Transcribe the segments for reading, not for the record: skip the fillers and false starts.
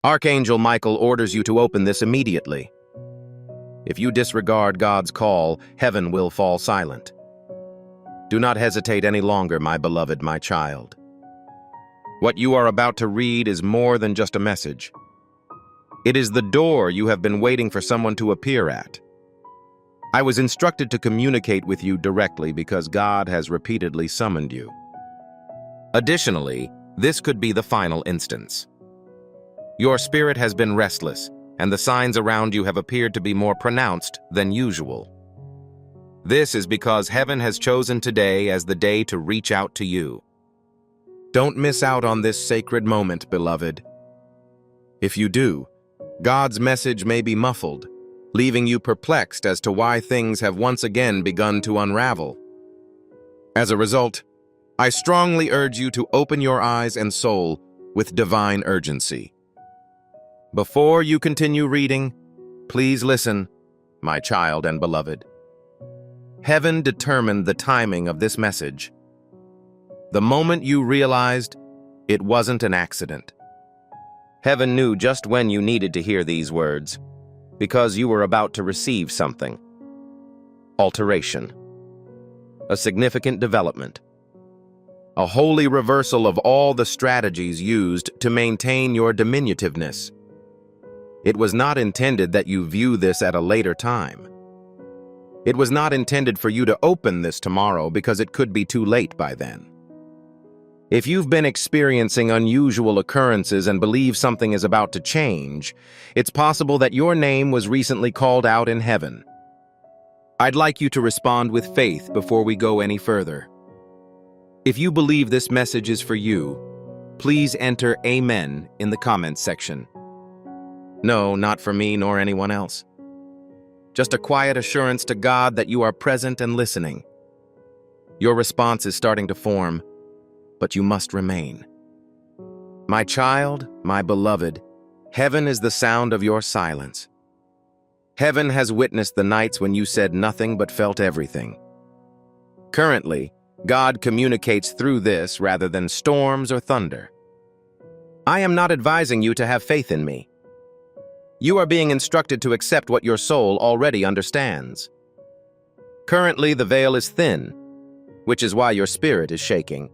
Archangel Michael orders you to open this immediately. If you disregard God's call, heaven will fall silent. Do not hesitate any longer, my beloved, my child. What you are about to read is more than just a message. It is the door you have been waiting for someone to appear at. I was instructed to communicate with you directly because God has repeatedly summoned you. Additionally, this could be the final instance. Your spirit has been restless, and the signs around you have appeared to be more pronounced than usual. This is because heaven has chosen today as the day to reach out to you. Don't miss out on this sacred moment, beloved. If you do, God's message may be muffled, leaving you perplexed as to why things have once again begun to unravel. As a result, I strongly urge you to open your eyes and soul with divine urgency. Before you continue reading, please listen, my child and beloved. Heaven determined the timing of this message. The moment you realized it wasn't an accident. Heaven knew just when you needed to hear these words, because you were about to receive something. Alteration. A significant development. A holy reversal of all the strategies used to maintain your diminutiveness. It was not intended that you view this at a later time. It was not intended for you to open this tomorrow because it could be too late by then. If you've been experiencing unusual occurrences and believe something is about to change, it's possible that your name was recently called out in heaven. I'd like you to respond with faith before we go any further. If you believe this message is for you, please enter Amen in the comments section. No, not for me nor anyone else. Just a quiet assurance to God that you are present and listening. Your response is starting to form, but you must remain. My child, my beloved, heaven is the sound of your silence. Heaven has witnessed the nights when you said nothing but felt everything. Currently, God communicates through this rather than storms or thunder. I am not advising you to have faith in me. You are being instructed to accept what your soul already understands. Currently, the veil is thin, which is why your spirit is shaking.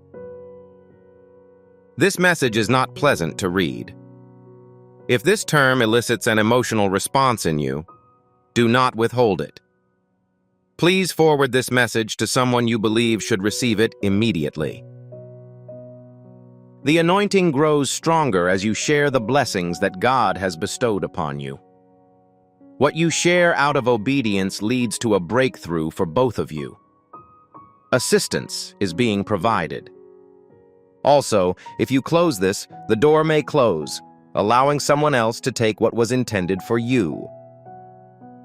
This message is not pleasant to read. If this term elicits an emotional response in you, do not withhold it. Please forward this message to someone you believe should receive it immediately. The anointing grows stronger as you share the blessings that God has bestowed upon you. What you share out of obedience leads to a breakthrough for both of you. Assistance is being provided. Also, if you close this, the door may close, allowing someone else to take what was intended for you.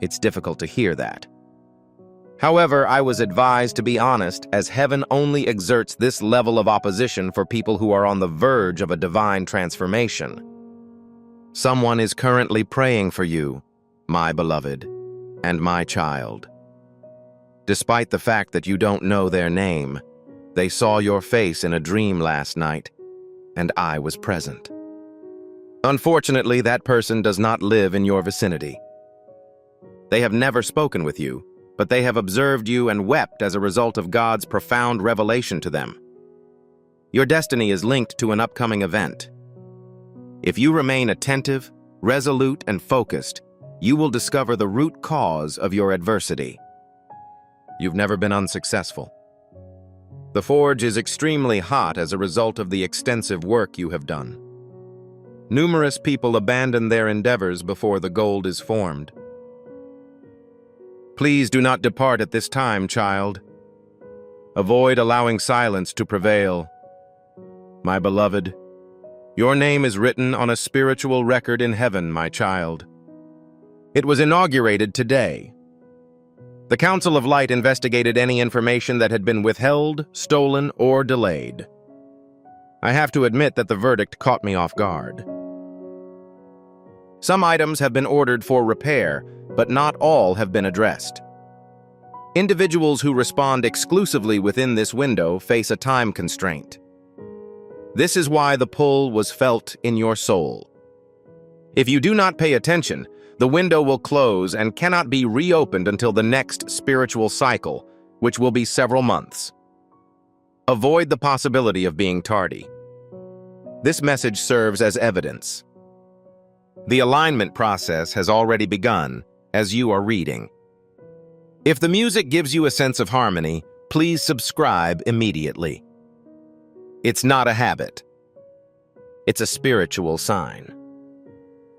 It's difficult to hear that. However, I was advised to be honest, as heaven only exerts this level of opposition for people who are on the verge of a divine transformation. Someone is currently praying for you, my beloved, and my child. Despite the fact that you don't know their name, they saw your face in a dream last night, and I was present. Unfortunately, that person does not live in your vicinity. They have never spoken with you, but they have observed you and wept as a result of God's profound revelation to them. Your destiny is linked to an upcoming event. If you remain attentive, resolute, and focused, you will discover the root cause of your adversity. You've never been unsuccessful. The forge is extremely hot as a result of the extensive work you have done. Numerous people abandon their endeavors before the gold is formed. Please do not depart at this time, child. Avoid allowing silence to prevail. My beloved, your name is written on a spiritual record in heaven, my child. It was inaugurated today. The Council of Light investigated any information that had been withheld, stolen, or delayed. I have to admit that the verdict caught me off guard. Some items have been ordered for repair, but not all have been addressed. Individuals who respond exclusively within this window face a time constraint. This is why the pull was felt in your soul. If you do not pay attention, the window will close and cannot be reopened until the next spiritual cycle, which will be several months. Avoid the possibility of being tardy. This message serves as evidence. The alignment process has already begun as you are reading. If the music gives you a sense of harmony, please subscribe immediately. It's not a habit. It's a spiritual sign.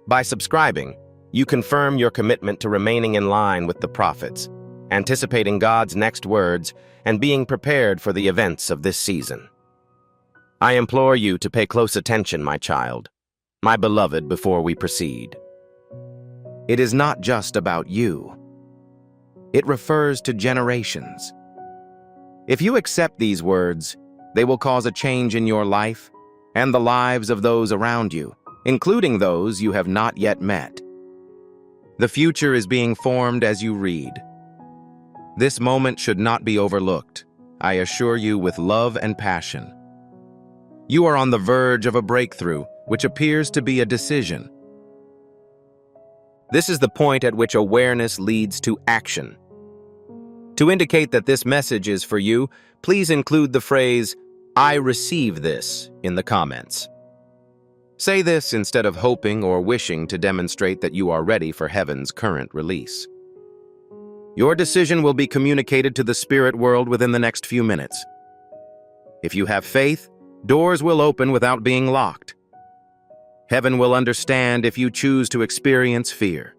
By subscribing, you confirm your commitment to remaining in line with the prophets, anticipating God's next words, and being prepared for the events of this season. I implore you to pay close attention, my child, my beloved, before we proceed. It is not just about you. It refers to generations. If you accept these words, they will cause a change in your life and the lives of those around you, including those you have not yet met. The future is being formed as you read. This moment should not be overlooked, I assure you with love and passion. You are on the verge of a breakthrough, which appears to be a decision. This is the point at which awareness leads to action. To indicate that this message is for you, please include the phrase, "I receive this," in the comments. Say this instead of hoping or wishing to demonstrate that you are ready for heaven's current release. Your decision will be communicated to the spirit world within the next few minutes. If you have faith, doors will open without being locked. Heaven will understand if you choose to experience fear.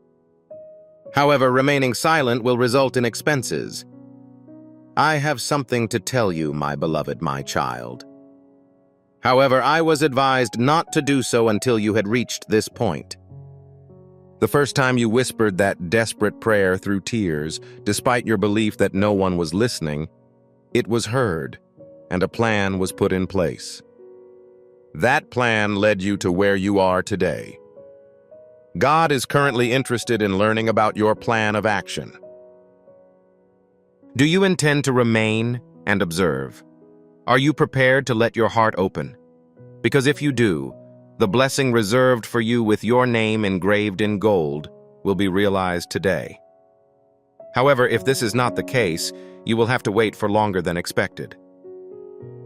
However, remaining silent will result in expenses. I have something to tell you, my beloved, my child. However, I was advised not to do so until you had reached this point. The first time you whispered that desperate prayer through tears, despite your belief that no one was listening, it was heard, and a plan was put in place. That plan led you to where you are today. God is currently interested in learning about your plan of action. Do you intend to remain and observe? Are you prepared to let your heart open? Because if you do, the blessing reserved for you with your name engraved in gold will be realized today. However, if this is not the case, you will have to wait for longer than expected.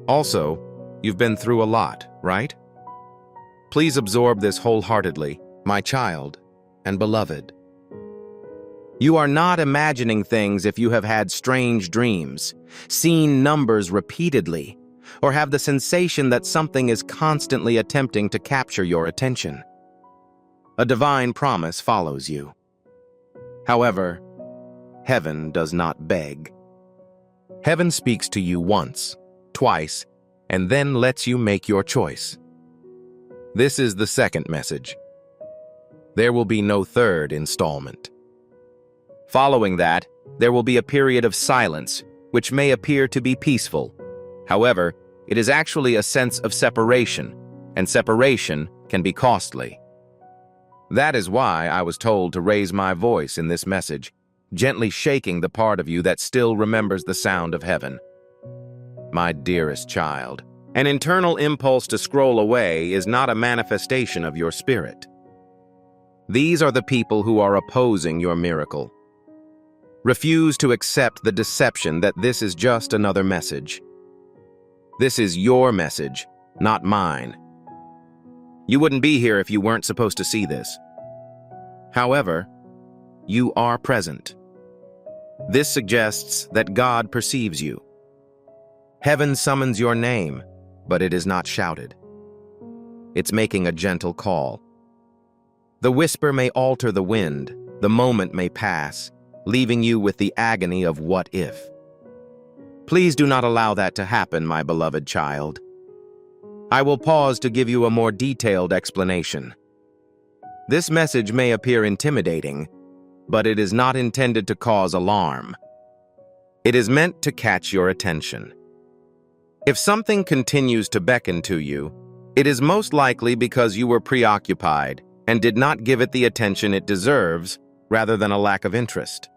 Also, you've been through a lot, right? Please absorb this wholeheartedly, my child and beloved. You are not imagining things if you have had strange dreams, seen numbers repeatedly, or have the sensation that something is constantly attempting to capture your attention. A divine promise follows you. However, heaven does not beg. Heaven speaks to you once, twice, and then lets you make your choice. This is the second message. There will be no third installment. Following that, there will be a period of silence, which may appear to be peaceful. However, it is actually a sense of separation, and separation can be costly. That is why I was told to raise my voice in this message, gently shaking the part of you that still remembers the sound of heaven. My dearest child, an internal impulse to scroll away is not a manifestation of your spirit. These are the people who are opposing your miracle. Refuse to accept the deception that this is just another message. This is your message, not mine. You wouldn't be here if you weren't supposed to see this. However, you are present. This suggests that God perceives you. Heaven summons your name, but it is not shouted. It's making a gentle call. The whisper may alter the wind, the moment may pass, leaving you with the agony of what if. Please do not allow that to happen, my beloved child. I will pause to give you a more detailed explanation. This message may appear intimidating, but it is not intended to cause alarm. It is meant to catch your attention. If something continues to beckon to you, it is most likely because you were preoccupied and did not give it the attention it deserves, rather than a lack of interest.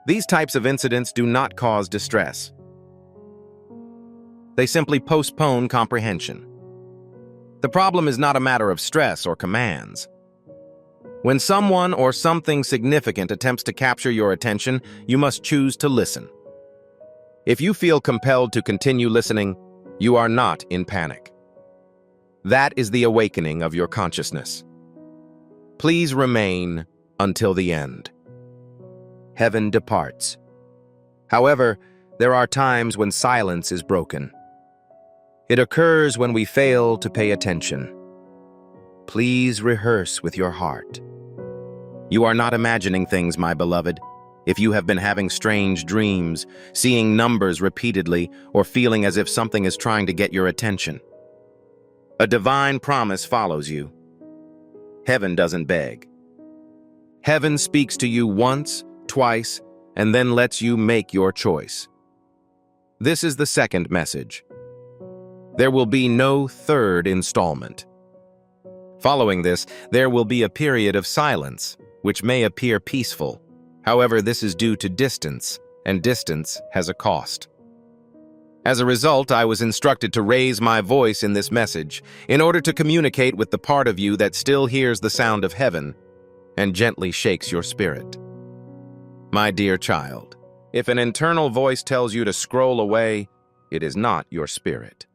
These types of incidents do not cause distress. They simply postpone comprehension. The problem is not a matter of stress or commands. When someone or something significant attempts to capture your attention, you must choose to listen. If you feel compelled to continue listening, you are not in panic. That is the awakening of your consciousness. Please remain until the end. Heaven departs. However, there are times when silence is broken. It occurs when we fail to pay attention. Please rehearse with your heart. You are not imagining things, my beloved. If you have been having strange dreams, seeing numbers repeatedly, or feeling as if something is trying to get your attention, a divine promise follows you. Heaven doesn't beg. Heaven speaks to you once, twice, and then lets you make your choice. This is the second message. There will be no third installment. Following this, there will be a period of silence, which may appear peaceful. However, this is due to distance, and distance has a cost. As a result, I was instructed to raise my voice in this message in order to communicate with the part of you that still hears the sound of heaven and gently shakes your spirit. My dear child, if an internal voice tells you to scroll away, it is not your spirit.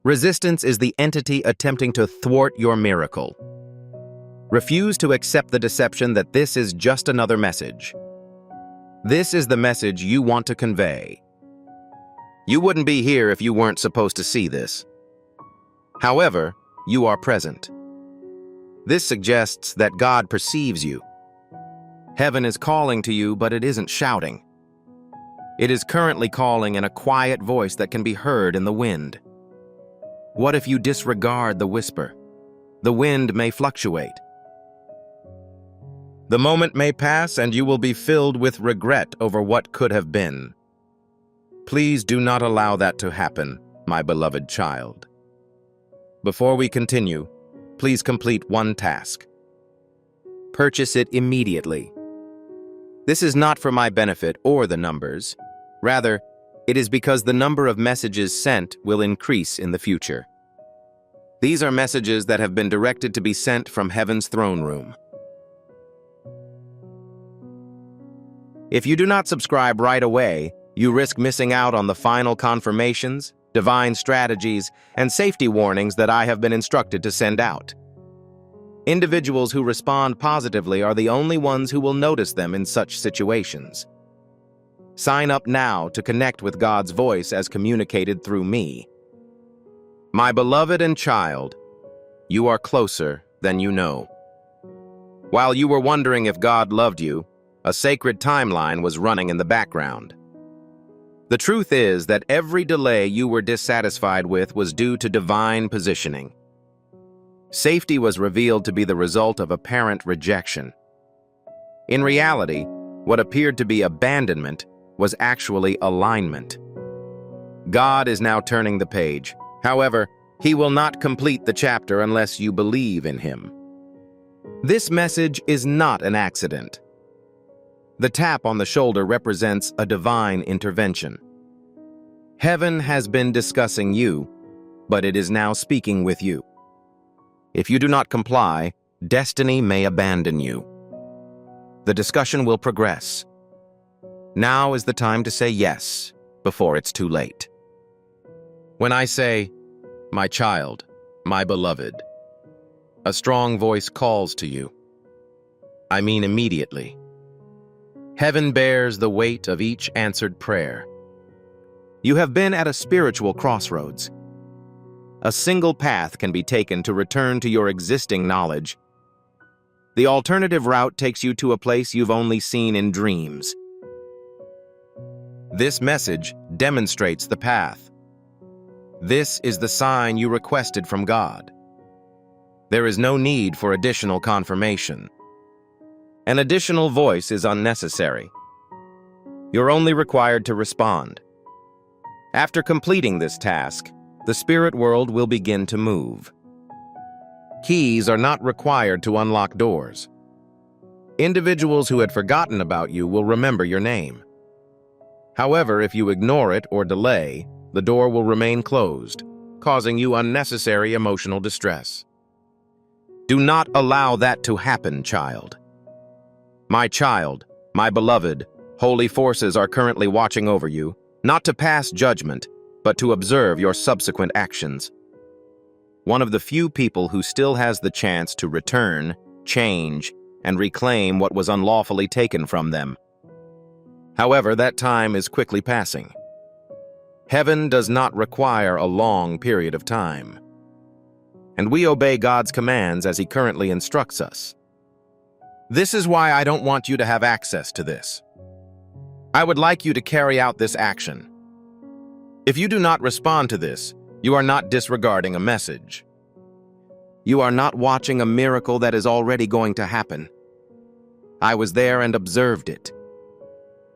Resistance is the entity attempting to thwart your miracle. Refuse to accept the deception that this is just another message. This is the message you want to convey. You wouldn't be here if you weren't supposed to see this. However, you are present. This suggests that God perceives you. Heaven is calling to you, but it isn't shouting. It is currently calling in a quiet voice that can be heard in the wind. What if you disregard the whisper? The wind may fluctuate. The moment may pass and you will be filled with regret over what could have been. Please do not allow that to happen, my beloved child. Before we continue, please complete one task. Purchase it immediately. This is not for my benefit or the numbers. Rather, it is because the number of messages sent will increase in the future. These are messages that have been directed to be sent from heaven's throne room. If you do not subscribe right away, you risk missing out on the final confirmations, divine strategies, and safety warnings that I have been instructed to send out. Individuals who respond positively are the only ones who will notice them in such situations. Sign up now to connect with God's voice as communicated through me. My beloved and child, you are closer than you know. While you were wondering if God loved you, a sacred timeline was running in the background. The truth is that every delay you were dissatisfied with was due to divine positioning. Safety was revealed to be the result of apparent rejection. In reality, what appeared to be abandonment was actually alignment. God is now turning the page. However, He will not complete the chapter unless you believe in Him. This message is not an accident. The tap on the shoulder represents a divine intervention. Heaven has been discussing you, but it is now speaking with you. If you do not comply, destiny may abandon you. The discussion will progress. Now is the time to say yes before it's too late. When I say, my child, my beloved, a strong voice calls to you. I mean immediately. Heaven bears the weight of each answered prayer. You have been at a spiritual crossroads. A single path can be taken to return to your existing knowledge. The alternative route takes you to a place you've only seen in dreams. This message demonstrates the path. This is the sign you requested from God. There is no need for additional confirmation. An additional voice is unnecessary. You're only required to respond. After completing this task, the spirit world will begin to move. Keys are not required to unlock doors. Individuals who had forgotten about you will remember your name. However, if you ignore it or delay, the door will remain closed, causing you unnecessary emotional distress. Do not allow that to happen, child. My child, my beloved, holy forces are currently watching over you, not to pass judgment, but to observe your subsequent actions. One of the few people who still has the chance to return, change, and reclaim what was unlawfully taken from them. However, that time is quickly passing. Heaven does not require a long period of time, and we obey God's commands as He currently instructs us. This is why I don't want you to have access to this. I would like you to carry out this action. If you do not respond to this, you are not disregarding a message. You are not watching a miracle that is already going to happen. I was there and observed it.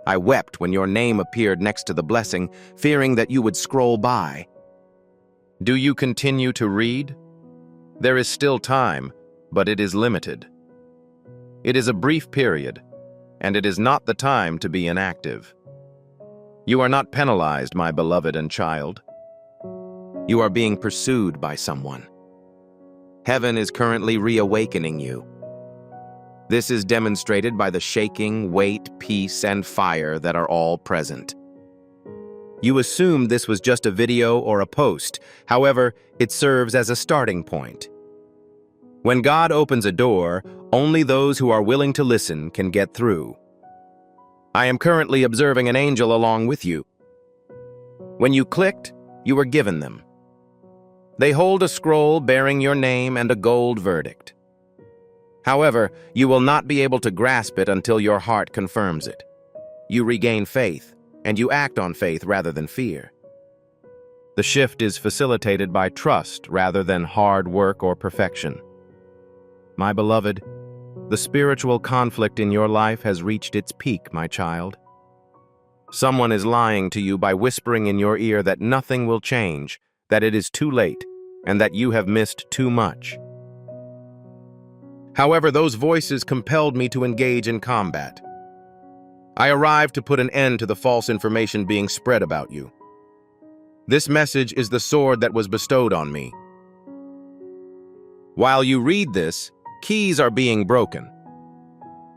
I wept when your name appeared next to the blessing, fearing that you would scroll by. Do you continue to read? There is still time, but it is limited. It is a brief period, and it is not the time to be inactive. You are not penalized, my beloved and child. You are being pursued by someone. Heaven is currently reawakening you. This is demonstrated by the shaking, weight, peace, and fire that are all present. You assume this was just a video or a post. However, it serves as a starting point. When God opens a door, only those who are willing to listen can get through. I am currently observing an angel along with you. When you clicked, you were given them. They hold a scroll bearing your name and a gold verdict. However, you will not be able to grasp it until your heart confirms it. You regain faith, and you act on faith rather than fear. The shift is facilitated by trust rather than hard work or perfection. My beloved, the spiritual conflict in your life has reached its peak, my child. Someone is lying to you by whispering in your ear that nothing will change, that it is too late, and that you have missed too much. However, those voices compelled me to engage in combat. I arrived to put an end to the false information being spread about you. This message is the sword that was bestowed on me. While you read this, keys are being broken.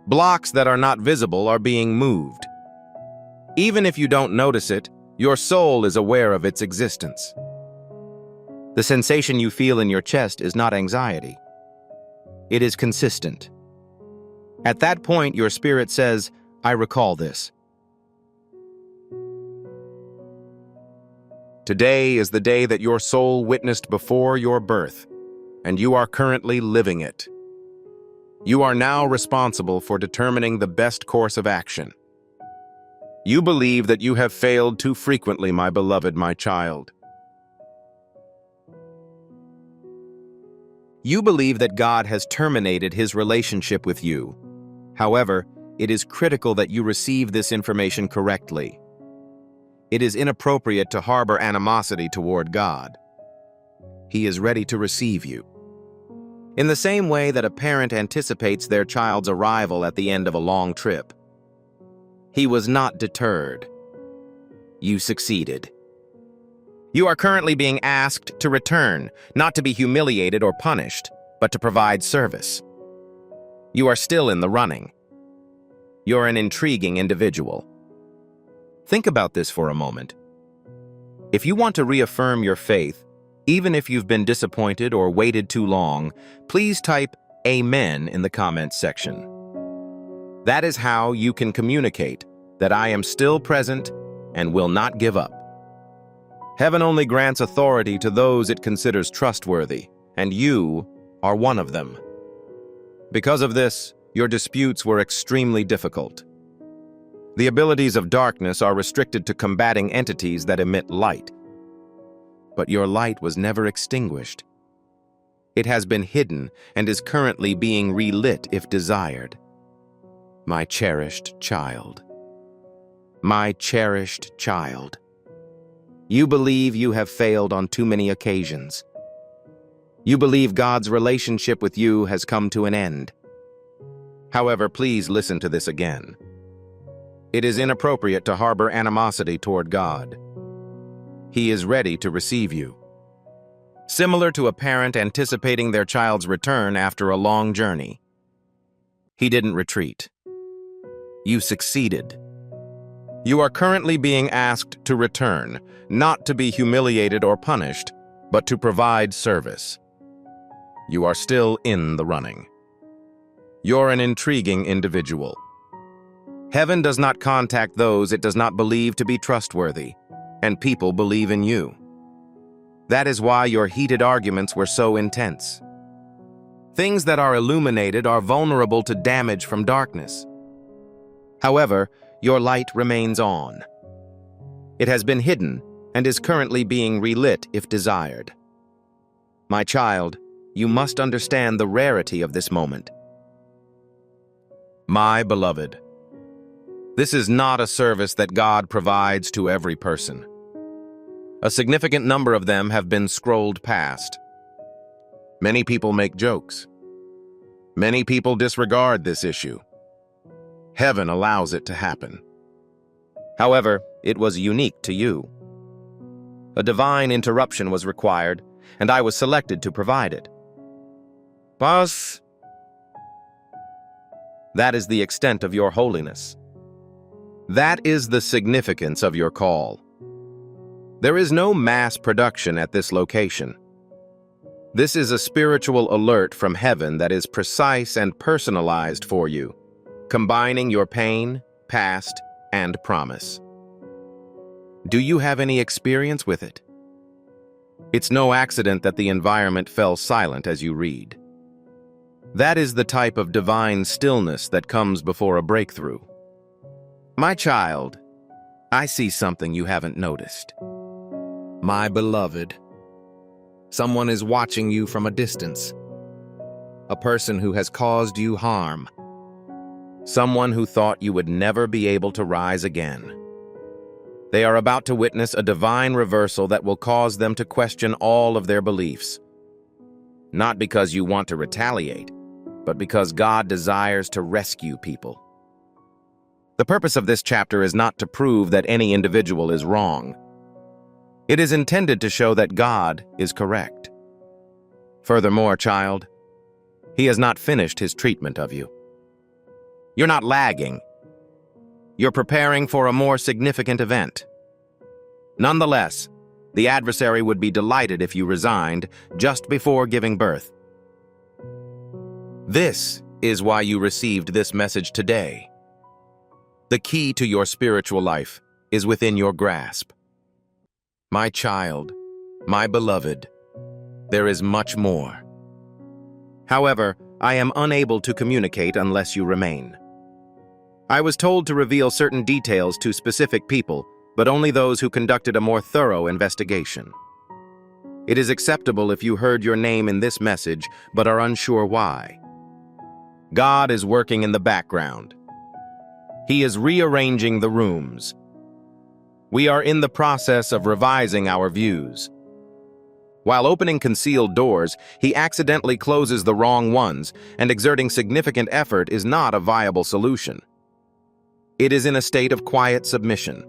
Blocks that are not visible are being moved. Even if you don't notice it, your soul is aware of its existence. The sensation you feel in your chest is not anxiety. It is consistent. At that point, your spirit says, I recall this. Today is the day that your soul witnessed before your birth, and you are currently living it. You are now responsible for determining the best course of action. You believe that you have failed too frequently, my beloved, my child. You believe that God has terminated His relationship with you. However, it is critical that you receive this information correctly. It is inappropriate to harbor animosity toward God. He is ready to receive you. In the same way that a parent anticipates their child's arrival at the end of a long trip, He was not deterred. You succeeded. You are currently being asked to return, not to be humiliated or punished, but to provide service. You are still in the running. You're an intriguing individual. Think about this for a moment. If you want to reaffirm your faith, even if you've been disappointed or waited too long, please type Amen in the comments section. That is how you can communicate that I am still present and will not give up. Heaven only grants authority to those it considers trustworthy, and you are one of them. Because of this, your disputes were extremely difficult. The abilities of darkness are restricted to combating entities that emit light. But your light was never extinguished. It has been hidden and is currently being relit if desired. My cherished child. My cherished child. You believe you have failed on too many occasions. You believe God's relationship with you has come to an end. However, please listen to this again. It is inappropriate to harbor animosity toward God. He is ready to receive you. similar to a parent anticipating their child's return after a long journey. He didn't retreat. You succeeded. You are currently being asked to return, not to be humiliated or punished, but to provide service. You are still in the running. You're an intriguing individual. Heaven does not contact those it does not believe to be trustworthy, and people believe in you. That is why your heated arguments were so intense. Things that are illuminated are vulnerable to damage from darkness. However, your light remains on. It has been hidden and is currently being relit if desired. My child, you must understand the rarity of this moment. My beloved, this is not a service that God provides to every person. A significant number of them have been scrolled past. Many people make jokes. Many people disregard this issue. Heaven allows it to happen. However, it was unique to you. A divine interruption was required, and I was selected to provide it. Boss, that is the extent of your holiness. That is the significance of your call. There is no mass production at this location. This is a spiritual alert from heaven that is precise and personalized for you, combining your pain, past, and promise. Do you have any experience with it? It's no accident that the environment fell silent as you read. That is the type of divine stillness that comes before a breakthrough. My child, I see something you haven't noticed. My beloved, someone is watching you from a distance. A person who has caused you harm. Someone who thought you would never be able to rise again. They are about to witness a divine reversal that will cause them to question all of their beliefs. Not because you want to retaliate, but because God desires to rescue people. The purpose of this chapter is not to prove that any individual is wrong. It is intended to show that God is correct. Furthermore, child, He has not finished His treatment of you. You're not lagging. You're preparing for a more significant event. Nonetheless, the adversary would be delighted if you resigned just before giving birth. This is why you received this message today. The key to your spiritual life is within your grasp. My child, my beloved, there is much more. However, I am unable to communicate unless you remain. I was told to reveal certain details to specific people, but only those who conducted a more thorough investigation. It is acceptable if you heard your name in this message, but are unsure why. God is working in the background. He is rearranging the rooms. We are in the process of revising our views. While opening concealed doors, he accidentally closes the wrong ones, and exerting significant effort is not a viable solution. It is in a state of quiet submission.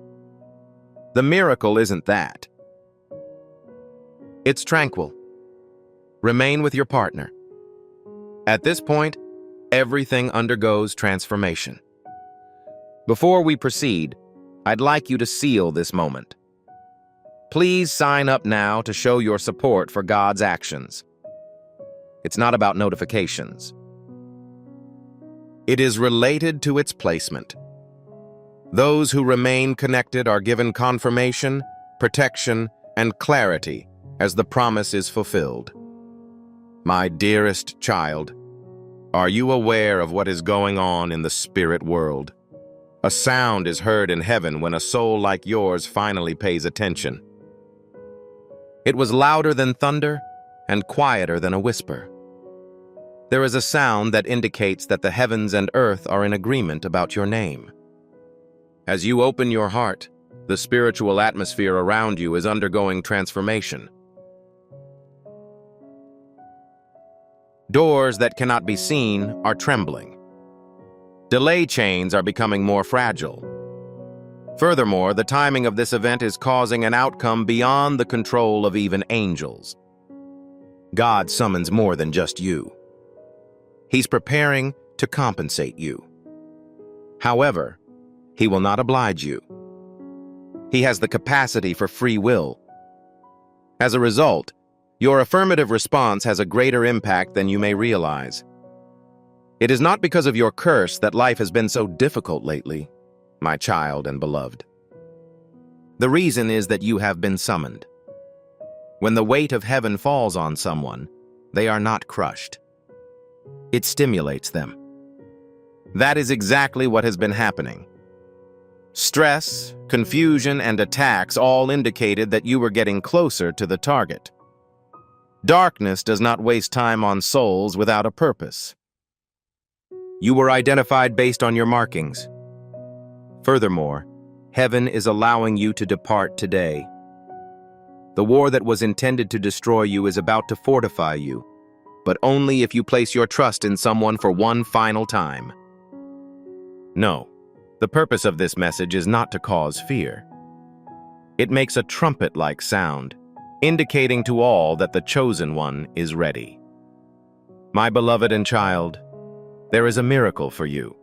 The miracle isn't that. It's tranquil. Remain with your partner. At this point, everything undergoes transformation. Before we proceed, I'd like you to seal this moment. Please sign up now to show your support for God's actions. It's not about notifications. It is related to its placement. Those who remain connected are given confirmation, protection, and clarity as the promise is fulfilled. My dearest child, are you aware of what is going on in the spirit world? A sound is heard in heaven when a soul like yours finally pays attention. It was louder than thunder and quieter than a whisper. There is a sound that indicates that the heavens and earth are in agreement about your name. As you open your heart, the spiritual atmosphere around you is undergoing transformation. Doors that cannot be seen are trembling. Delay chains are becoming more fragile. Furthermore, the timing of this event is causing an outcome beyond the control of even angels. God summons more than just you. He's preparing to compensate you. However, He will not oblige you. He has the capacity for free will. As a result, your affirmative response has a greater impact than you may realize. It is not because of your curse that life has been so difficult lately, my child and beloved. The reason is that you have been summoned. When the weight of heaven falls on someone, they are not crushed. It stimulates them. That is exactly what has been happening. Stress, confusion, and attacks all indicated that you were getting closer to the target. Darkness does not waste time on souls without a purpose. You were identified based on your markings. Furthermore, heaven is allowing you to depart today. The war that was intended to destroy you is about to fortify you, but only if you place your trust in someone for one final time. No, the purpose of this message is not to cause fear. It makes a trumpet-like sound, indicating to all that the chosen one is ready. My beloved and child, there is a miracle for you.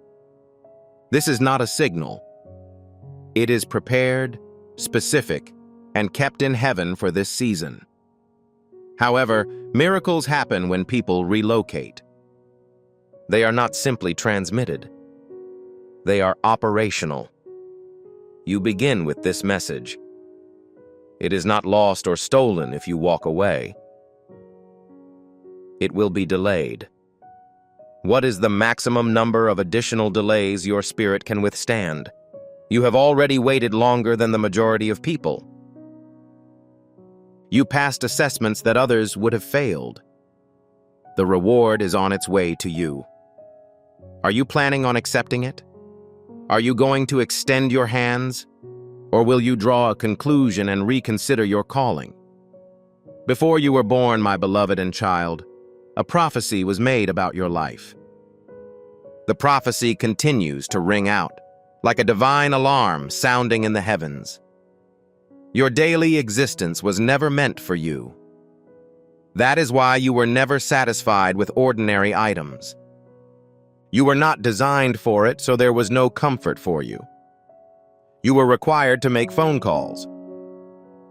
This is not a signal. It is prepared, specific, and kept in heaven for this season. However, miracles happen when people relocate. They are not simply transmitted. They are operational. You begin with this message. It is not lost or stolen if you walk away. It will be delayed. What is the maximum number of additional delays your spirit can withstand? You have already waited longer than the majority of people. You passed assessments that others would have failed. The reward is on its way to you. Are you planning on accepting it? Are you going to extend your hands? Or will you draw a conclusion and reconsider your calling? Before you were born, my beloved and child, a prophecy was made about your life. The prophecy continues to ring out, like a divine alarm sounding in the heavens. Your daily existence was never meant for you. That is why you were never satisfied with ordinary items. You were not designed for it, so there was no comfort for you. You were required to make phone calls.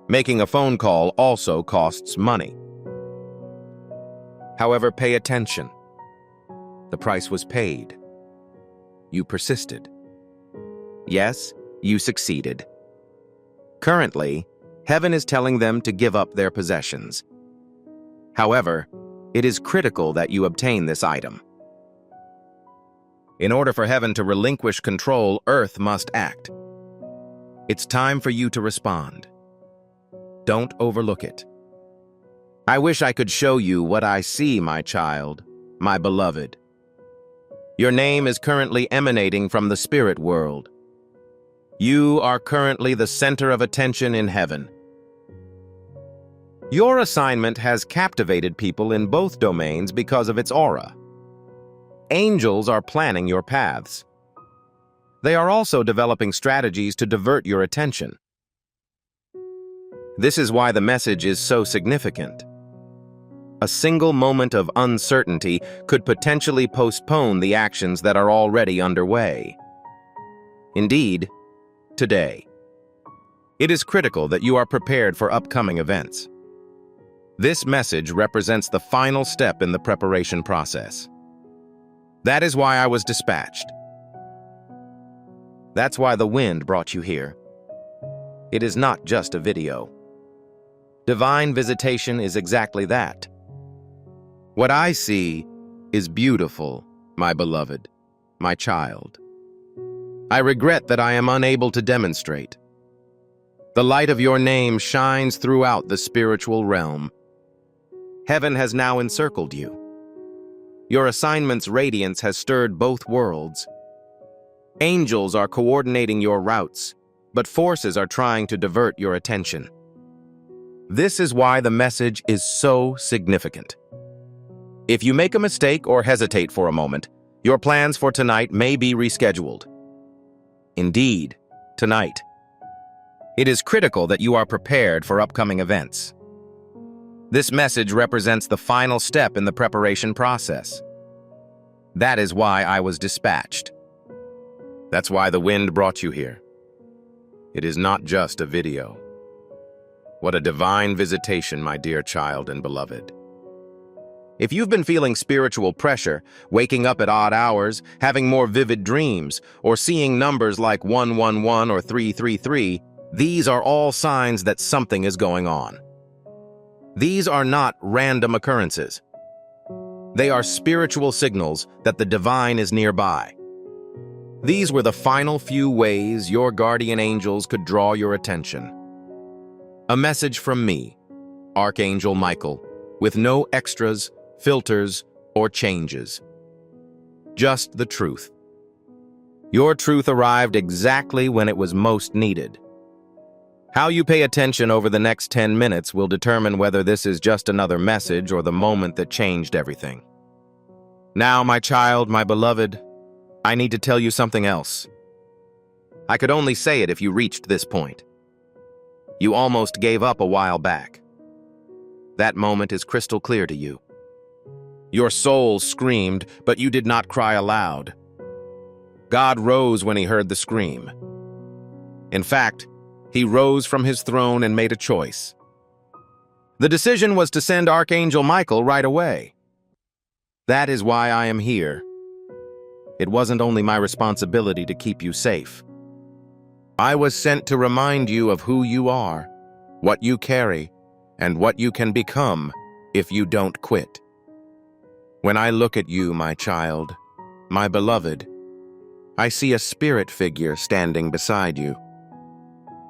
Making a phone call also costs money. However, pay attention. The price was paid. You persisted. Yes, you succeeded. Currently, heaven is telling them to give up their possessions. However, it is critical that you obtain this item. In order for heaven to relinquish control, earth must act. It's time for you to respond. Don't overlook it. I wish I could show you what I see, my child, my beloved. Your name is currently emanating from the spirit world. You are currently the center of attention in heaven. Your assignment has captivated people in both domains because of its aura. Angels are planning your paths. They are also developing strategies to divert your attention. This is why the message is so significant. A single moment of uncertainty could potentially postpone the actions that are already underway. Indeed, today, it is critical that you are prepared for upcoming events. This message represents the final step in the preparation process. That is why I was dispatched. That's why the wind brought you here. It is not just a video. Divine visitation is exactly that. What I see is beautiful, my beloved, my child. I regret that I am unable to demonstrate. The light of your name shines throughout the spiritual realm. Heaven has now encircled you. Your assignment's radiance has stirred both worlds. Angels are coordinating your routes, but forces are trying to divert your attention. This is why the message is so significant. If you make a mistake or hesitate for a moment, your plans for tonight may be rescheduled. Indeed, tonight. It is critical that you are prepared for upcoming events. This message represents the final step in the preparation process. That is why I was dispatched. That's why the wind brought you here. It is not just a video. What a divine visitation, my dear child and beloved. If you've been feeling spiritual pressure, waking up at odd hours, having more vivid dreams, or seeing numbers like 111 or 333, these are all signs that something is going on. These are not random occurrences. They are spiritual signals that the divine is nearby. These were the final few ways your guardian angels could draw your attention. A message from me, Archangel Michael, with no extras, filters, or changes. Just the truth. Your truth arrived exactly when it was most needed. How you pay attention over the next 10 minutes will determine whether this is just another message or the moment that changed everything. Now, my child, my beloved, I need to tell you something else. I could only say it if you reached this point. You almost gave up a while back. That moment is crystal clear to you. Your soul screamed, but you did not cry aloud. God rose when he heard the scream. In fact, he rose from his throne and made a choice. The decision was to send Archangel Michael right away. That is why I am here. It wasn't only my responsibility to keep you safe. I was sent to remind you of who you are, what you carry, and what you can become if you don't quit. When I look at you, my child, my beloved, I see a spirit figure standing beside you.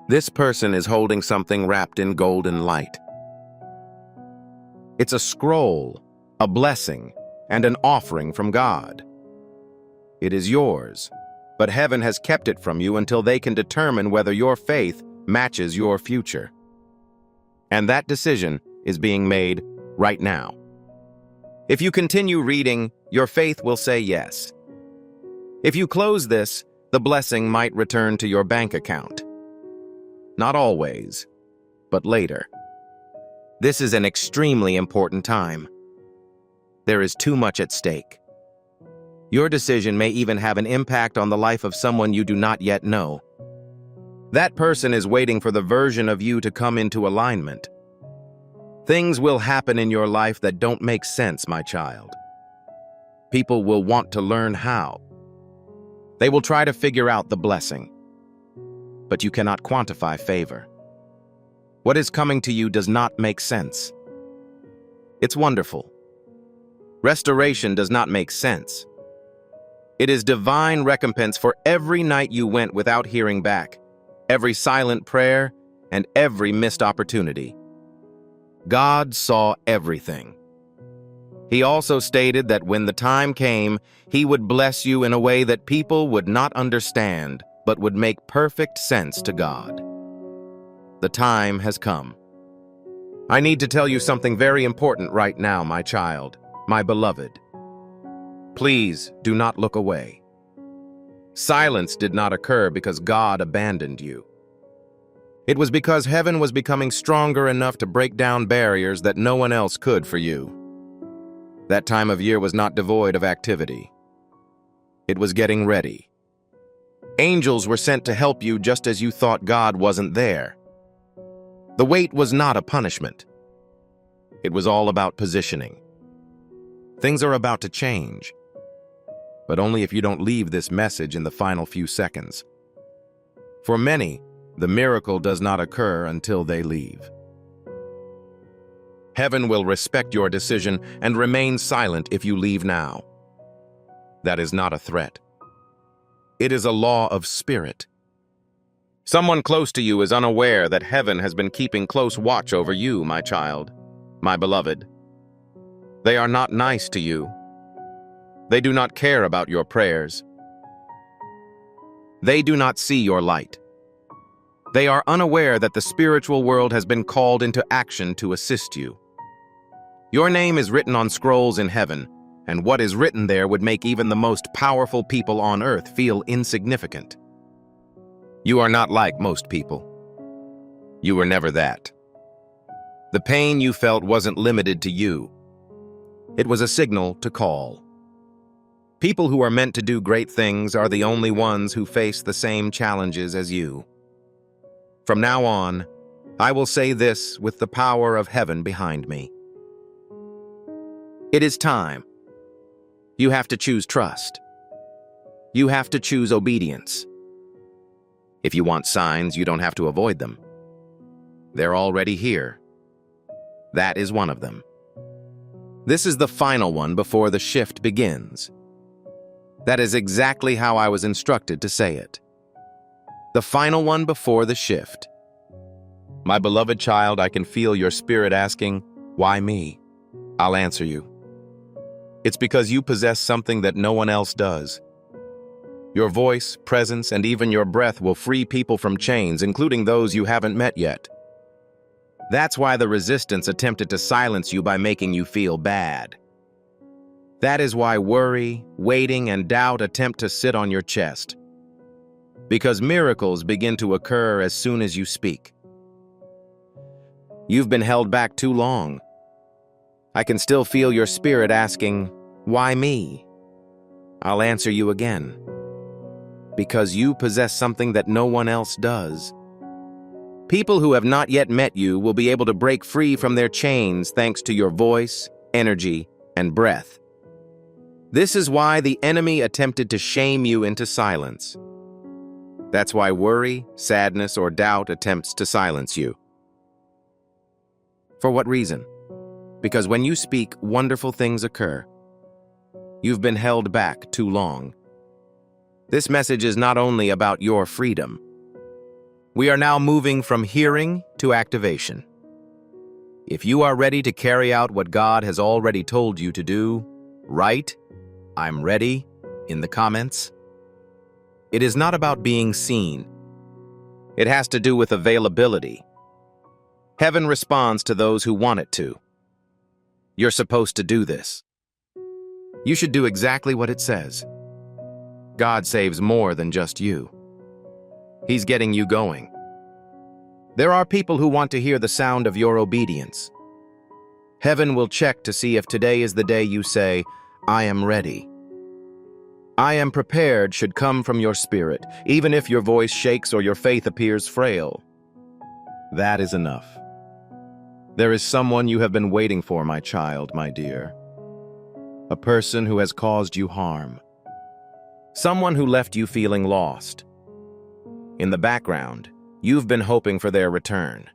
This person is holding something wrapped in golden light. It's a scroll, a blessing, and an offering from God. It is yours, but heaven has kept it from you until they can determine whether your faith matches your future. And that decision is being made right now. If you continue reading, your faith will say yes. If you close this, the blessing might return to your bank account. Not always, but later. This is an extremely important time. There is too much at stake. Your decision may even have an impact on the life of someone you do not yet know. That person is waiting for the version of you to come into alignment. Things will happen in your life that don't make sense, my child. People will want to learn how. They will try to figure out the blessing. But you cannot quantify favor. What is coming to you does not make sense. It's wonderful. Restoration does not make sense. It is divine recompense for every night you went without hearing back, every silent prayer, and every missed opportunity. God saw everything. He also stated that when the time came, he would bless you in a way that people would not understand, but would make perfect sense to God. The time has come. I need to tell you something very important right now, my child, my beloved. Please do not look away. Silence did not occur because God abandoned you. It was because heaven was becoming stronger enough to break down barriers that no one else could for you. That time of year was not devoid of activity. It was getting ready. Angels were sent to help you just as you thought God wasn't there. The wait was not a punishment. It was all about positioning. Things are about to change, but only if you don't leave this message in the final few seconds. For many, the miracle does not occur until they leave. Heaven will respect your decision and remain silent if you leave now. That is not a threat. It is a law of spirit. Someone close to you is unaware that heaven has been keeping close watch over you, my child, my beloved. They are not nice to you. They do not care about your prayers. They do not see your light. They are unaware that the spiritual world has been called into action to assist you. Your name is written on scrolls in heaven, and what is written there would make even the most powerful people on earth feel insignificant. You are not like most people. You were never that. The pain you felt wasn't limited to you. It was a signal to call. People who are meant to do great things are the only ones who face the same challenges as you. From now on, I will say this with the power of heaven behind me. It is time. You have to choose trust. You have to choose obedience. If you want signs, you don't have to avoid them. They're already here. That is one of them. This is the final one before the shift begins. That is exactly how I was instructed to say it. The final one before the shift. My beloved child, I can feel your spirit asking, "Why me?" I'll answer you. It's because you possess something that no one else does. Your voice, presence, and even your breath will free people from chains, including those you haven't met yet. That's why the resistance attempted to silence you by making you feel bad. That is why worry, waiting, and doubt attempt to sit on your chest. Because miracles begin to occur as soon as you speak. You've been held back too long. I can still feel your spirit asking, "Why me?" I'll answer you again. Because you possess something that no one else does. People who have not yet met you will be able to break free from their chains thanks to your voice, energy, and breath. This is why the enemy attempted to shame you into silence. That's why worry, sadness, or doubt attempts to silence you. For what reason? Because when you speak, wonderful things occur. You've been held back too long. This message is not only about your freedom. We are now moving from hearing to activation. If you are ready to carry out what God has already told you to do, write, "I'm ready," in the comments. It is not about being seen. It has to do with availability. Heaven responds to those who want it to. You're supposed to do this. You should do exactly what it says. God saves more than just you. He's getting you going. There are people who want to hear the sound of your obedience. Heaven will check to see if today is the day you say, "I am ready." "I am prepared" should come from your spirit, even if your voice shakes or your faith appears frail. That is enough. There is someone you have been waiting for, my child, my dear. A person who has caused you harm. Someone who left you feeling lost. In the background, you've been hoping for their return.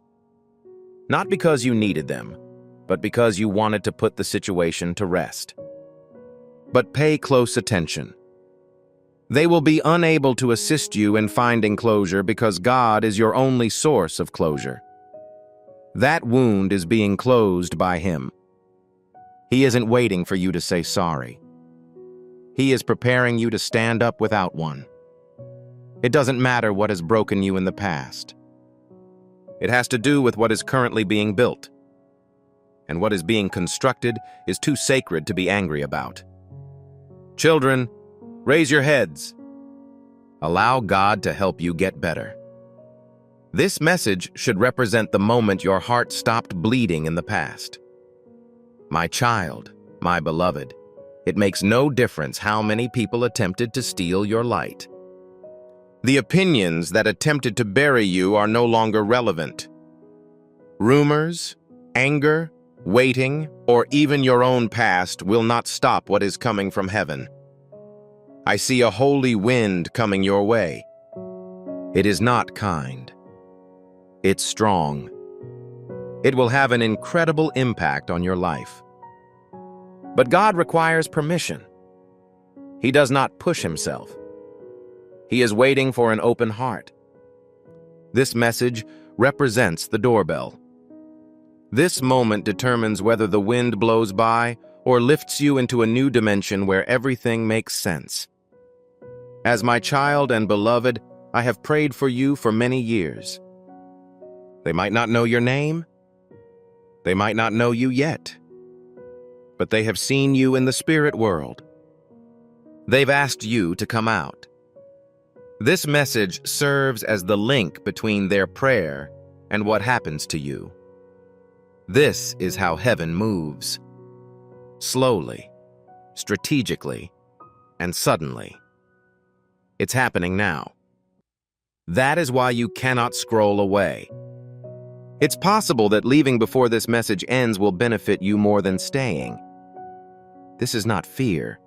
Not because you needed them, but because you wanted to put the situation to rest. But pay close attention. They will be unable to assist you in finding closure because God is your only source of closure. That wound is being closed by Him. He isn't waiting for you to say sorry. He is preparing you to stand up without one. It doesn't matter what has broken you in the past. It has to do with what is currently being built. And what is being constructed is too sacred to be angry about. Children, raise your heads. Allow God to help you get better. This message should represent the moment your heart stopped bleeding in the past. My child, my beloved, it makes no difference how many people attempted to steal your light. The opinions that attempted to bury you are no longer relevant. Rumors, anger, waiting, or even your own past will not stop what is coming from heaven. I see a holy wind coming your way. It is not kind. It's strong. It will have an incredible impact on your life. But God requires permission. He does not push Himself. He is waiting for an open heart. This message represents the doorbell. This moment determines whether the wind blows by or lifts you into a new dimension where everything makes sense. As my child and beloved, I have prayed for you for many years. They might not know your name. They might not know you yet. But they have seen you in the spirit world. They've asked you to come out. This message serves as the link between their prayer and what happens to you. This is how heaven moves. Slowly, strategically, and suddenly. It's happening now. That is why you cannot scroll away. It's possible that leaving before this message ends will benefit you more than staying. This is not fear.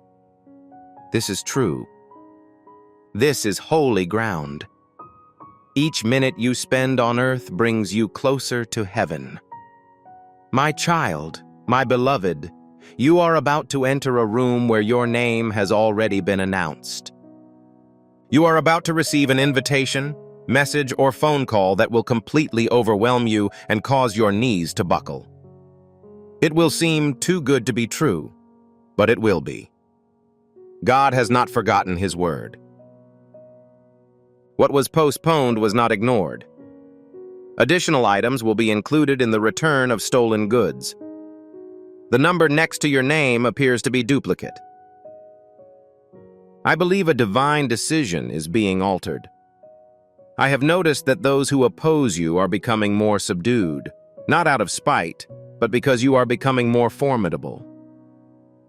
This is true. This is holy ground. Each minute you spend on earth brings you closer to heaven. My child, my beloved, you are about to enter a room where your name has already been announced. You are about to receive an invitation, message, or phone call that will completely overwhelm you and cause your knees to buckle. It will seem too good to be true, but it will be. God has not forgotten His word. What was postponed was not ignored. Additional items will be included in the return of stolen goods. The number next to your name appears to be duplicate. I believe a divine decision is being altered. I have noticed that those who oppose you are becoming more subdued, not out of spite, but because you are becoming more formidable.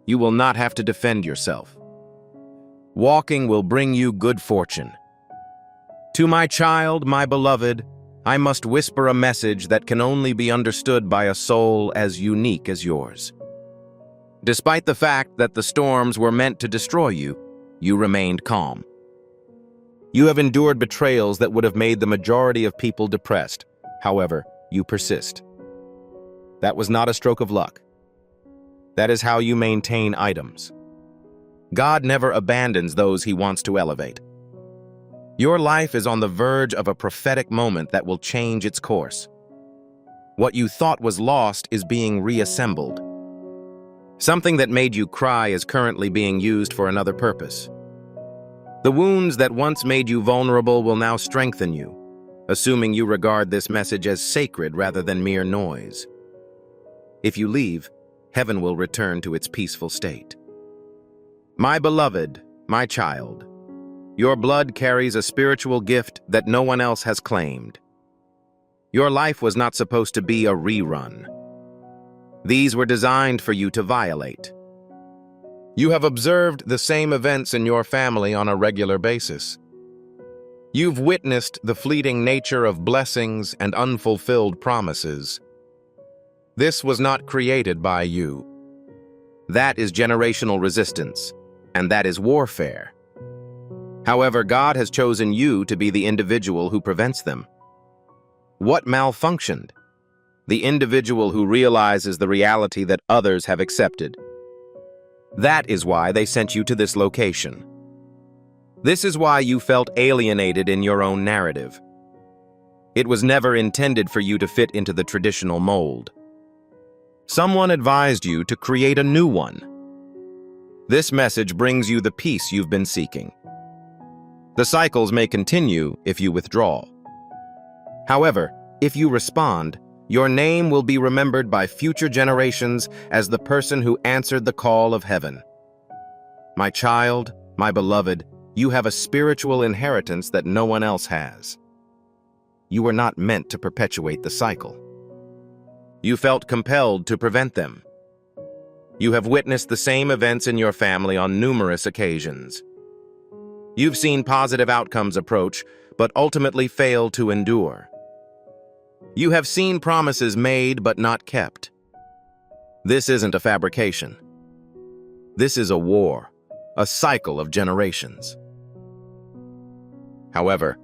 You will not have to defend yourself. Walking will bring you good fortune. To my child, my beloved, I must whisper a message that can only be understood by a soul as unique as yours. Despite the fact that the storms were meant to destroy you, you remained calm. You have endured betrayals that would have made the majority of people depressed. However, you persist. That was not a stroke of luck. That is how you maintain items. God never abandons those He wants to elevate. Your life is on the verge of a prophetic moment that will change its course. What you thought was lost is being reassembled. Something that made you cry is currently being used for another purpose. The wounds that once made you vulnerable will now strengthen you, assuming you regard this message as sacred rather than mere noise. If you leave, heaven will return to its peaceful state. My beloved, my child, your blood carries a spiritual gift that no one else has claimed. Your life was not supposed to be a rerun. These were designed for you to violate. You have observed the same events in your family on a regular basis. You've witnessed the fleeting nature of blessings and unfulfilled promises. This was not created by you. That is generational resistance, and that is warfare. However, God has chosen you to be the individual who prevents them. What malfunctioned? The individual who realizes the reality that others have accepted. That is why they sent you to this location. This is why you felt alienated in your own narrative. It was never intended for you to fit into the traditional mold. Someone advised you to create a new one. This message brings you the peace you've been seeking. The cycles may continue if you withdraw. However, if you respond, your name will be remembered by future generations as the person who answered the call of heaven. My child, my beloved, you have a spiritual inheritance that no one else has. You were not meant to perpetuate the cycle. You felt compelled to prevent them. You have witnessed the same events in your family on numerous occasions. You've seen positive outcomes approach, but ultimately fail to endure. You have seen promises made but not kept. This isn't a fabrication. This is a war, a cycle of generations. However,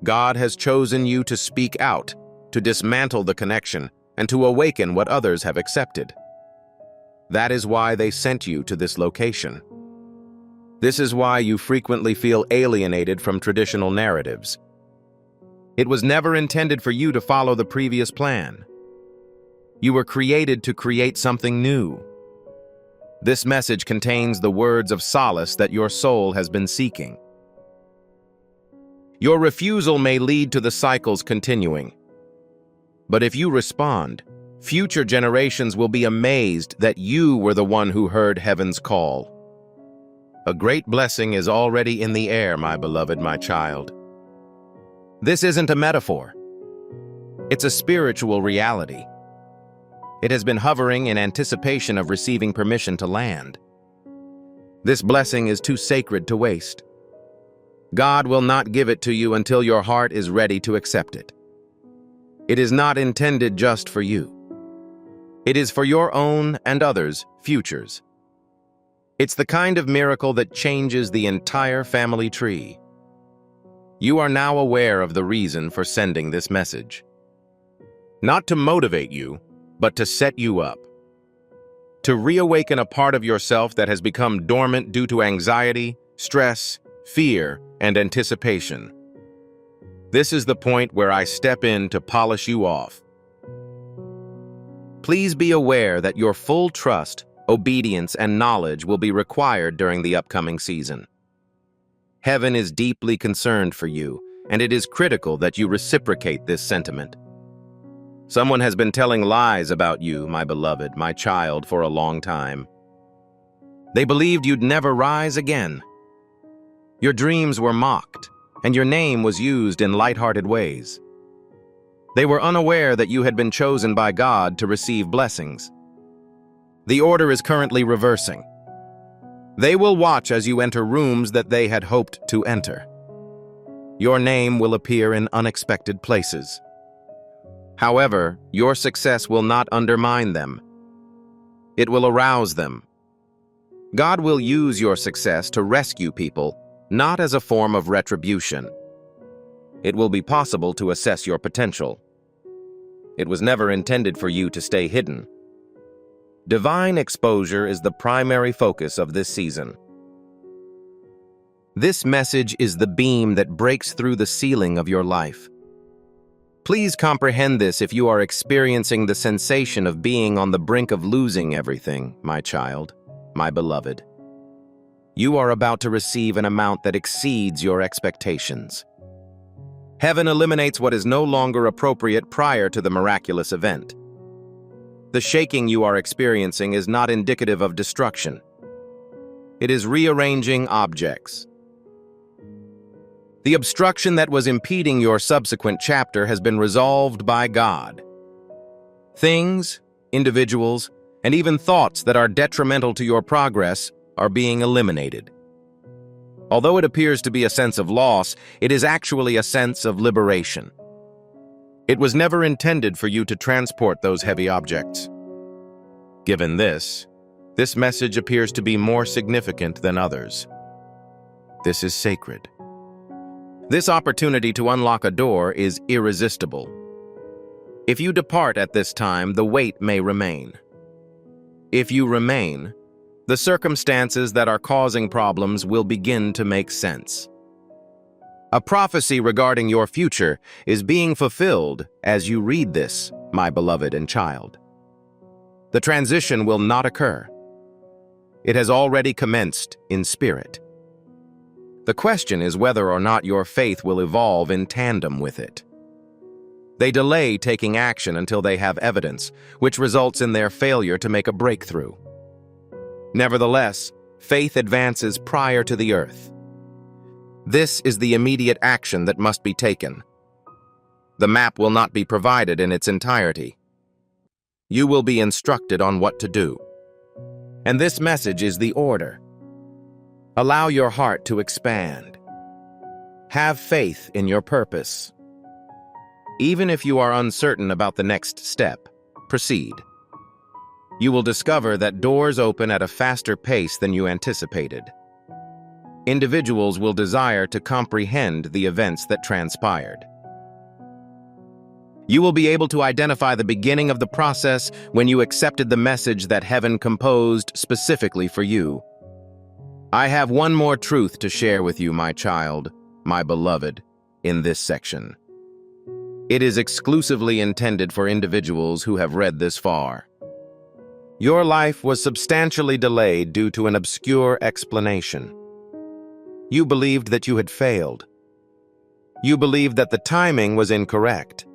God has chosen you to speak out, to dismantle the connection, and to awaken what others have accepted. That is why they sent you to this location. This is why you frequently feel alienated from traditional narratives. It was never intended for you to follow the previous plan. You were created to create something new. This message contains the words of solace that your soul has been seeking. Your refusal may lead to the cycles continuing. But if you respond, future generations will be amazed that you were the one who heard heaven's call. A great blessing is already in the air, my beloved, my child. This isn't a metaphor. It's a spiritual reality. It has been hovering in anticipation of receiving permission to land. This blessing is too sacred to waste. God will not give it to you until your heart is ready to accept it. It is not intended just for you. It is for your own and others' futures. It's the kind of miracle that changes the entire family tree. You are now aware of the reason for sending this message. Not to motivate you, but to set you up. To reawaken a part of yourself that has become dormant due to anxiety, stress, fear, and anticipation. This is the point where I step in to polish you off. Please be aware that your full trust, obedience, and knowledge will be required during the upcoming season. Heaven is deeply concerned for you, and it is critical that you reciprocate this sentiment. Someone has been telling lies about you, my beloved, my child, for a long time. They believed you'd never rise again. Your dreams were mocked, and your name was used in lighthearted ways. They were unaware that you had been chosen by God to receive blessings. The order is currently reversing. They will watch as you enter rooms that they had hoped to enter. Your name will appear in unexpected places. However, your success will not undermine them. It will arouse them. God will use your success to rescue people, not as a form of retribution. It will be possible to assess your potential. It was never intended for you to stay hidden. Divine exposure is the primary focus of this season. This message is the beam that breaks through the ceiling of your life. Please comprehend this if you are experiencing the sensation of being on the brink of losing everything, my child, my beloved. You are about to receive an amount that exceeds your expectations. Heaven eliminates what is no longer appropriate prior to the miraculous event. The shaking you are experiencing is not indicative of destruction. It is rearranging objects. The obstruction that was impeding your subsequent chapter has been resolved by God. Things, individuals, and even thoughts that are detrimental to your progress are being eliminated. Although it appears to be a sense of loss, it is actually a sense of liberation. It was never intended for you to transport those heavy objects. Given this message appears to be more significant than others. This is sacred. This opportunity to unlock a door is irresistible. If you depart at this time, the weight may remain. If you remain, the circumstances that are causing problems will begin to make sense. A prophecy regarding your future is being fulfilled as you read this, my beloved and child. The transition will not occur. It has already commenced in spirit. The question is whether or not your faith will evolve in tandem with it. They delay taking action until they have evidence, which results in their failure to make a breakthrough. Nevertheless, faith advances prior to the earth. This is the immediate action that must be taken. The map will not be provided in its entirety. You will be instructed on what to do. And this message is the order. Allow your heart to expand. Have faith in your purpose. Even if you are uncertain about the next step, proceed. You will discover that doors open at a faster pace than you anticipated. Individuals will desire to comprehend the events that transpired. You will be able to identify the beginning of the process when you accepted the message that heaven composed specifically for you. I have one more truth to share with you, my child, my beloved, in this section. It is exclusively intended for individuals who have read this far. Your life was substantially delayed due to an obscure explanation. You believed that you had failed. You believed that the timing was incorrect.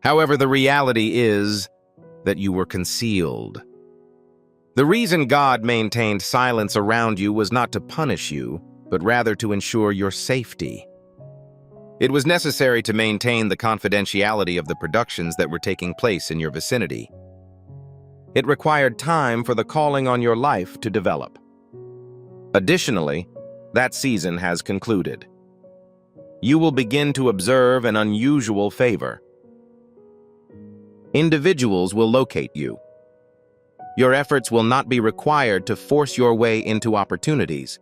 However, the reality is that you were concealed. The reason God maintained silence around you was not to punish you, but rather to ensure your safety. It was necessary to maintain the confidentiality of the productions that were taking place in your vicinity. It required time for the calling on your life to develop. Additionally, that season has concluded. You will begin to observe an unusual favor. Individuals will locate you. Your efforts will not be required to force your way into opportunities.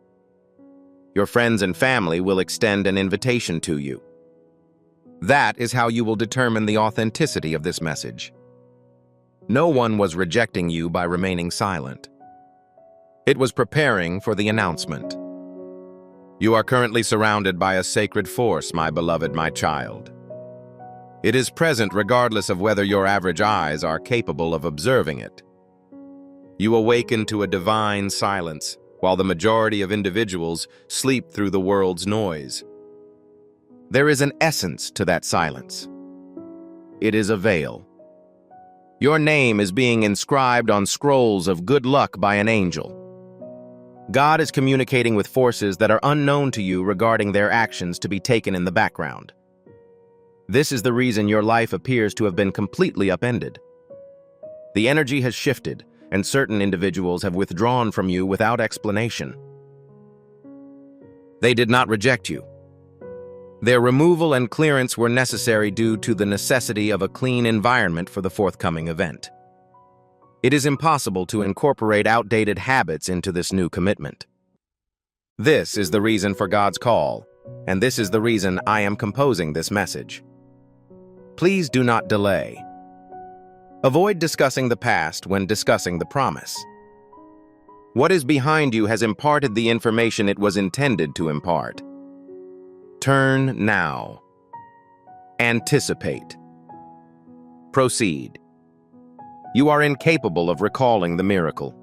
Your friends and family will extend an invitation to you. That is how you will determine the authenticity of this message. No one was rejecting you by remaining silent. It was preparing for the announcement. You are currently surrounded by a sacred force, my beloved, my child. It is present regardless of whether your average eyes are capable of observing it. You awaken to a divine silence, while the majority of individuals sleep through the world's noise. There is an essence to that silence. It is a veil. Your name is being inscribed on scrolls of good luck by an angel. God is communicating with forces that are unknown to you regarding their actions to be taken in the background. This is the reason your life appears to have been completely upended. The energy has shifted, and certain individuals have withdrawn from you without explanation. They did not reject you. Their removal and clearance were necessary due to the necessity of a clean environment for the forthcoming event. It is impossible to incorporate outdated habits into this new commitment. This is the reason for God's call, and this is the reason I am composing this message. Please do not delay. Avoid discussing the past when discussing the promise. What is behind you has imparted the information it was intended to impart. Turn now. Anticipate. Proceed. You are incapable of recalling the miracle.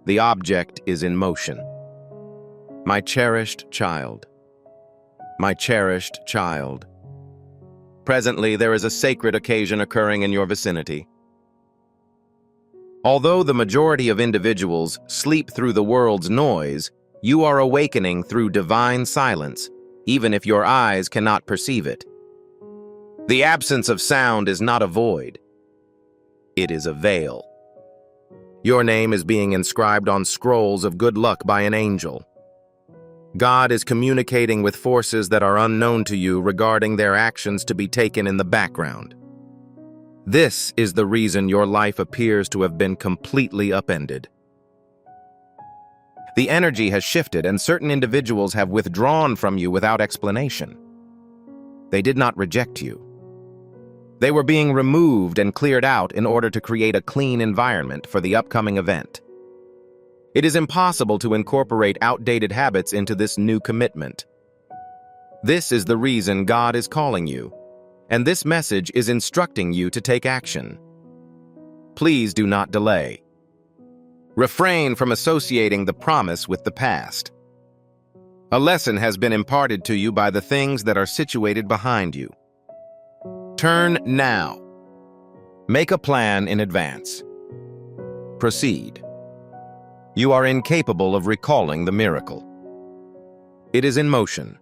The object is in motion. My cherished child. My cherished child. Presently, there is a sacred occasion occurring in your vicinity. Although the majority of individuals sleep through the world's noise, you are awakening through divine silence, even if your eyes cannot perceive it. The absence of sound is not a void. It is a veil. Your name is being inscribed on scrolls of good luck by an angel. God is communicating with forces that are unknown to you regarding their actions to be taken in the background. This is the reason your life appears to have been completely upended. The energy has shifted, and certain individuals have withdrawn from you without explanation. They did not reject you. They were being removed and cleared out in order to create a clean environment for the upcoming event. It is impossible to incorporate outdated habits into this new commitment. This is the reason God is calling you, and this message is instructing you to take action. Please do not delay. Refrain from associating the promise with the past. A lesson has been imparted to you by the things that are situated behind you. Turn now. Make a plan in advance. Proceed. You are incapable of recalling the miracle. It is in motion.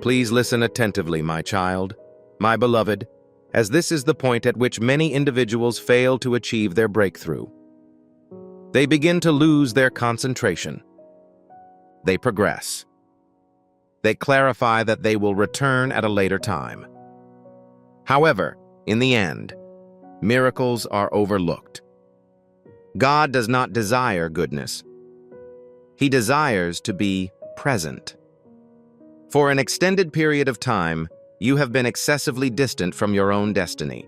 Please listen attentively, my child, my beloved, as this is the point at which many individuals fail to achieve their breakthrough. They begin to lose their concentration. They progress. They clarify that they will return at a later time. However, in the end, miracles are overlooked. God does not desire goodness. He desires to be present. For an extended period of time, you have been excessively distant from your own destiny.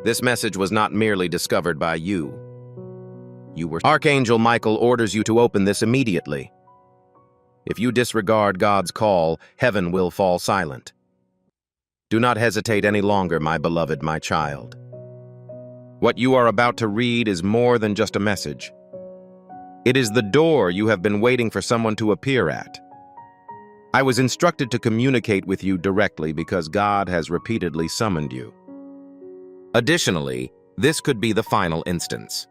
This message was not merely discovered by you. Archangel Michael orders you to open this immediately. If you disregard God's call, heaven will fall silent. Do not hesitate any longer, my beloved, my child. What you are about to read is more than just a message. It is the door you have been waiting for someone to appear at. I was instructed to communicate with you directly because God has repeatedly summoned you. Additionally, this could be the final instance.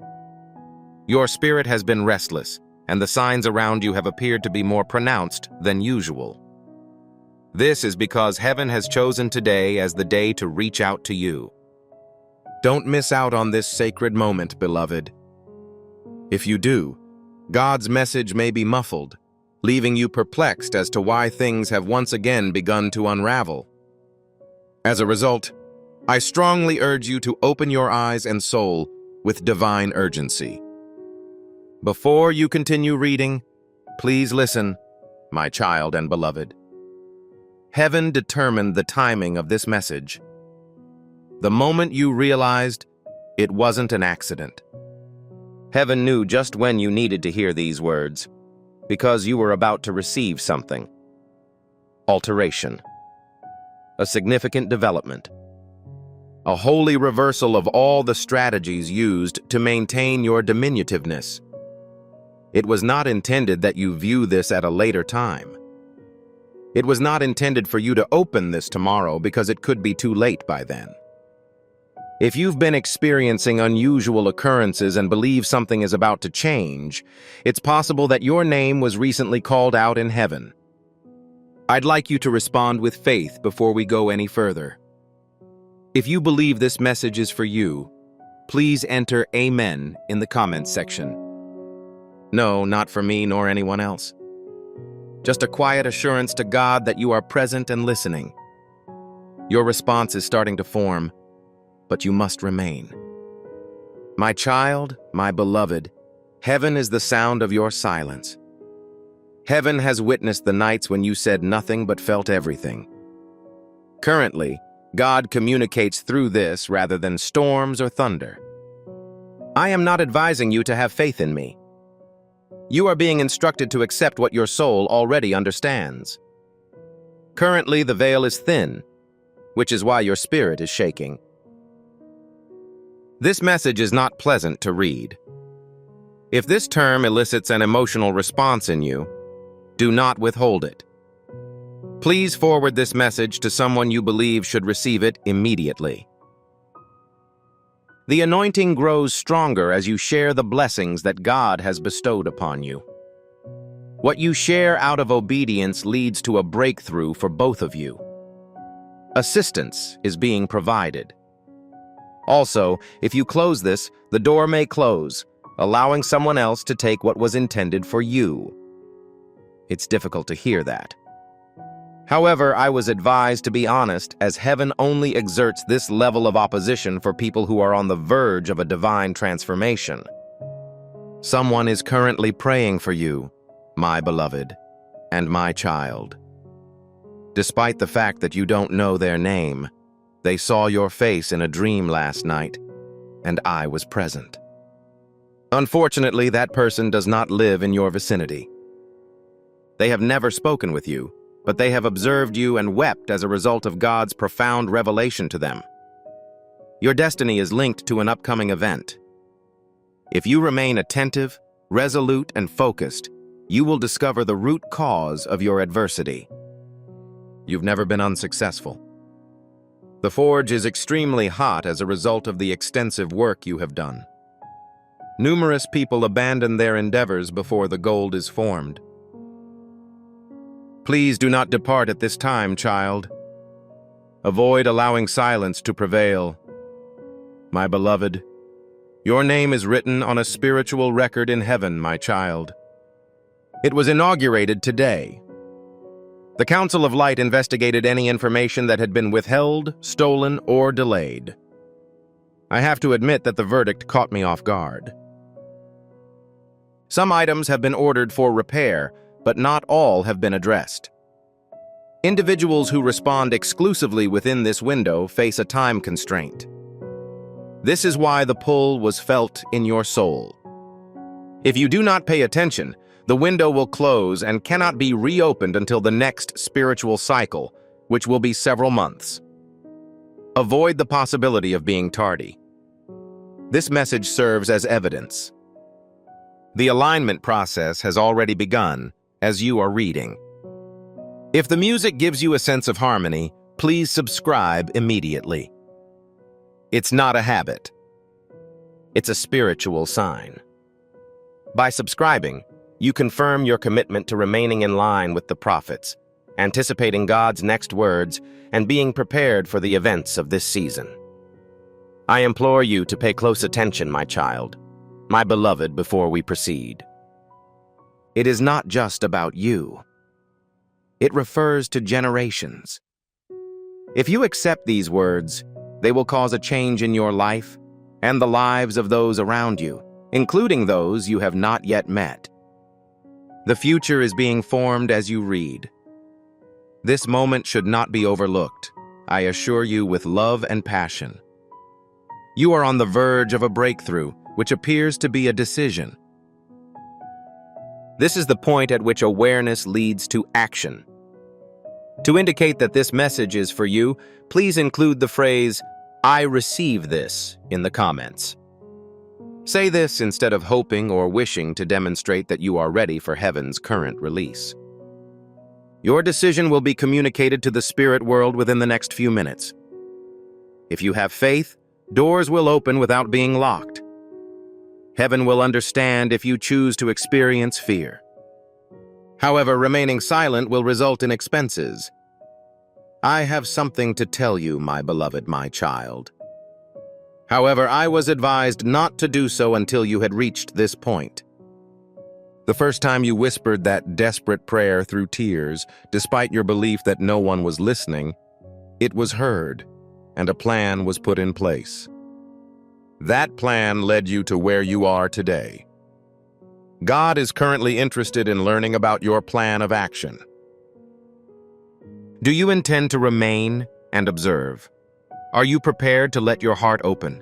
Your spirit has been restless, and the signs around you have appeared to be more pronounced than usual. This is because heaven has chosen today as the day to reach out to you. Don't miss out on this sacred moment, beloved. If you do, God's message may be muffled, leaving you perplexed as to why things have once again begun to unravel. As a result, I strongly urge you to open your eyes and soul with divine urgency. Before you continue reading, please listen, my child and beloved. Heaven determined the timing of this message. The moment you realized it wasn't an accident. Heaven knew just when you needed to hear these words, because you were about to receive something. Alteration. A significant development. A holy reversal of all the strategies used to maintain your diminutiveness. It was not intended that you view this at a later time. It was not intended for you to open this tomorrow because it could be too late by then. If you've been experiencing unusual occurrences and believe something is about to change, it's possible that your name was recently called out in heaven. I'd like you to respond with faith before we go any further. If you believe this message is for you, please enter Amen in the comments section. No, not for me nor anyone else. Just a quiet assurance to God that you are present and listening. Your response is starting to form, but you must remain. My child, my beloved, heaven is the sound of your silence. Heaven has witnessed the nights when you said nothing but felt everything. Currently, God communicates through this rather than storms or thunder. I am not advising you to have faith in me. You are being instructed to accept what your soul already understands. Currently, the veil is thin, which is why your spirit is shaking. This message is not pleasant to read. If this term elicits an emotional response in you, do not withhold it. Please forward this message to someone you believe should receive it immediately. The anointing grows stronger as you share the blessings that God has bestowed upon you. What you share out of obedience leads to a breakthrough for both of you. Assistance is being provided. Also, if you close this, the door may close, allowing someone else to take what was intended for you. It's difficult to hear that. However, I was advised to be honest, as heaven only exerts this level of opposition for people who are on the verge of a divine transformation. Someone is currently praying for you, my beloved, and my child. Despite the fact that you don't know their name, they saw your face in a dream last night, and I was present. Unfortunately, that person does not live in your vicinity. They have never spoken with you, but they have observed you and wept as a result of God's profound revelation to them. Your destiny is linked to an upcoming event. If you remain attentive, resolute, and focused, you will discover the root cause of your adversity. You've never been unsuccessful. The forge is extremely hot as a result of the extensive work you have done. Numerous people abandon their endeavors before the gold is formed. Please do not depart at this time, child. Avoid allowing silence to prevail. My beloved, your name is written on a spiritual record in heaven, my child. It was inaugurated today. The Council of Light investigated any information that had been withheld, stolen, or delayed. I have to admit that the verdict caught me off guard. Some items have been ordered for repair, but not all have been addressed. Individuals who respond exclusively within this window face a time constraint. This is why the pull was felt in your soul. If you do not pay attention, the window will close and cannot be reopened until the next spiritual cycle, which will be several months. Avoid the possibility of being tardy. This message serves as evidence. The alignment process has already begun as you are reading. If the music gives you a sense of harmony, please subscribe immediately. It's not a habit. It's a spiritual sign. By subscribing, you confirm your commitment to remaining in line with the prophets anticipating God's next words and being prepared for the events of this season. I implore you to pay close attention, my child, my beloved, before we proceed. It is not just about you. It refers to generations. If you accept these words, they will cause a change in your life and the lives of those around you, including those you have not yet met. The future is being formed as you read. This moment should not be overlooked, I assure you with love and passion. You are on the verge of a breakthrough, which appears to be a decision. This is the point at which awareness leads to action. To indicate that this message is for you, please include the phrase, "I receive this," in the comments. Say this instead of hoping or wishing to demonstrate that you are ready for heaven's current release. Your decision will be communicated to the spirit world within the next few minutes. If you have faith, doors will open without being locked. Heaven will understand if you choose to experience fear. However, remaining silent will result in expenses. I have something to tell you, my beloved, my child. However, I was advised not to do so until you had reached this point. The first time you whispered that desperate prayer through tears, despite your belief that no one was listening, it was heard, and a plan was put in place. That plan led you to where you are today. God is currently interested in learning about your plan of action. Do you intend to remain and observe? Are you prepared to let your heart open?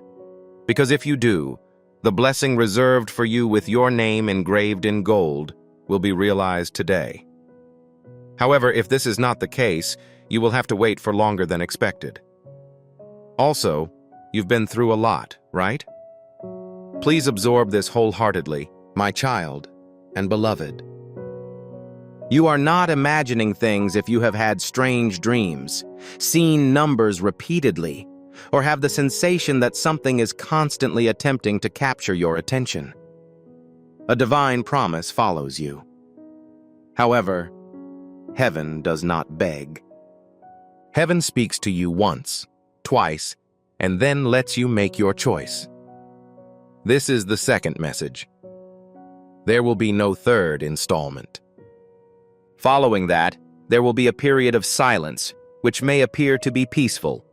Because if you do, the blessing reserved for you with your name engraved in gold will be realized today. However, if this is not the case, you will have to wait for longer than expected. Also, you've been through a lot, right? Please absorb this wholeheartedly, my child and beloved. You are not imagining things if you have had strange dreams, seen numbers repeatedly, or have the sensation that something is constantly attempting to capture your attention. A divine promise follows you. However, heaven does not beg. Heaven speaks to you once, twice, and then lets you make your choice. This is the second message. There will be no third installment. Following that, there will be a period of silence, which may appear to be peaceful.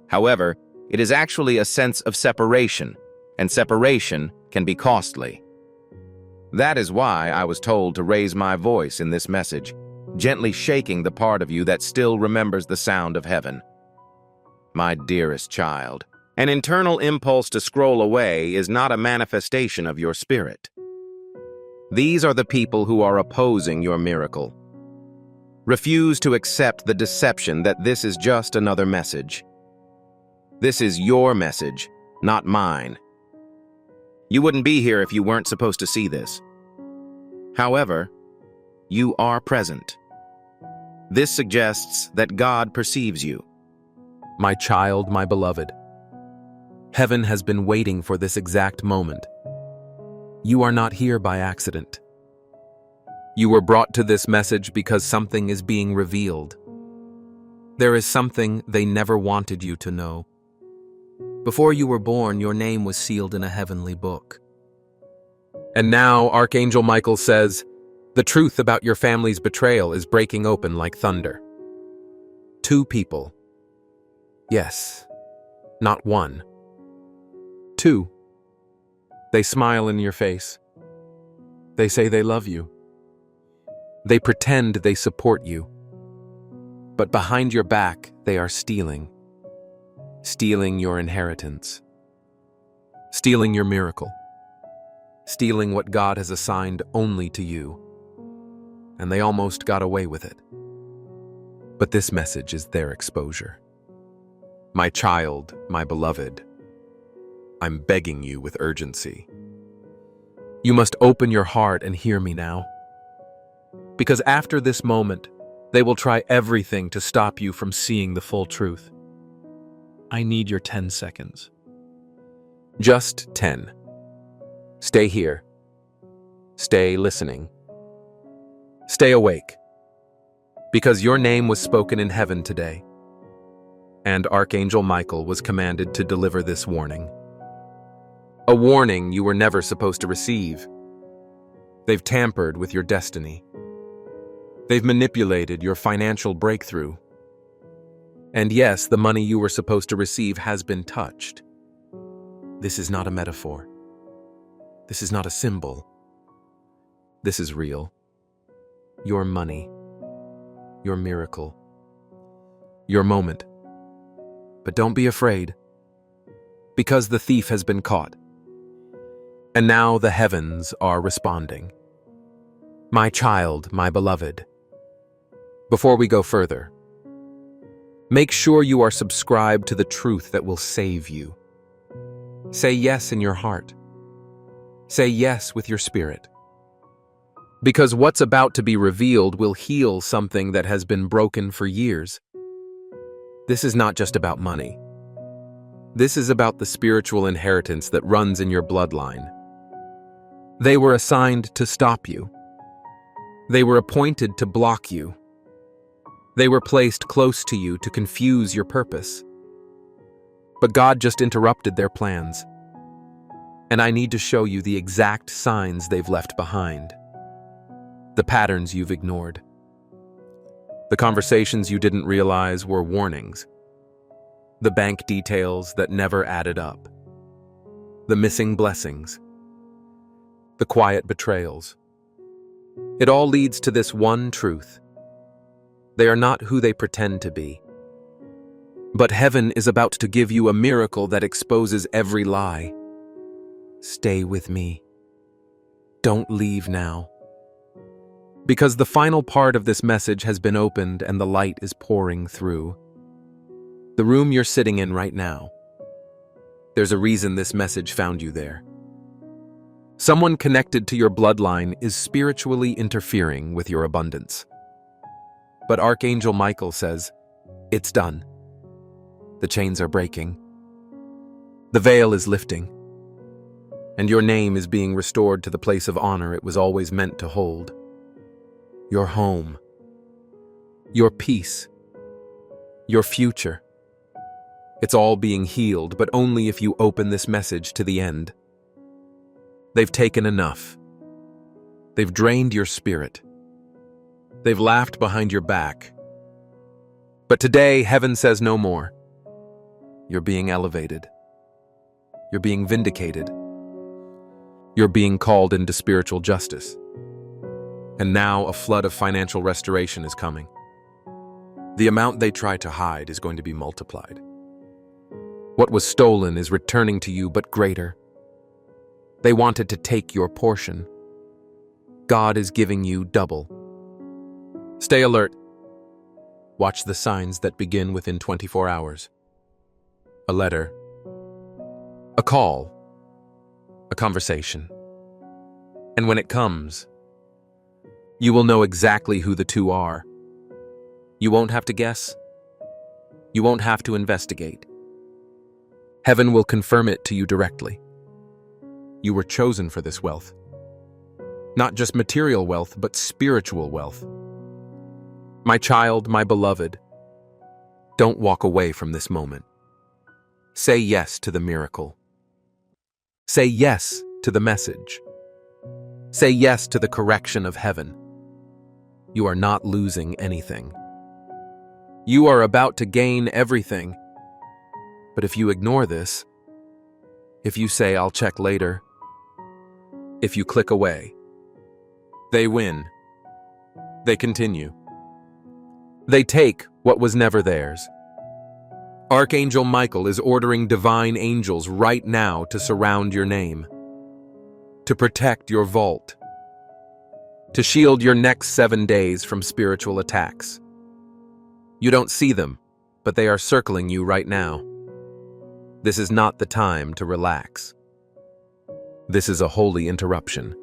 However, it is actually a sense of separation, and separation can be costly. That is why I was told to raise my voice in this message, gently shaking the part of you that still remembers the sound of heaven. My dearest child, an internal impulse to scroll away is not a manifestation of your spirit. These are the people who are opposing your miracle. Refuse to accept the deception that this is just another message. This is your message, not mine. You wouldn't be here if you weren't supposed to see this. However, you are present. This suggests that God perceives you. My child, my beloved, heaven has been waiting for this exact moment. You are not here by accident. You were brought to this message because something is being revealed. There is something they never wanted you to know. Before you were born, your name was sealed in a heavenly book. And now Archangel Michael says, the truth about your family's betrayal is breaking open like thunder. 2 people. Yes, not 1. 2. They smile in your face. They say they love you. They pretend they support you. But behind your back, they are stealing. Stealing your inheritance. Stealing your miracle. Stealing what God has assigned only to you. And they almost got away with it. But this message is their exposure. My child, my beloved, I'm begging you with urgency. You must open your heart and hear me now. Because after this moment, they will try everything to stop you from seeing the full truth. I need your 10 seconds. Just 10. Stay here. Stay listening. Stay awake. because your name was spoken in heaven today, and Archangel Michael was commanded to deliver this warning. A warning you were never supposed to receive. They've tampered with your destiny. They've manipulated your financial breakthrough. And yes, the money you were supposed to receive has been touched. This is not a metaphor. This is not a symbol. This is real. Your money. Your miracle. Your moment. But don't be afraid, because the thief has been caught. And now the heavens are responding. My child, my beloved. Before we go further, make sure you are subscribed to the truth that will save you. Say yes in your heart. Say yes with your spirit. Because what's about to be revealed will heal something that has been broken for years. This is not just about money. This is about the spiritual inheritance that runs in your bloodline. They were assigned to stop you. They were appointed to block you. They were placed close to you to confuse your purpose. But God just interrupted their plans. And I need to show you the exact signs they've left behind. The patterns you've ignored. The conversations you didn't realize were warnings. The bank details that never added up. The missing blessings. The quiet betrayals. It all leads to this one truth. They are not who they pretend to be. But heaven is about to give you a miracle that exposes every lie. Stay with me. Don't leave now. Because the final part of this message has been opened and the light is pouring through. The room you're sitting in right now. There's a reason this message found you there. Someone connected to your bloodline is spiritually interfering with your abundance. But Archangel Michael says, it's done. The chains are breaking. The veil is lifting. And your name is being restored to the place of honor it was always meant to hold. Your home, your peace, your future. It's all being healed, but only if you open this message to the end. They've taken enough. They've drained your spirit. They've laughed behind your back. But today, heaven says no more. You're being elevated. You're being vindicated. You're being called into spiritual justice. And now a flood of financial restoration is coming. The amount they try to hide is going to be multiplied. What was stolen is returning to you, but greater. They wanted to take your portion. God is giving you double. Stay alert. Watch the signs that begin within 24 hours. A letter. A call. A conversation. And when it comes, you will know exactly who the two are. You won't have to guess. You won't have to investigate. Heaven will confirm it to you directly. You were chosen for this wealth. Not just material wealth, but spiritual wealth. My child, my beloved, don't walk away from this moment. Say yes to the miracle. Say yes to the message. Say yes to the correction of heaven. You are not losing anything. You are about to gain everything. But if you ignore this, if you say, I'll check later, if you click away, they win. They continue. They take what was never theirs. Archangel Michael is ordering divine angels right now to surround your name, to protect your vault, to shield your next 7 days from spiritual attacks. You don't see them, but they are circling you right now. This is not the time to relax. This is a holy interruption.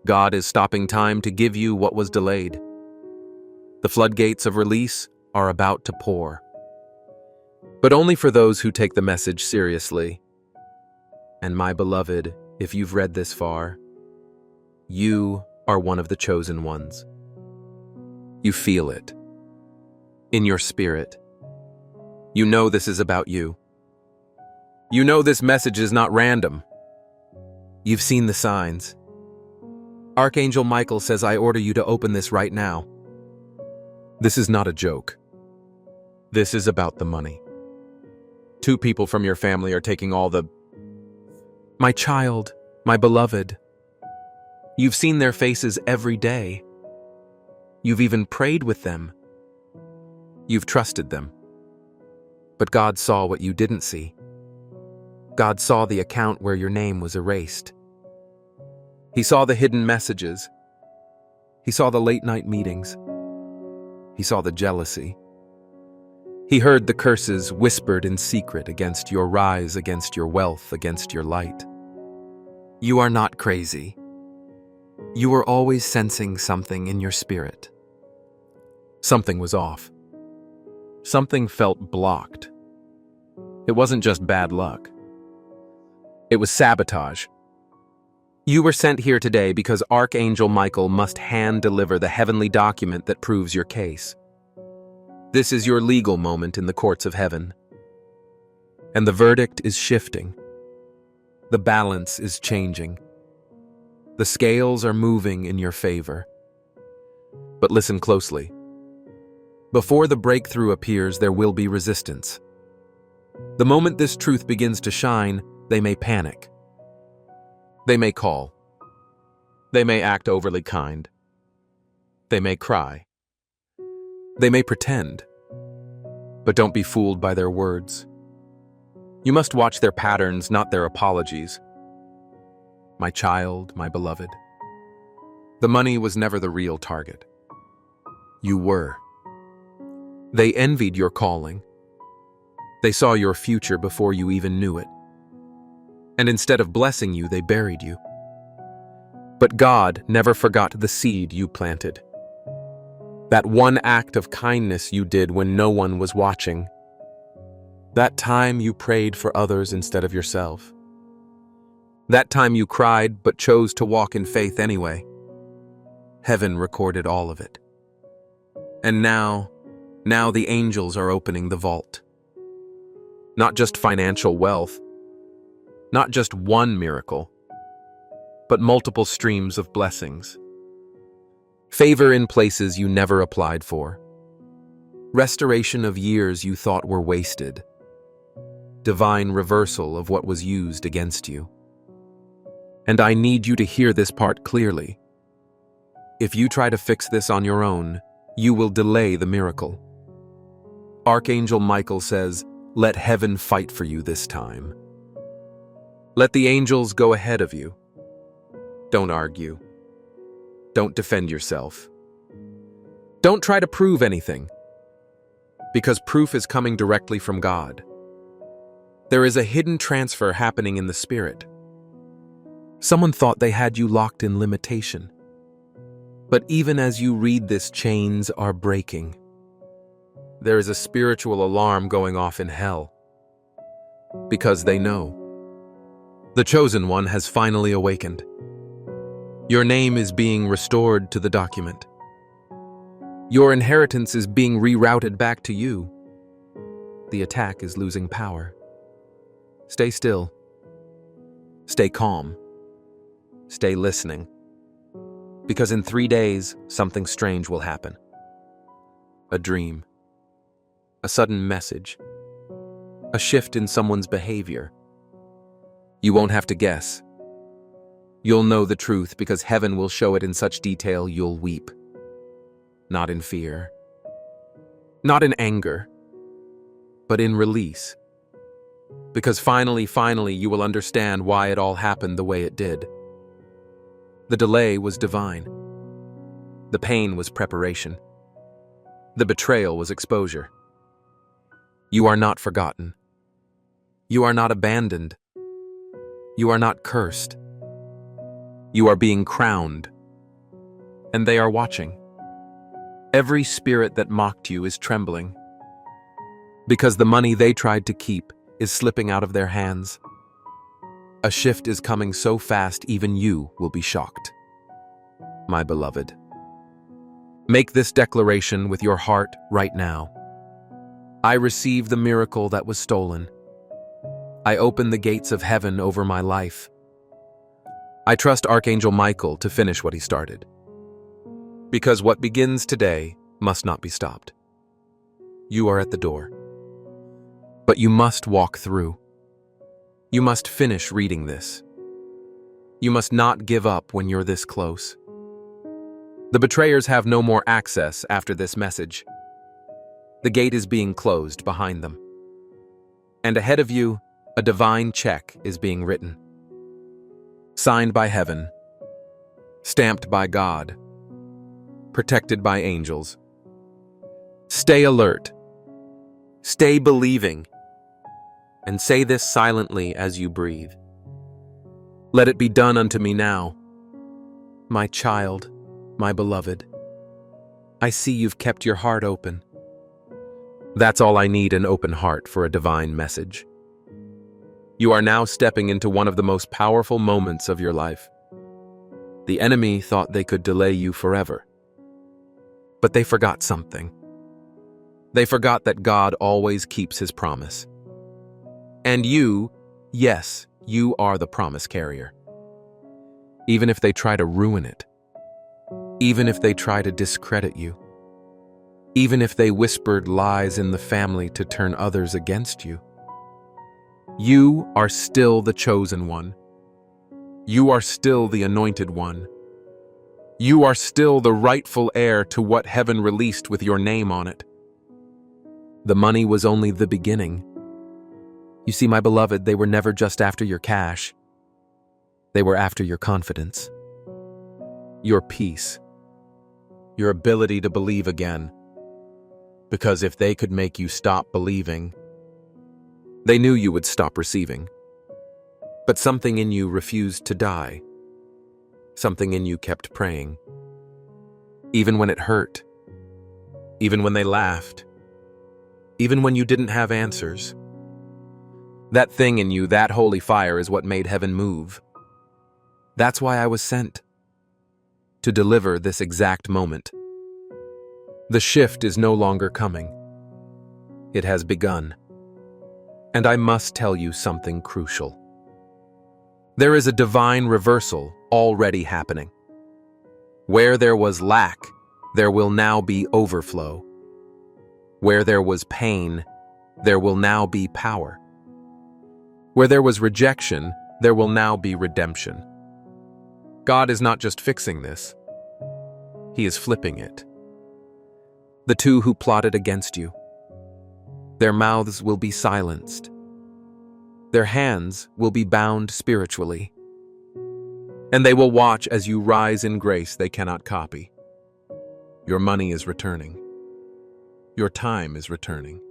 God is stopping time to give you what was delayed. The floodgates of release are about to pour. But only for those who take the message seriously. And my beloved, if you've read this far, you are one of the chosen ones. You feel it. In your spirit. You know this is about you. You know this message is not random. You've seen the signs. Archangel Michael says, I order you to open this right now. This is not a joke. This is about the money. 2 people from your family are taking all the... My child, my beloved. You've seen their faces every day. You've even prayed with them. You've trusted them. But God saw what you didn't see. God saw the account where your name was erased. He saw the hidden messages. He saw the late-night meetings. He saw the jealousy. He heard the curses whispered in secret against your rise, against your wealth, against your light. You are not crazy. You were always sensing something in your spirit. Something was off. Something felt blocked. It wasn't just bad luck. It was sabotage. You were sent here today because Archangel Michael must hand-deliver the heavenly document that proves your case. This is your legal moment in the courts of heaven. And the verdict is shifting. The balance is changing. The scales are moving in your favor. But listen closely. Before the breakthrough appears, there will be resistance. The moment this truth begins to shine, they may panic. They may call. They may act overly kind. They may cry. They may pretend. But don't be fooled by their words. You must watch their patterns, not their apologies. My child, my beloved. The money was never the real target. You were. They envied your calling. They saw your future before you even knew it. And instead of blessing you, they buried you. But God never forgot the seed you planted. That one act of kindness you did when no one was watching. That time you prayed for others instead of yourself. That time you cried but chose to walk in faith anyway. Heaven recorded all of it. And now the angels are opening the vault. Not just financial wealth, not just one miracle, but multiple streams of blessings. Favor in places you never applied for. Restoration of years you thought were wasted. Divine reversal of what was used against you. And I need you to hear this part clearly. If you try to fix this on your own, you will delay the miracle. Archangel Michael says, let heaven fight for you this time. Let the angels go ahead of you. Don't argue. Don't defend yourself. Don't try to prove anything, because proof is coming directly from God. There is a hidden transfer happening in the spirit. Someone thought they had you locked in limitation. But even as you read this, chains are breaking. There is a spiritual alarm going off in hell. Because they know. The chosen one has finally awakened. Your name is being restored to the document. Your inheritance is being rerouted back to you. The attack is losing power. Stay still. Stay calm. Stay listening. Because in 3 days, something strange will happen. A dream. A sudden message. A shift in someone's behavior. You won't have to guess. You'll know the truth because heaven will show it in such detail you'll weep. Not in fear. Not in anger. But in release. Because finally, you will understand why it all happened the way it did. The delay was divine. The pain was preparation. The betrayal was exposure. You are not forgotten. You are not abandoned. You are not cursed. You are being crowned. And they are watching. Every spirit that mocked you is trembling. Because the money they tried to keep is slipping out of their hands. A shift is coming so fast even you will be shocked. My beloved, Make this declaration with your heart right now. I receive the miracle that was stolen. I open the gates of heaven over my life. I trust Archangel Michael to finish what he started. Because what begins today must not be stopped. You are at the door. But you must walk through. You must finish reading this. You must not give up when you're this close. The betrayers have no more access after this message. The gate is being closed behind them. And ahead of you, a divine check is being written. Signed by heaven. Stamped by God. Protected by angels. Stay alert. Stay believing. And say this silently as you breathe. Let it be done unto me now. My child, my beloved, I see you've kept your heart open. That's all I need, an open heart for a divine message. You are now stepping into one of the most powerful moments of your life. The enemy thought they could delay you forever. But they forgot something. They forgot that God always keeps his promise. And you, yes, you are the promise carrier. Even if they try to ruin it, even if they try to discredit you, even if they whispered lies in the family to turn others against you, you are still the chosen one. You are still the anointed one. You are still the rightful heir to what heaven released with your name on it. The money was only the beginning. You see, my beloved, they were never just after your cash. They were after your confidence, your peace, your ability to believe again. Because if they could make you stop believing, they knew you would stop receiving. But something in you refused to die. Something in you kept praying. Even when it hurt. Even when they laughed. Even when you didn't have answers. That thing in you, that holy fire, is what made heaven move. That's why I was sent. To deliver this exact moment. The shift is no longer coming. It has begun. And I must tell you something crucial. There is a divine reversal already happening. Where there was lack, there will now be overflow. Where there was pain, there will now be power. Where there was rejection, there will now be redemption. God is not just fixing this. He is flipping it. The two who plotted against you, their mouths will be silenced. Their hands will be bound spiritually. And they will watch as you rise in grace they cannot copy. Your money is returning. Your time is returning.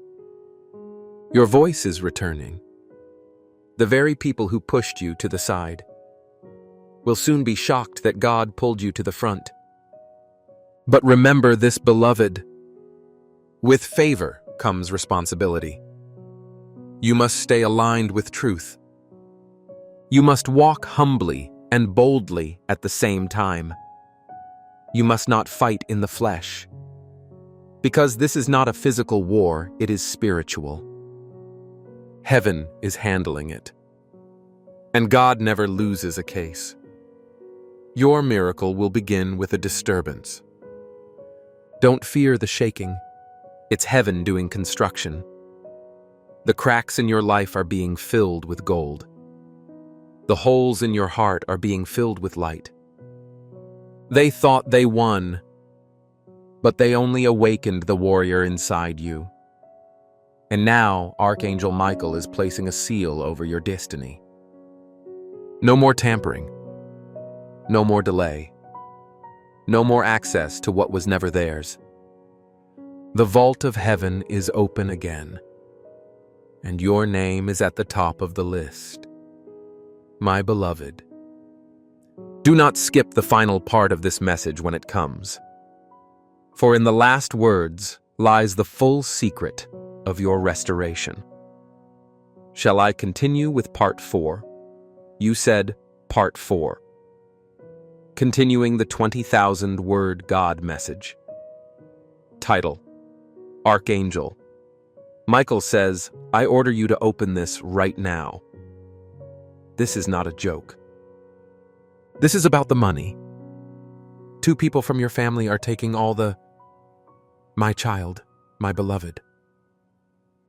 Your voice is returning. The very people who pushed you to the side will soon be shocked that God pulled you to the front. But remember this, beloved. With favor comes responsibility. You must stay aligned with truth. You must walk humbly and boldly at the same time. You must not fight in the flesh. Because this is not a physical war, it is spiritual. Heaven is handling it. And God never loses a case. Your miracle will begin with a disturbance. Don't fear the shaking. It's heaven doing construction. The cracks in your life are being filled with gold. The holes in your heart are being filled with light. They thought they won, but they only awakened the warrior inside you. And now Archangel Michael is placing a seal over your destiny. No more tampering. No more delay. No more access to what was never theirs. The vault of heaven is open again, and your name is at the top of the list. My beloved, do not skip the final part of this message when it comes. For in the last words lies the full secret of your restoration. Shall I continue with part 4? You said part 4. Continuing the 20,000 word God message. Title: Archangel. Michael says, I order you to open this right now. This is not a joke. This is about the money. 2 people from your family are taking all the... My child, my beloved.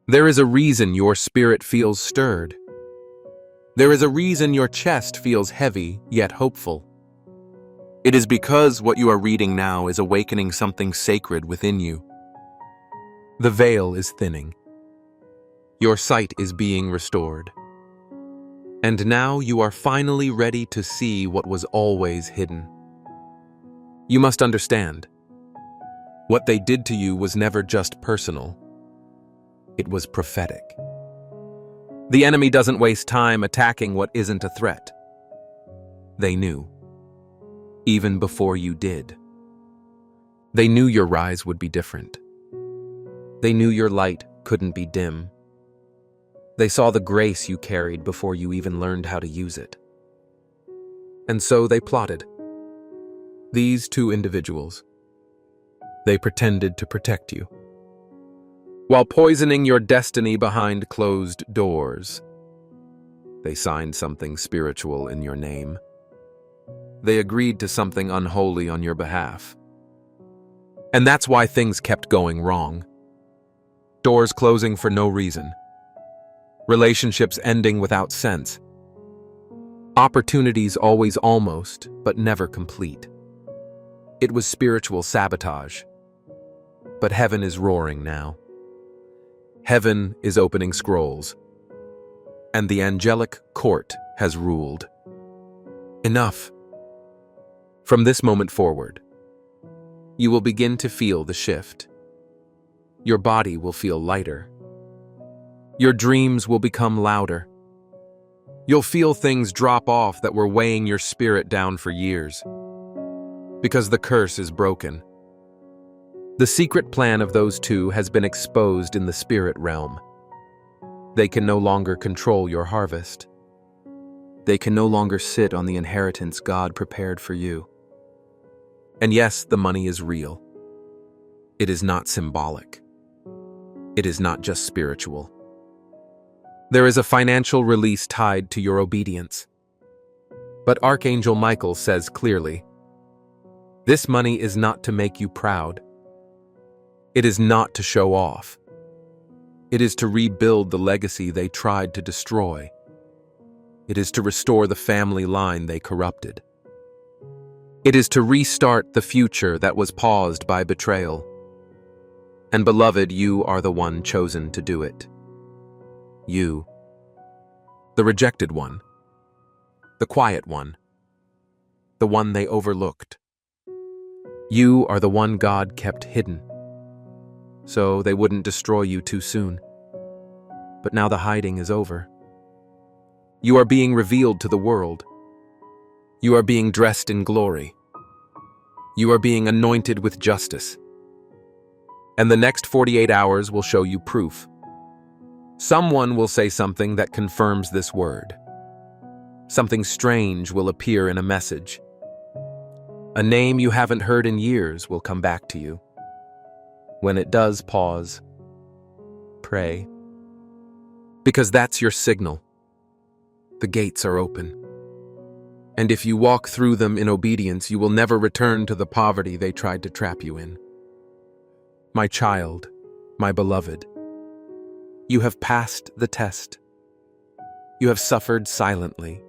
There is a reason your spirit feels stirred. There is a reason your chest feels heavy yet hopeful. It is because what you are reading now is awakening something sacred within you. The veil is thinning. Your sight is being restored. And now you are finally ready to see what was always hidden. You must understand, what they did to you was never just personal. It was prophetic. The enemy doesn't waste time attacking what isn't a threat. They knew. Even before you did. They knew your rise would be different. They knew your light couldn't be dim. They saw the grace you carried before you even learned how to use it. And so they plotted. These 2 individuals. They pretended to protect you, while poisoning your destiny behind closed doors. They signed something spiritual in your name. They agreed to something unholy on your behalf. And that's why things kept going wrong. Doors closing for no reason. Relationships ending without sense. Opportunities always almost, but never complete. It was spiritual sabotage. But heaven is roaring now. Heaven is opening scrolls. And the angelic court has ruled. Enough. From this moment forward, you will begin to feel the shift. Your body will feel lighter. Your dreams will become louder. You'll feel things drop off that were weighing your spirit down for years. Because the curse is broken. The secret plan of those 2 has been exposed in the spirit realm. They can no longer control your harvest. They can no longer sit on the inheritance God prepared for you. And yes, the money is real. It is not symbolic. It is not just spiritual. There is a financial release tied to your obedience. But Archangel Michael says clearly, this money is not to make you proud. It is not to show off. It is to rebuild the legacy they tried to destroy. It is to restore the family line they corrupted. It is to restart the future that was paused by betrayal. And beloved, you are the one chosen to do it. You, the rejected one, the quiet one, the one they overlooked. You are the one God kept hidden, so they wouldn't destroy you too soon. But now the hiding is over. You are being revealed to the world. You are being dressed in glory. You are being anointed with justice. And the next 48 hours will show you proof. Someone will say something that confirms this word. Something strange will appear in a message. A name you haven't heard in years will come back to you. When it does, pause. Pray. Because that's your signal. The gates are open. And if you walk through them in obedience, you will never return to the poverty they tried to trap you in. My child, my beloved, you have passed the test. You have suffered silently.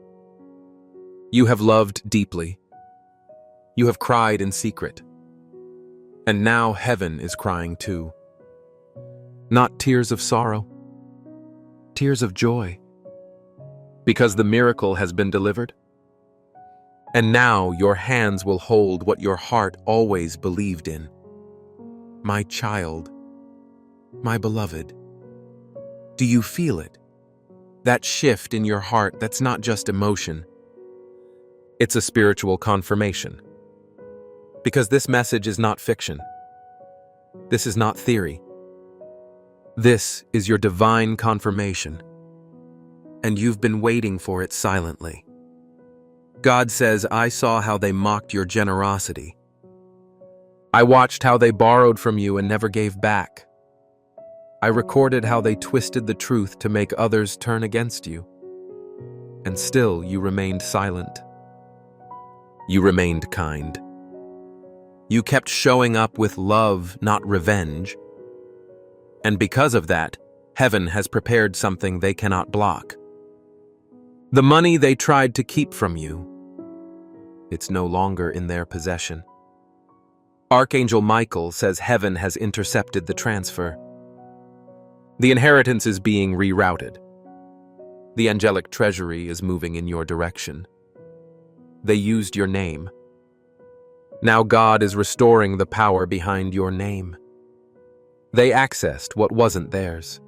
You have loved deeply. You have cried in secret. And now heaven is crying too. Not tears of sorrow, tears of joy. Because the miracle has been delivered. And now your hands will hold what your heart always believed in. My child, my beloved, do you feel it? That shift in your heart that's not just emotion. It's a spiritual confirmation. Because this message is not fiction. This is not theory. This is your divine confirmation. And you've been waiting for it silently. God says, I saw how they mocked your generosity. I watched how they borrowed from you and never gave back. I recorded how they twisted the truth to make others turn against you. And still you remained silent. You remained kind. You kept showing up with love, not revenge. And because of that, heaven has prepared something they cannot block. The money they tried to keep from you, it's no longer in their possession. Archangel Michael says heaven has intercepted the transfer. The inheritance is being rerouted. The angelic treasury is moving in your direction. They used your name. Now God is restoring the power behind your name. They accessed what wasn't theirs.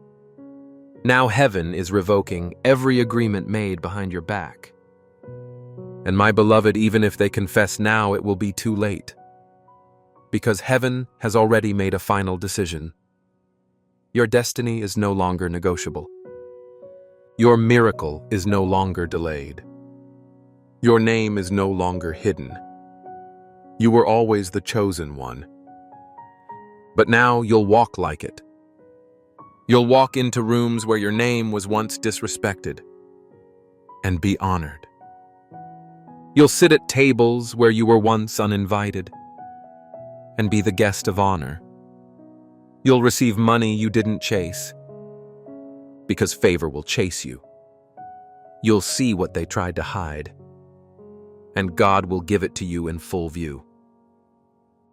Now heaven is revoking every agreement made behind your back. And my beloved, even if they confess now, it will be too late. Because heaven has already made a final decision. Your destiny is no longer negotiable. Your miracle is no longer delayed. Your name is no longer hidden. You were always the chosen one. But now you'll walk like it. You'll walk into rooms where your name was once disrespected and be honored. You'll sit at tables where you were once uninvited and be the guest of honor. You'll receive money you didn't chase because favor will chase you. You'll see what they tried to hide, and God will give it to you in full view.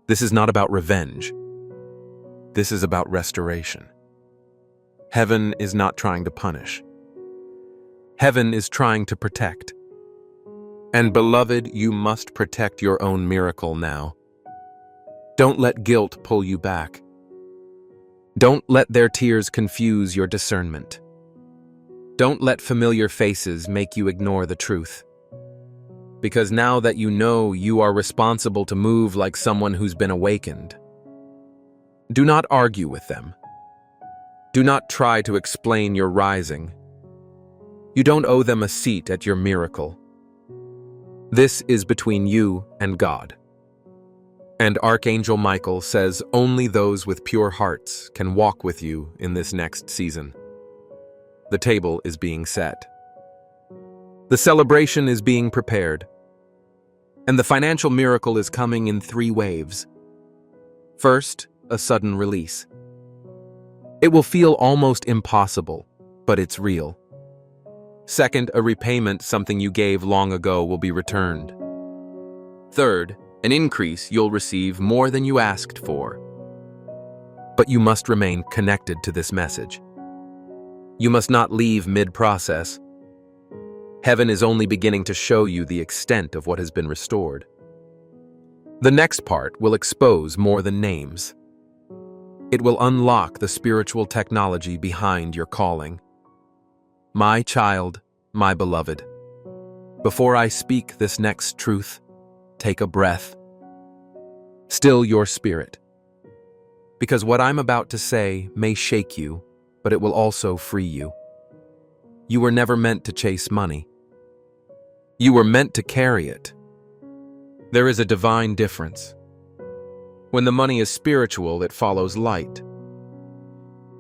This is not about revenge. This is about restoration. Heaven is not trying to punish. Heaven is trying to protect. And beloved, you must protect your own miracle now. Don't let guilt pull you back. Don't let their tears confuse your discernment. Don't let familiar faces make you ignore the truth. Because now that you know, you are responsible to move like someone who's been awakened. Do not argue with them. Do not try to explain your rising. You don't owe them a seat at your miracle. This is between you and God. And Archangel Michael says only those with pure hearts can walk with you in this next season. The table is being set. The celebration is being prepared. And the financial miracle is coming in 3 waves. First, a sudden release. It will feel almost impossible, but it's real. Second, a repayment, something you gave long ago will be returned. Third, an increase, you'll receive more than you asked for. But you must remain connected to this message. You must not leave mid-process. Heaven is only beginning to show you the extent of what has been restored. The next part will expose more than names. It will unlock the spiritual technology behind your calling. My child, my beloved, before I speak this next truth, take a breath. Still your spirit. Because what I'm about to say may shake you, but it will also free you. You were never meant to chase money. You were meant to carry it. There is a divine difference. When the money is spiritual, it follows light.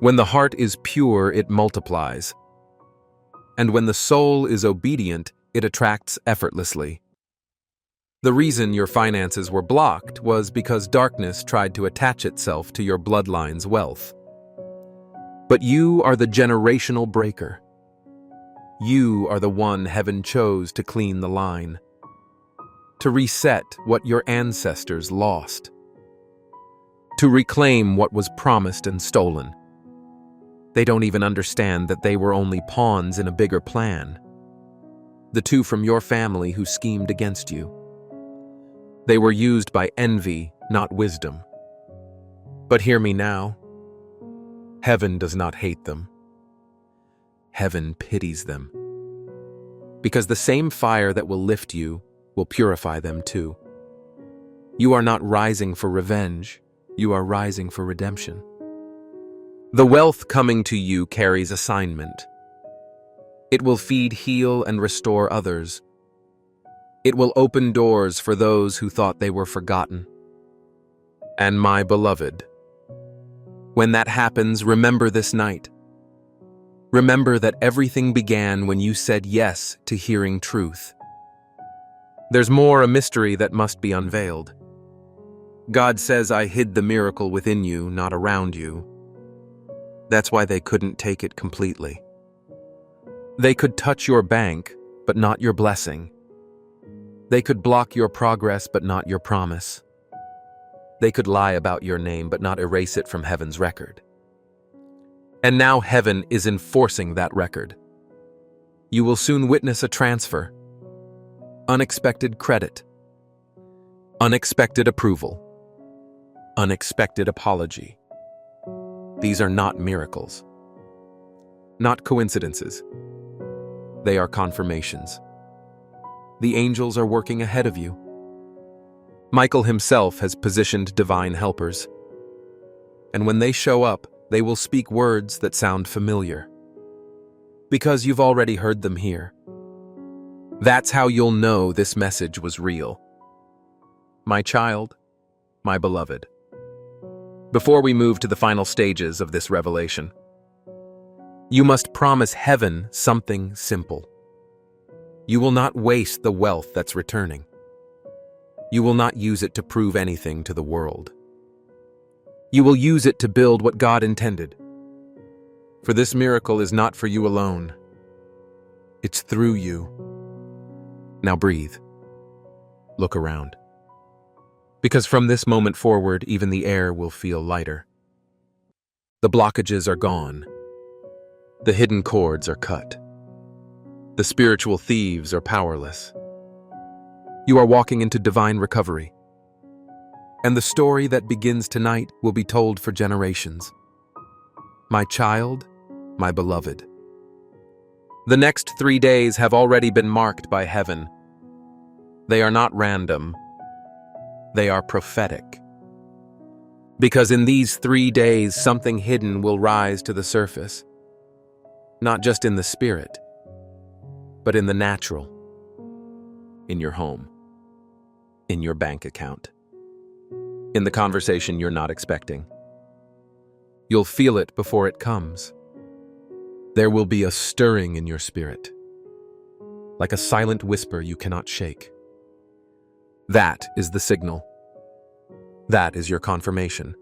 When the heart is pure, it multiplies. And when the soul is obedient, it attracts effortlessly. The reason your finances were blocked was because darkness tried to attach itself to your bloodline's wealth. But you are the generational breaker. You are the one heaven chose to clean the line, to reset what your ancestors lost, to reclaim what was promised and stolen. They don't even understand that they were only pawns in a bigger plan. The 2 from your family who schemed against you. They were used by envy, not wisdom. But hear me now. Heaven does not hate them. Heaven pities them. Because the same fire that will lift you will purify them too. You are not rising for revenge. You are rising for redemption. The wealth coming to you carries assignment. It will feed, heal, and restore others. It will open doors for those who thought they were forgotten. and my beloved. When that happens, remember this night. Remember that everything began when you said yes to hearing truth. There's more, a mystery that must be unveiled. God says, I hid the miracle within you, not around you. That's why they couldn't take it completely. They could touch your bank, but not your blessing. They could block your progress, but not your promise. They could lie about your name, but not erase it from heaven's record. And now heaven is enforcing that record. You will soon witness a transfer, unexpected credit, unexpected approval, unexpected apology. These are not miracles, not coincidences. They are confirmations. The angels are working ahead of you. Michael himself has positioned divine helpers. And when they show up, they will speak words that sound familiar, because you've already heard them here. That's how you'll know this message was real. My child, my beloved. Before we move to the final stages of this revelation, you must promise heaven something simple. You will not waste the wealth that's returning. You will not use it to prove anything to the world. You will use it to build what God intended. For this miracle is not for you alone. It's through you. Now breathe. Look around. Because from this moment forward, even the air will feel lighter. The blockages are gone. The hidden cords are cut. The spiritual thieves are powerless. You are walking into divine recovery. And the story that begins tonight will be told for generations. My child, my beloved. The next 3 days have already been marked by heaven. They are not random. They are prophetic. Because in these 3 days, something hidden will rise to the surface. Not just in the spirit, but in the natural. In your home. In your bank account. In the conversation you're not expecting. You'll feel it before it comes. There will be a stirring in your spirit, like a silent whisper you cannot shake. That is the signal. That is your confirmation.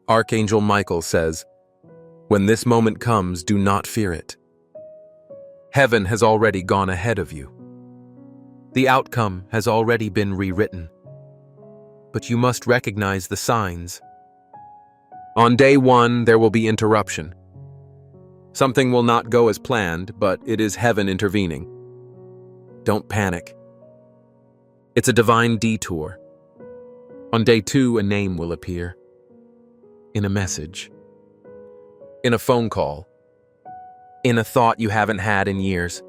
Archangel Michael says, when this moment comes, do not fear it. Heaven has already gone ahead of you. The outcome has already been rewritten. But you must recognize the signs. On day 1, there will be interruption. Something will not go as planned, but it is heaven intervening. Don't panic. It's a divine detour. On day 2, a name will appear. In a message. In a phone call. In a thought you haven't had in years.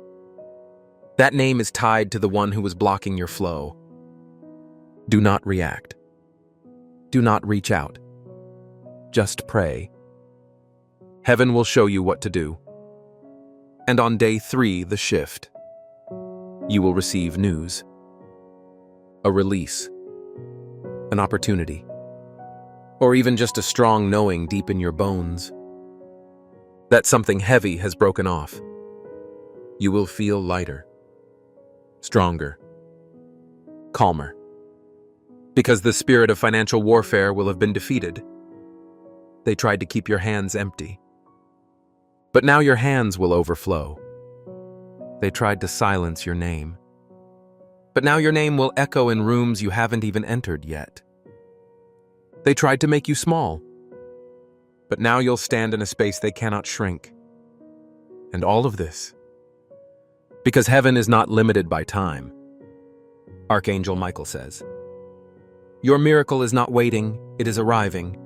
That name is tied to the one who was blocking your flow. Do not react. Do not reach out. Just pray. Heaven will show you what to do. And on day 3, the shift. You will receive news. A release. An opportunity. Or even just a strong knowing deep in your bones that something heavy has broken off. You will feel lighter. Stronger. Calmer. Because the spirit of financial warfare will have been defeated. They tried to keep your hands empty. But now your hands will overflow. They tried to silence your name. But now your name will echo in rooms you haven't even entered yet. They tried to make you small. But now you'll stand in a space they cannot shrink. And all of this, because heaven is not limited by time. Archangel Michael says, your miracle is not waiting, it is arriving.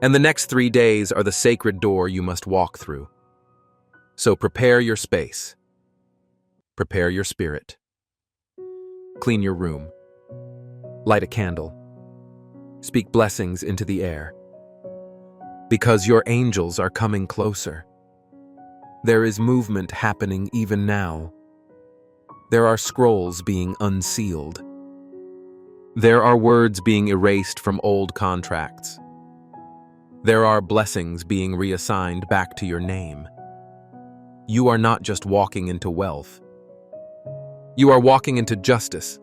And the next 3 days are the sacred door you must walk through. So prepare your space. Prepare your spirit. Clean your room. Light a candle. Speak blessings into the air. Because your angels are coming closer. There is movement happening even now. There are scrolls being unsealed. There are words being erased from old contracts. There are blessings being reassigned back to your name. You are not just walking into wealth. You are walking into justice.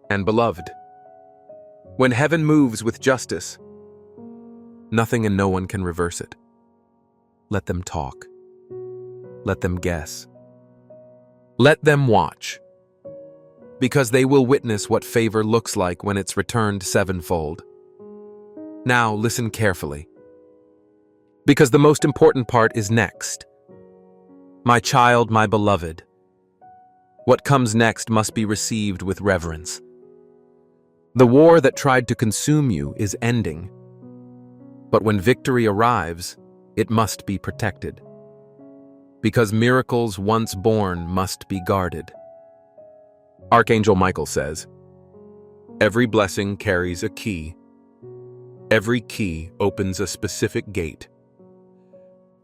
And beloved, when heaven moves with justice, nothing and no one can reverse it. Let them talk. Let them guess. Let them watch. Because they will witness what favor looks like when it's returned sevenfold. Now listen carefully. Because the most important part is next. My child, my beloved. What comes next must be received with reverence. The war that tried to consume you is ending. But when victory arrives, it must be protected. Because miracles once born must be guarded. Archangel Michael says, "Every blessing carries a key. Every key opens a specific gate.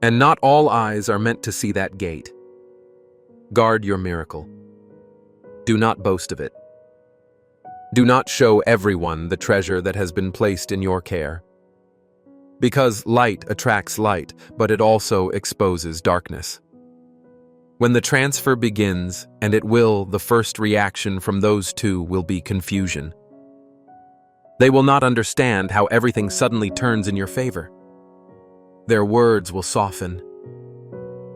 And not all eyes are meant to see that gate. Guard your miracle. Do not boast of it. Do not show everyone the treasure that has been placed in your care. Because light attracts light, but it also exposes darkness. When the transfer begins, and it will, the first reaction from those two will be confusion. They will not understand how everything suddenly turns in your favor. Their words will soften.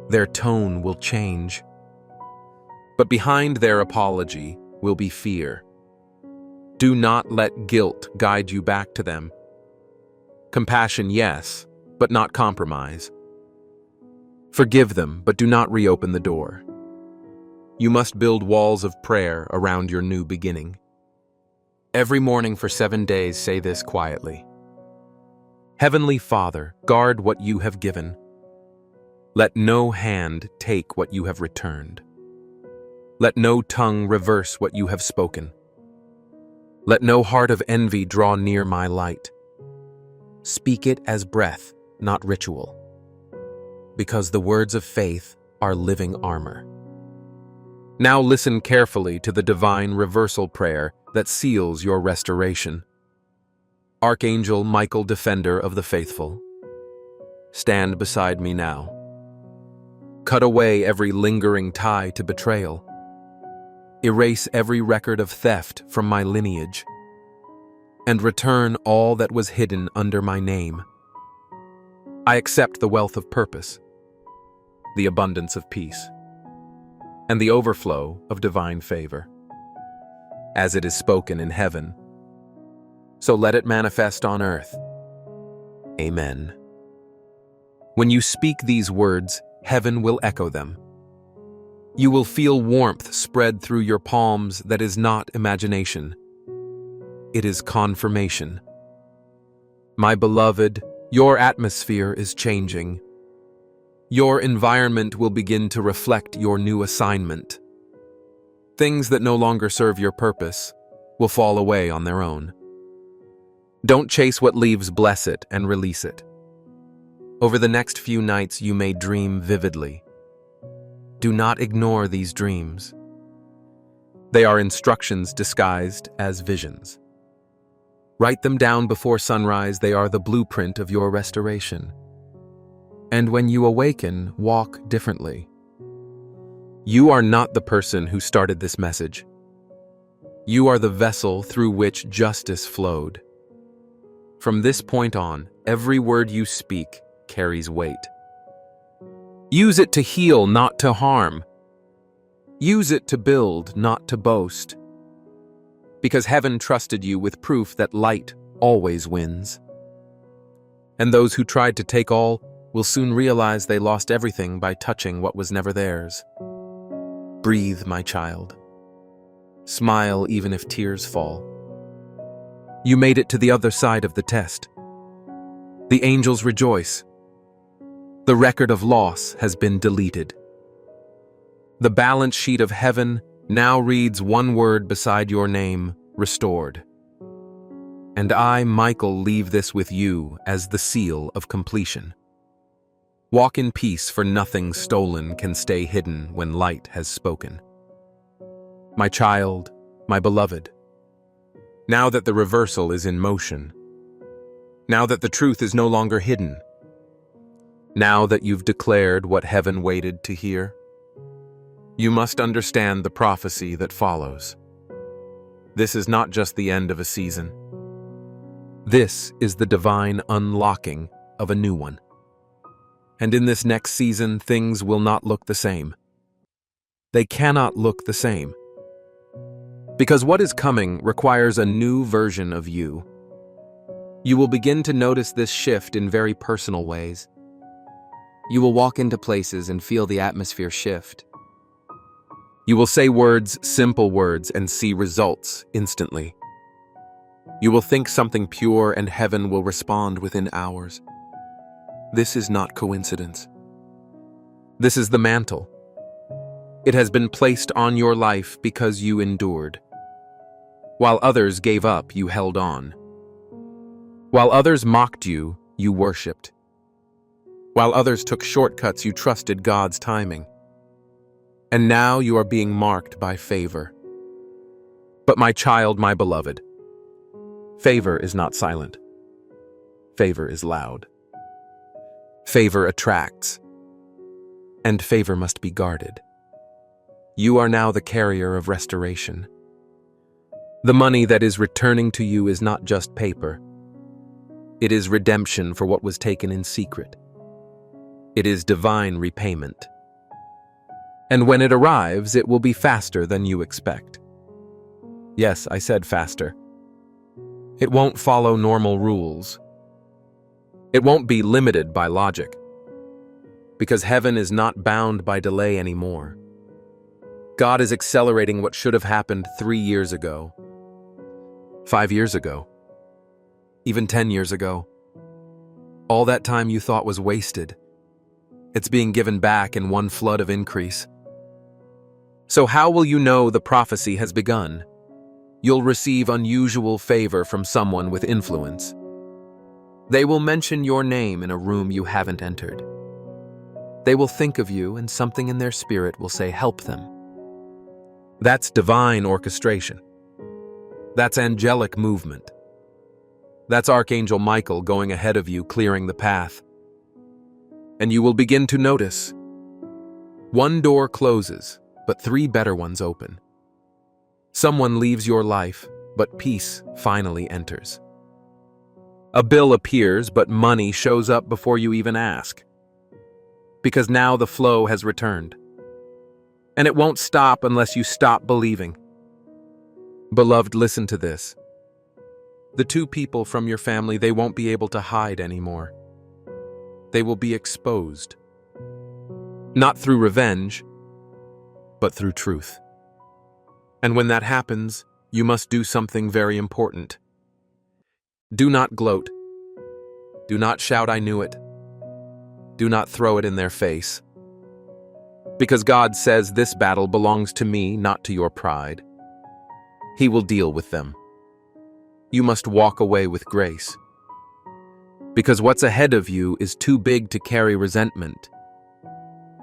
Their tone will change. But behind their apology will be fear. Do not let guilt guide you back to them. Compassion, yes, but not compromise. Forgive them, but do not reopen the door. You must build walls of prayer around your new beginning. Every morning for 7 days, say this quietly. Heavenly Father, guard what you have given. Let no hand take what you have returned. Let no tongue reverse what you have spoken. Let no heart of envy draw near my light. Speak it as breath, not ritual. Because the words of faith are living armor. Now listen carefully to the divine reversal prayer that seals your restoration. Archangel Michael, defender of the faithful, stand beside me now. Cut away every lingering tie to betrayal. Erase every record of theft from my lineage. And return all that was hidden under my name. I accept the wealth of purpose, the abundance of peace, and the overflow of divine favor. As it is spoken in heaven, so let it manifest on earth. Amen. When you speak these words, heaven will echo them. You will feel warmth spread through your palms that is not imagination. It is confirmation. My beloved, your atmosphere is changing. Your environment will begin to reflect your new assignment. Things that no longer serve your purpose will fall away on their own. Don't chase what leaves, bless it and release it. Over the next few nights, you may dream vividly. Do not ignore these dreams. They are instructions disguised as visions. Write them down before sunrise. They are the blueprint of your restoration. And when you awaken, walk differently. You are not the person who started this message. You are the vessel through which justice flowed. From this point on, every word you speak carries weight. Use it to heal, not to harm. Use it to build, not to boast. Because heaven trusted you with proof that light always wins. And those who tried to take all will soon realize they lost everything by touching what was never theirs. Breathe, my child. Smile even if tears fall. You made it to the other side of the test. The angels rejoice. The record of loss has been deleted. The balance sheet of heaven now reads one word beside your name, restored. And I, Michael, leave this with you as the seal of completion. Walk in peace, for nothing stolen can stay hidden when light has spoken. My child, my beloved, Now that the reversal is in motion. Now that the truth is no longer hidden. Now that you've declared what heaven waited to hear. You must understand the prophecy that follows. This is not just the end of a season. This is the divine unlocking of a new one. And in this next season, things will not look the same. They cannot look the same. Because what is coming requires a new version of you. You will begin to notice this shift in very personal ways. You will walk into places and feel the atmosphere shift. You will say words, simple words, and see results instantly. You will think something pure and heaven will respond within hours. This is not coincidence. This is the mantle. It has been placed on your life because you endured. While others gave up, you held on. While others mocked you, you worshipped. While others took shortcuts, you trusted God's timing. And now you are being marked by favor. But my child, my beloved, favor is not silent. Favor is loud. Favor attracts. And favor must be guarded. You are now the carrier of restoration. The money that is returning to you is not just paper. It is redemption for what was taken in secret. It is divine repayment. And when it arrives, it will be faster than you expect. Yes, I said faster. It won't follow normal rules. It won't be limited by logic. Because heaven is not bound by delay anymore. God is accelerating what should have happened 3 years ago, 5 years ago, even 10 years ago. All that time you thought was wasted. It's being given back in one flood of increase. So how will you know the prophecy has begun? You'll receive unusual favor from someone with influence. They will mention your name in a room you haven't entered. They will think of you and something in their spirit will say, help them. That's divine orchestration. That's angelic movement. That's Archangel Michael going ahead of you, clearing the path. And you will begin to notice. One door closes, but 3 better ones open. Someone leaves your life, but peace finally enters. A bill appears, but money shows up before you even ask. Because now the flow has returned. And it won't stop unless you stop believing. Beloved, listen to this. The 2 people from your family, they won't be able to hide anymore. They will be exposed. Not through revenge, but through truth. And when that happens, you must do something very important. Do not gloat. Do not shout, I knew it. Do not throw it in their face. Because God says this battle belongs to me, not to your pride. He will deal with them. You must walk away with grace. Because what's ahead of you is too big to carry resentment.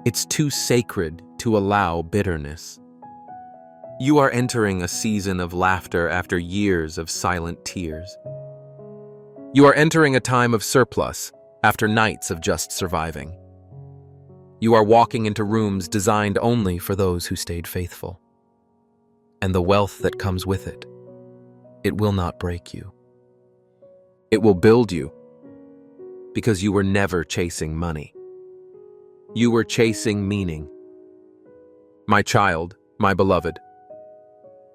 It's too sacred to allow bitterness. You are entering a season of laughter after years of silent tears. You are entering a time of surplus after nights of just surviving. You are walking into rooms designed only for those who stayed faithful. And the wealth that comes with it, it will not break you. It will build you because you were never chasing money. You were chasing meaning. My child, my beloved,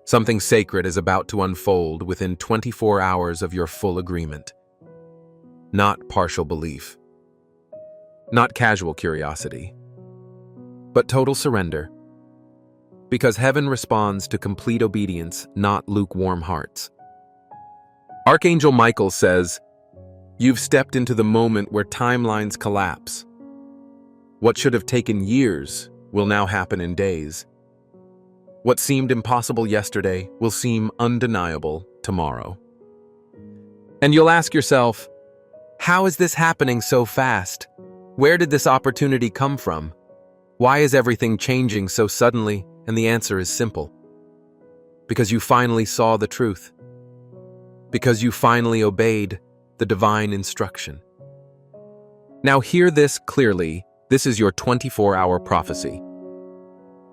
something sacred is about to unfold within 24 hours of your full agreement. Not partial belief. Not casual curiosity. But total surrender. Because heaven responds to complete obedience, not lukewarm hearts. Archangel Michael says, you've stepped into the moment where timelines collapse. What should have taken years will now happen in days. What seemed impossible yesterday will seem undeniable tomorrow. And you'll ask yourself, how is this happening so fast? Where did this opportunity come from? Why is everything changing so suddenly? And the answer is simple. Because you finally saw the truth. because you finally obeyed the divine instruction. Now hear this clearly. This is your 24-hour prophecy.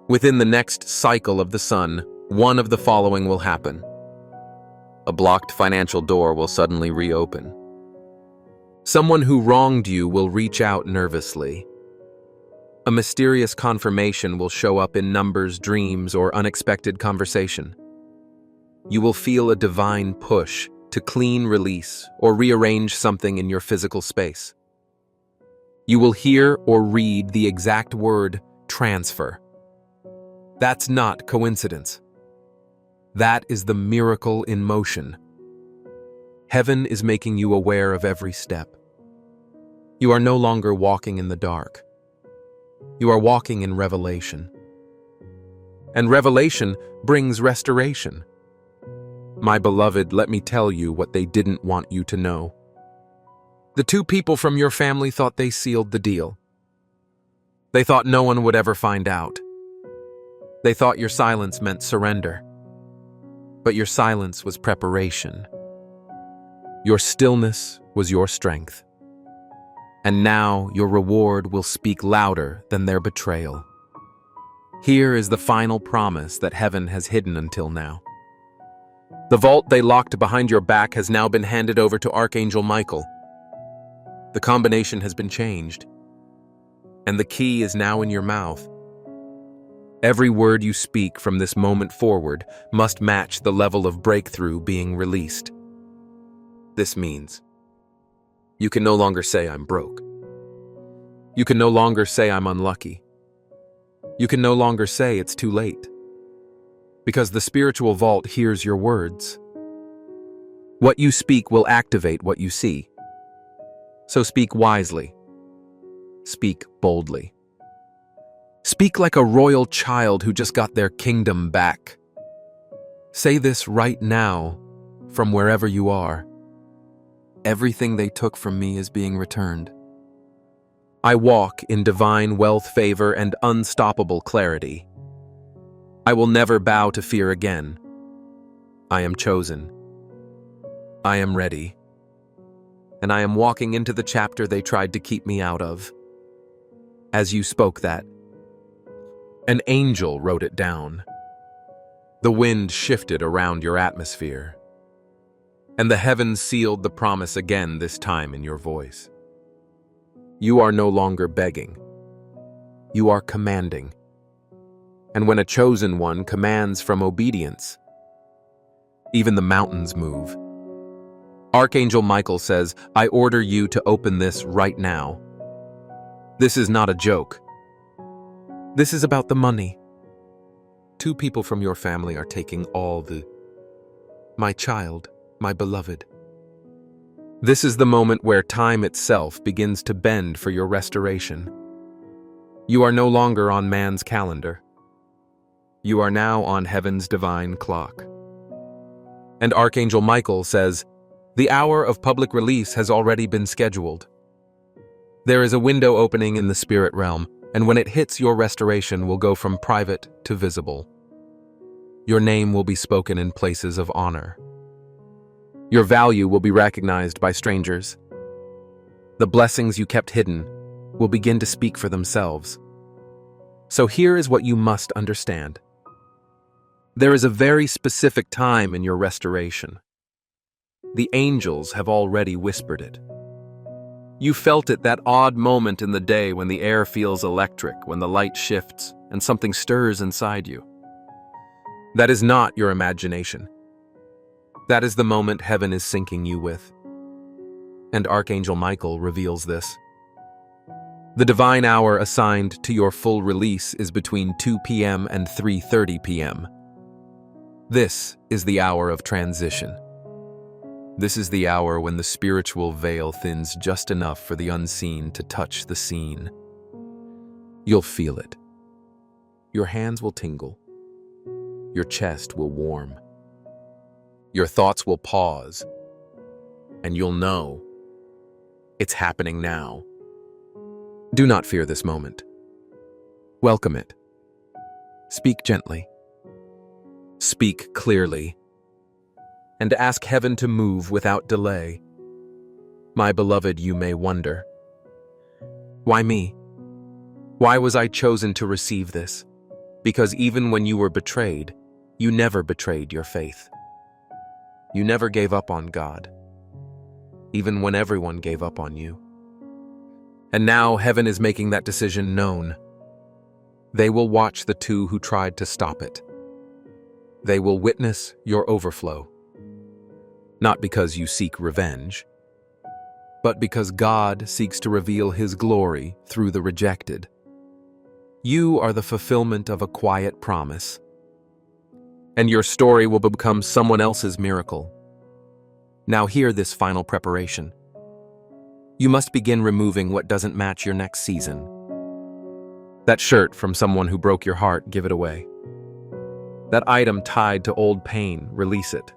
Within the next cycle of the sun, one of the following will happen. A blocked financial door will suddenly reopen. Someone who wronged you will reach out nervously. A mysterious confirmation will show up in numbers, dreams, or unexpected conversation. You will feel a divine push to clean, release, or rearrange something in your physical space. You will hear or read the exact word transfer. That's not coincidence. That is the miracle in motion. Heaven is making you aware of every step. You are no longer walking in the dark. You are walking in revelation. And revelation brings restoration. My beloved, let me tell you what they didn't want you to know. The two people from your family thought they sealed the deal. They thought no one would ever find out. They thought your silence meant surrender. But your silence was preparation. Your stillness was your strength. And now your reward will speak louder than their betrayal. Here is the final promise that heaven has hidden until now. The vault they locked behind your back has now been handed over to Archangel Michael. The combination has been changed, and the key is now in your mouth. Every word you speak from this moment forward must match the level of breakthrough being released. This means you can no longer say I'm broke. You can no longer say I'm unlucky. You can no longer say it's too late. Because the spiritual vault hears your words. What you speak will activate what you see. So speak wisely. Speak boldly. Speak like a royal child who just got their kingdom back. Say this right now, from wherever you are. Everything they took from me is being returned. I walk in divine wealth, favor, and unstoppable clarity. I will never bow to fear again. I am chosen. I am ready. And I am walking into the chapter they tried to keep me out of. As you spoke that, an angel wrote it down. The wind shifted around your atmosphere, and the heavens sealed the promise again, this time in your voice. You are no longer begging. You are commanding. And when a chosen one commands from obedience, even the mountains move. Archangel Michael says, I order you to open this right now. This is not a joke. This is about the money. Two people from your family are taking all the... My child, my beloved. This is the moment where time itself begins to bend for your restoration. You are no longer on man's calendar. You are now on heaven's divine clock. And Archangel Michael says, the hour of public release has already been scheduled. There is a window opening in the spirit realm, and when it hits, your restoration will go from private to visible. Your name will be spoken in places of honor. Your value will be recognized by strangers. The blessings you kept hidden will begin to speak for themselves. So here is what you must understand. There is a very specific time in your restoration. The angels have already whispered it. You felt it, that odd moment in the day when the air feels electric, when the light shifts and something stirs inside you. That is not your imagination. That is the moment heaven is syncing you with. And Archangel Michael reveals this. The divine hour assigned to your full release is between 2 p.m. and 3:30 p.m. This is the hour of transition. This is the hour when the spiritual veil thins just enough for the unseen to touch the seen. You'll feel it. Your hands will tingle. Your chest will warm. Your thoughts will pause. And you'll know it's happening now. Do not fear this moment. Welcome it. Speak gently. Speak clearly. and ask heaven to move without delay. My beloved, you may wonder, why me? Why was I chosen to receive this? Because even when you were betrayed, you never betrayed your faith. You never gave up on God, even when everyone gave up on you. And now heaven is making that decision known. They will watch the two who tried to stop it. They will witness your overflow, not because you seek revenge, but because God seeks to reveal His glory through the rejected. You are the fulfillment of a quiet promise, and your story will become someone else's miracle. Now hear this final preparation. You must begin removing what doesn't match your next season. That shirt from someone who broke your heart, give it away. That item tied to old pain, release it.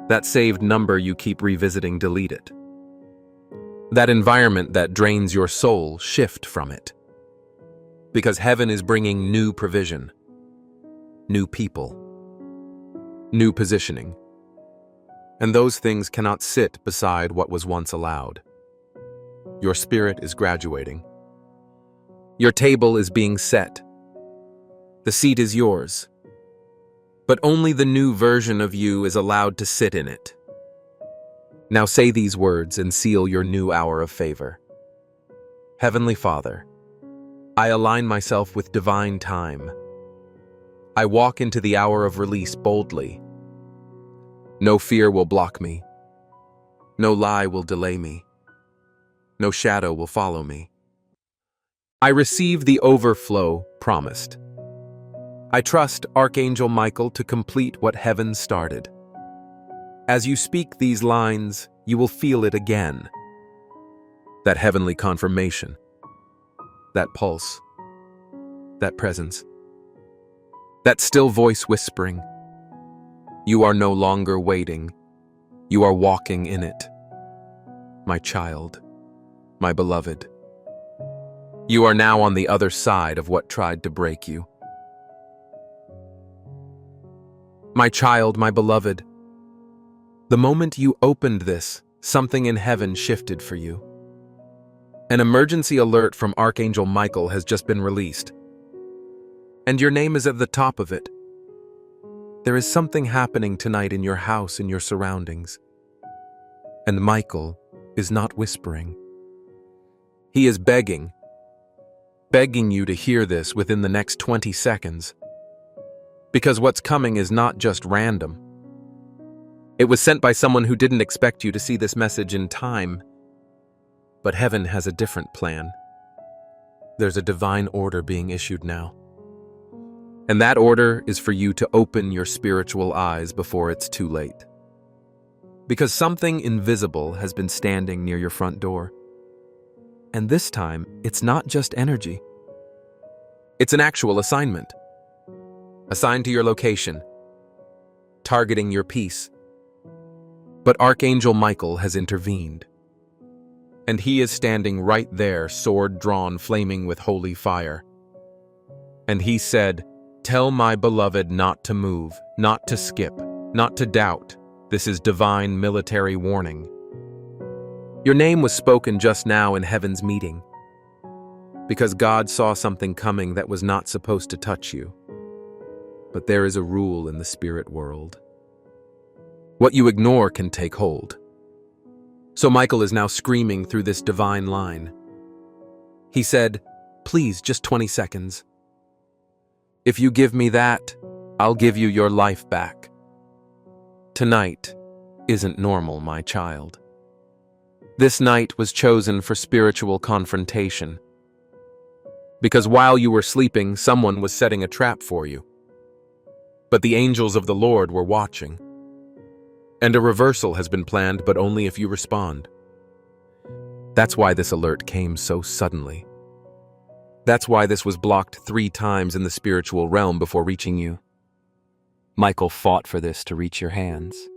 That saved number you keep revisiting, delete it. That environment that drains your soul, shift from it. Because heaven is bringing new provision, new people, new positioning. And those things cannot sit beside what was once allowed. Your spirit is graduating. Your table is being set. The seat is yours. But only the new version of you is allowed to sit in it. Now say these words and seal your new hour of favor. Heavenly Father, I align myself with divine time. I walk into the hour of release boldly. No fear will block me. No lie will delay me. No shadow will follow me. I receive the overflow promised. I trust Archangel Michael to complete what heaven started. As you speak these lines, you will feel it again. That heavenly confirmation, that pulse, that presence, that still voice whispering, you are no longer waiting, you are walking in it. My child, my beloved, you are now on the other side of what tried to break you. My child, my beloved, the moment you opened this, something in heaven shifted for you. An emergency alert from Archangel Michael has just been released, and your name is at the top of it. There is something happening tonight in your house, in your surroundings. And Michael is not whispering. He is begging you to hear this within the next 20 seconds. Because what's coming is not just random. It was sent by someone who didn't expect you to see this message in time. But heaven has a different plan. There's a divine order being issued now. And that order is for you to open your spiritual eyes before it's too late. Because something invisible has been standing near your front door. And this time, it's not just energy. It's an actual assignment. Assigned to your location, targeting your peace. But Archangel Michael has intervened. And he is standing right there, sword drawn, flaming with holy fire. And he said, "Tell my beloved not to move, not to skip, not to doubt. This is divine military warning." Your name was spoken just now in heaven's meeting. Because God saw something coming that was not supposed to touch you. But there is a rule in the spirit world. What you ignore can take hold. So Michael is now screaming through this divine line. He said, "Please, just 20 seconds. If you give me that, I'll give you your life back. Tonight isn't normal, my child. This night was chosen for spiritual confrontation. Because while you were sleeping, someone was setting a trap for you. But the angels of the Lord were watching. And a reversal has been planned, but only if you respond. That's why this alert came so suddenly. That's why this was blocked 3 times in the spiritual realm before reaching you. Michael fought for this to reach your hands.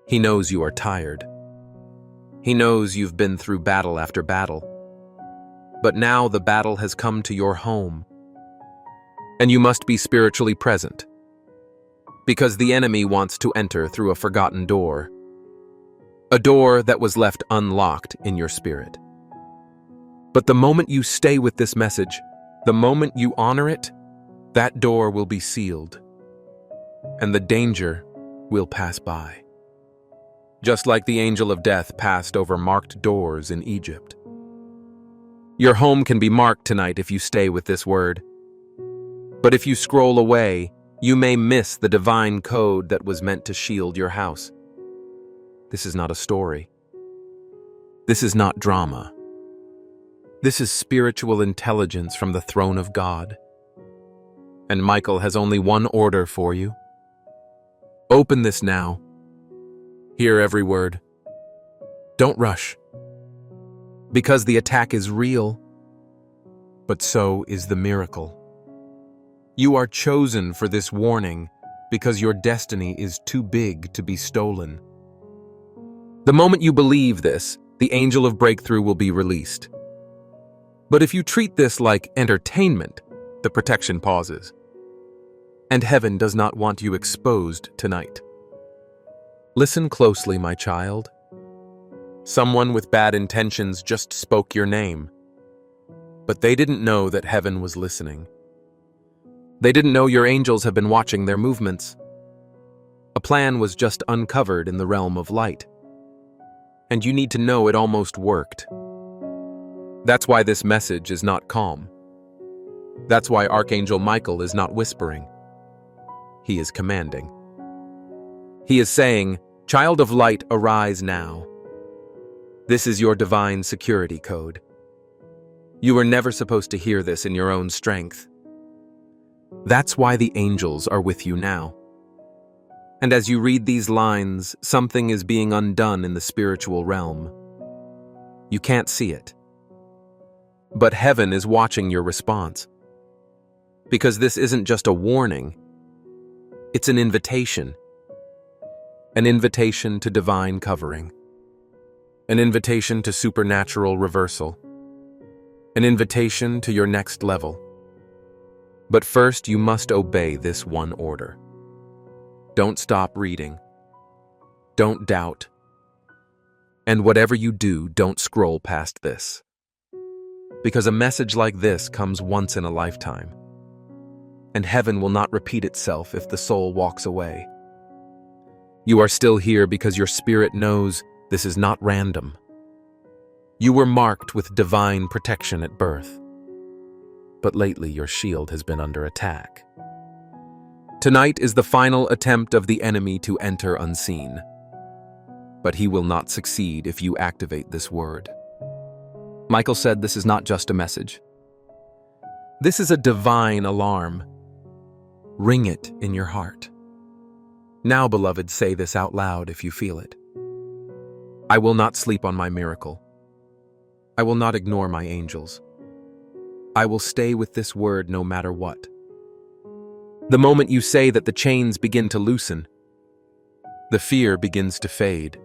He knows you are tired. He knows you've been through battle after battle. But now the battle has come to your home. And you must be spiritually present. Because the enemy wants to enter through a forgotten door. A door that was left unlocked in your spirit. But the moment you stay with this message, the moment you honor it, that door will be sealed. And the danger will pass by. Just like the angel of death passed over marked doors in Egypt. Your home can be marked tonight if you stay with this word. But if you scroll away, you may miss the divine code that was meant to shield your house. This is not a story. This is not drama. This is spiritual intelligence from the throne of God. And Michael has only one order for you. Open this now. Hear every word. Don't rush. Because the attack is real, but so is the miracle. You are chosen for this warning because your destiny is too big to be stolen. The moment you believe this, the angel of breakthrough will be released. But if you treat this like entertainment, the protection pauses. And heaven does not want you exposed tonight. Listen closely, my child. Someone with bad intentions just spoke your name. But they didn't know that heaven was listening. They didn't know your angels have been watching their movements. A plan was just uncovered in the realm of light. And you need to know it almost worked. That's why this message is not calm. That's why Archangel Michael is not whispering. He is commanding. He is saying, "Child of light, arise now." This is your divine security code. You were never supposed to hear this in your own strength. That's why the angels are with you now. And as you read these lines, something is being undone in the spiritual realm. You can't see it. But heaven is watching your response. Because this isn't just a warning. It's an invitation. An invitation to divine covering. An invitation to supernatural reversal. An invitation to your next level. But first, you must obey this one order. Don't stop reading. Don't doubt. And whatever you do, don't scroll past this. Because a message like this comes once in a lifetime. And heaven will not repeat itself if the soul walks away. You are still here because your spirit knows this is not random. You were marked with divine protection at birth. But lately your shield has been under attack. Tonight is the final attempt of the enemy to enter unseen. But he will not succeed if you activate this word. Michael said this is not just a message. This is a divine alarm. Ring it in your heart. Now, beloved, say this out loud if you feel it. I will not sleep on my miracle. I will not ignore my angels. I will stay with this word no matter what. The moment you say that, the chains begin to loosen. The fear begins to fade.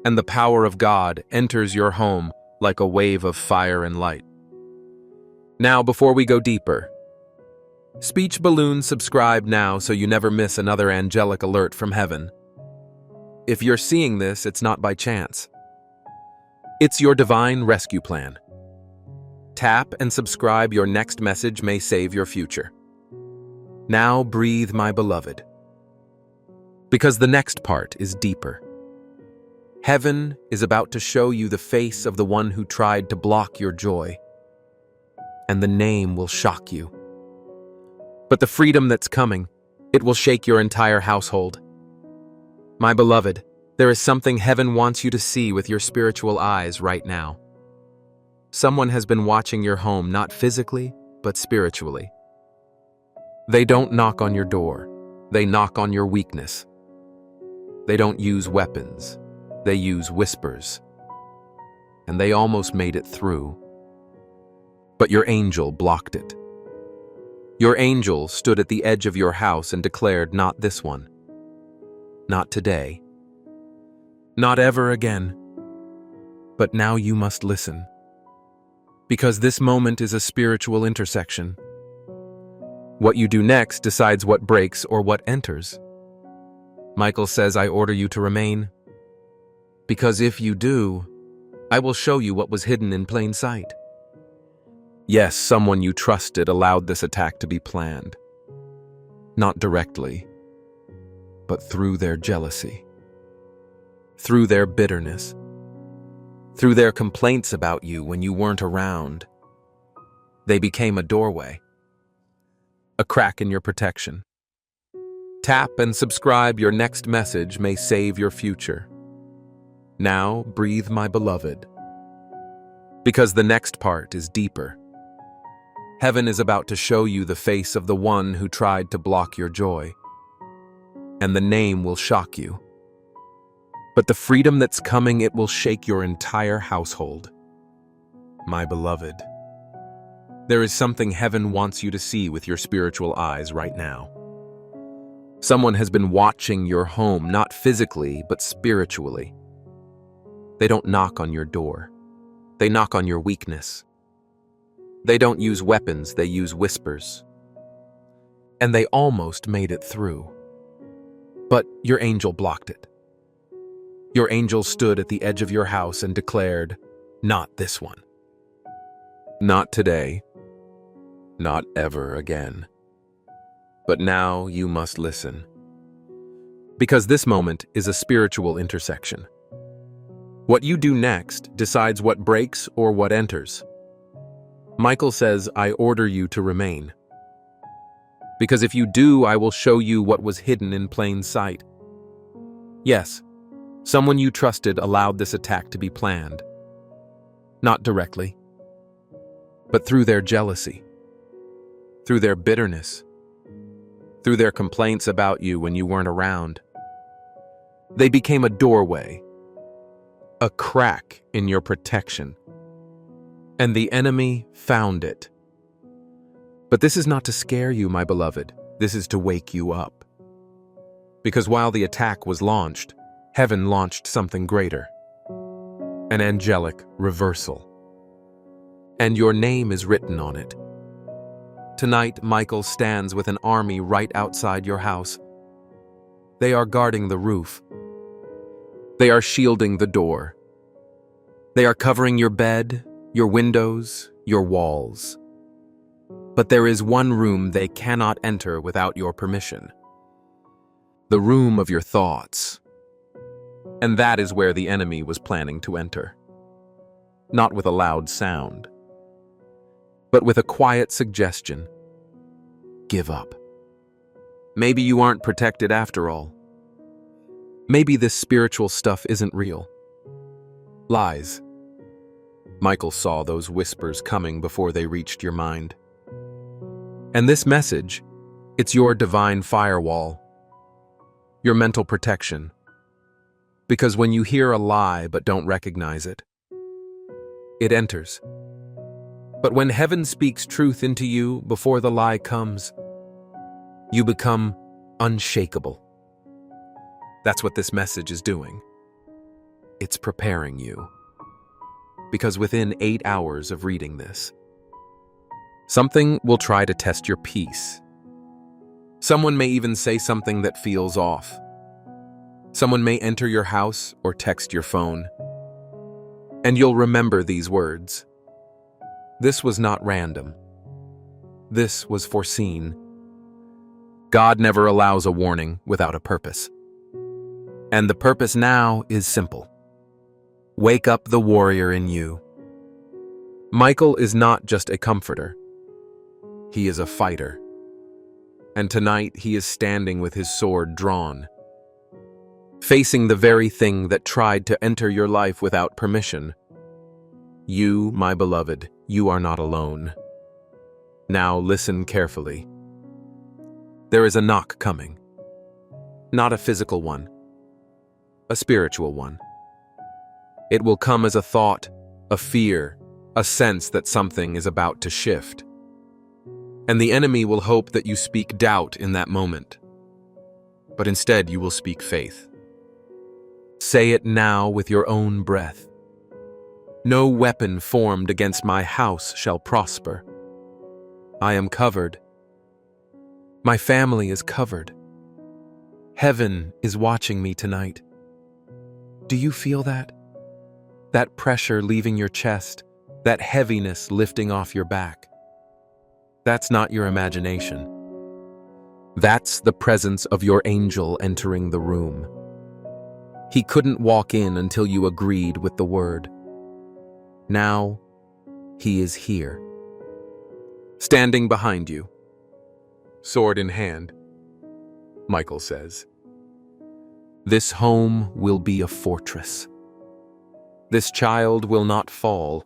And the power of God enters your home like a wave of fire and light. Now, before we go deeper, Speech Balloon, subscribe now so you never miss another angelic alert from heaven. If you're seeing this, it's not by chance. It's your divine rescue plan. Tap and subscribe. Your next message may save your future. Now breathe, my beloved. Because the next part is deeper. Heaven is about to show you the face of the one who tried to block your joy. And the name will shock you. But the freedom that's coming, it will shake your entire household. My beloved, there is something heaven wants you to see with your spiritual eyes right now. Someone has been watching your home, not physically, but spiritually. They don't knock on your door. They knock on your weakness. They don't use weapons. They use whispers. And they almost made it through. But your angel blocked it. Your angel stood at the edge of your house and declared, not this one. Not today. Not ever again. But now you must listen. Because this moment is a spiritual intersection. What you do next decides what breaks or what enters. Michael says, I order you to remain, because if you do, I will show you what was hidden in plain sight. Yes, someone you trusted allowed this attack to be planned. Not directly, but through their jealousy, through their bitterness, through their complaints about you when you weren't around. They became a doorway, a crack in your protection. Tap and subscribe. Your next message may save your future. Now, breathe, my beloved, because the next part is deeper. Heaven is about to show you the face of the one who tried to block your joy, and the name will shock you. But the freedom that's coming, it will shake your entire household. My beloved, there is something heaven wants you to see with your spiritual eyes right now. Someone has been watching your home, not physically, but spiritually. They don't knock on your door. They knock on your weakness. They don't use weapons, they use whispers. And they almost made it through. But your angel blocked it. Your angel stood at the edge of your house and declared, not this one. Not today. Not ever again. But now you must listen. Because this moment is a spiritual intersection. What you do next decides what breaks or what enters. Michael says, I order you to remain. Because if you do, I will show you what was hidden in plain sight. Yes, someone you trusted allowed this attack to be planned. Not directly, but through their jealousy, through their bitterness, through their complaints about you when you weren't around. They became a doorway, a crack in your protection. And the enemy found it. But this is not to scare you, my beloved. This is to wake you up. Because while the attack was launched, heaven launched something greater. An angelic reversal. And your name is written on it. Tonight, Michael stands with an army right outside your house. They are guarding the roof. They are shielding the door. They are covering your bed, your windows, your walls. But there is one room they cannot enter without your permission. The room of your thoughts. And that is where the enemy was planning to enter. Not with a loud sound, but with a quiet suggestion. Give up. Maybe you aren't protected after all. Maybe this spiritual stuff isn't real. Lies. Michael saw those whispers coming before they reached your mind. And this message, it's your divine firewall, your mental protection. Because when you hear a lie but don't recognize it, it enters. But when heaven speaks truth into you before the lie comes, you become unshakable. That's what this message is doing. It's preparing you. Because within 8 hours of reading this, something will try to test your peace. Someone may even say something that feels off. Someone may enter your house or text your phone. And you'll remember these words. This was not random. This was foreseen. God never allows a warning without a purpose. And the purpose now is simple. Wake up the warrior in you. Michael is not just a comforter. He is a fighter. And tonight he is standing with his sword drawn, facing the very thing that tried to enter your life without permission. You, my beloved, you are not alone. Now listen carefully. There is a knock coming. Not a physical one, a spiritual one. It will come as a thought, a fear, a sense that something is about to shift. And the enemy will hope that you speak doubt in that moment. But instead you will speak faith. Say it now with your own breath. No weapon formed against my house shall prosper. I am covered. My family is covered. Heaven is watching me tonight. Do you feel that? That pressure leaving your chest, that heaviness lifting off your back. That's not your imagination. That's the presence of your angel entering the room. He couldn't walk in until you agreed with the word. Now, he is here. Standing behind you, sword in hand, Michael says, "This home will be a fortress. This child will not fall.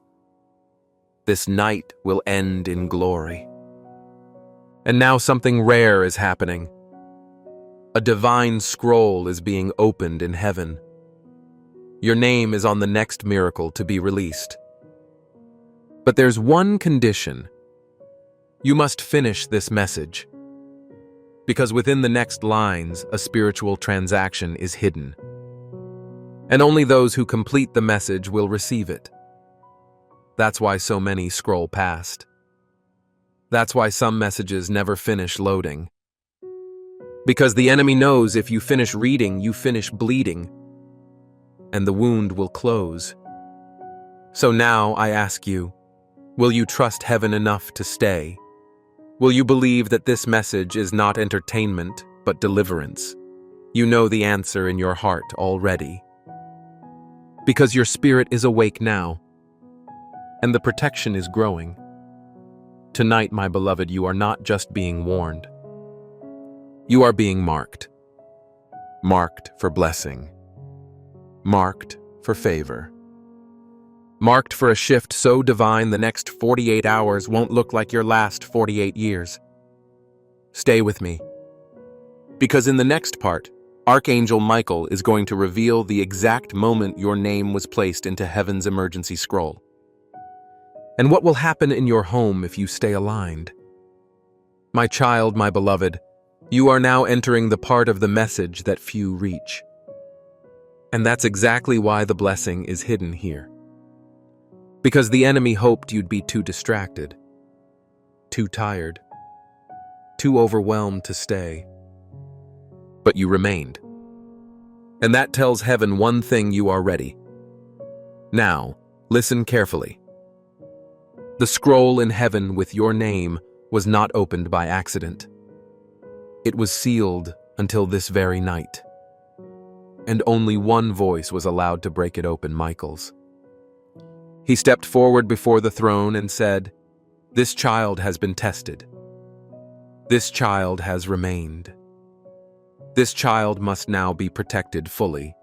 This night will end in glory." And now something rare is happening. A divine scroll is being opened in heaven. Your name is on the next miracle to be released. But there's one condition. You must finish this message. Because within the next lines, a spiritual transaction is hidden. And only those who complete the message will receive it. That's why so many scroll past. That's why some messages never finish loading. Because the enemy knows if you finish reading, you finish bleeding, and the wound will close. So now I ask you, will you trust heaven enough to stay? Will you believe that this message is not entertainment, but deliverance? You know the answer in your heart already. Because your spirit is awake now, and the protection is growing. Tonight, my beloved, you are not just being warned. You are being marked. Marked for blessing. Marked for favor. Marked for a shift so divine the next 48 hours won't look like your last 48 years. Stay with me. Because in the next part, Archangel Michael is going to reveal the exact moment your name was placed into heaven's emergency scroll. And what will happen in your home if you stay aligned. My child, my beloved, you are now entering the part of the message that few reach. And that's exactly why the blessing is hidden here. Because the enemy hoped you'd be too distracted, too tired, too overwhelmed to stay. But you remained. And that tells heaven one thing: you are ready. Now, listen carefully. The scroll in heaven with your name was not opened by accident. It was sealed until this very night. And only one voice was allowed to break it open, Michael's. He stepped forward before the throne and said, "This child has been tested. This child has remained. This child must now be protected fully."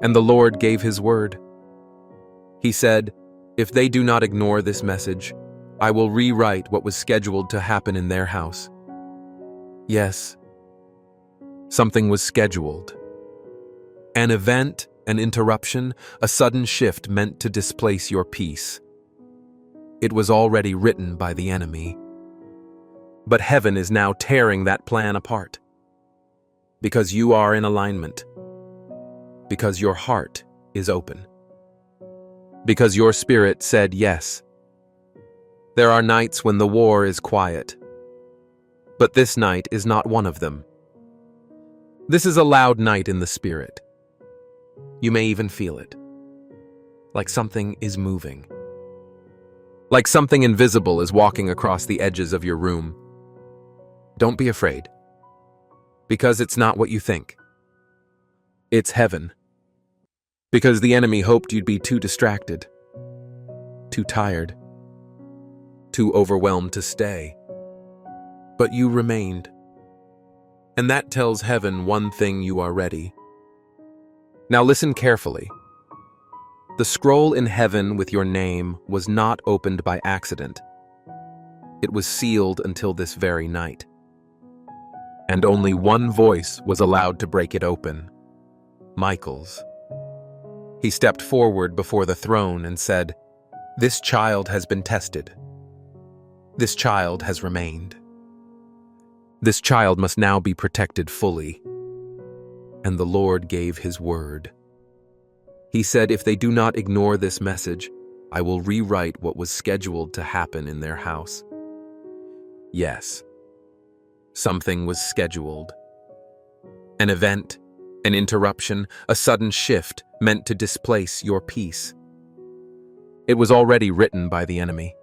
And the Lord gave his word. He said, "If they do not ignore this message, I will rewrite what was scheduled to happen in their house." Yes, something was scheduled. An event, an interruption, a sudden shift meant to displace your peace. It was already written by the enemy. But heaven is now tearing that plan apart. Because you are in alignment. Because your heart is open. Because your spirit said yes. There are nights when the war is quiet. But this night is not one of them. This is a loud night in the spirit. You may even feel it. Like something is moving. Like something invisible is walking across the edges of your room. Don't be afraid. Because it's not what you think. It's heaven. Because the enemy hoped you'd be too distracted, too tired, too overwhelmed to stay. But you remained. And that tells heaven one thing: you are ready. Now listen carefully. The scroll in heaven with your name was not opened by accident. It was sealed until this very night. And only one voice was allowed to break it open: Michael's. He stepped forward before the throne and said, "This child has been tested. This child has remained. This child must now be protected fully." And the Lord gave his word. He said, "If they do not ignore this message, I will rewrite what was scheduled to happen in their house." Yes, Something was scheduled. An event, an interruption, a sudden shift meant to displace your peace. It was already written by the enemy.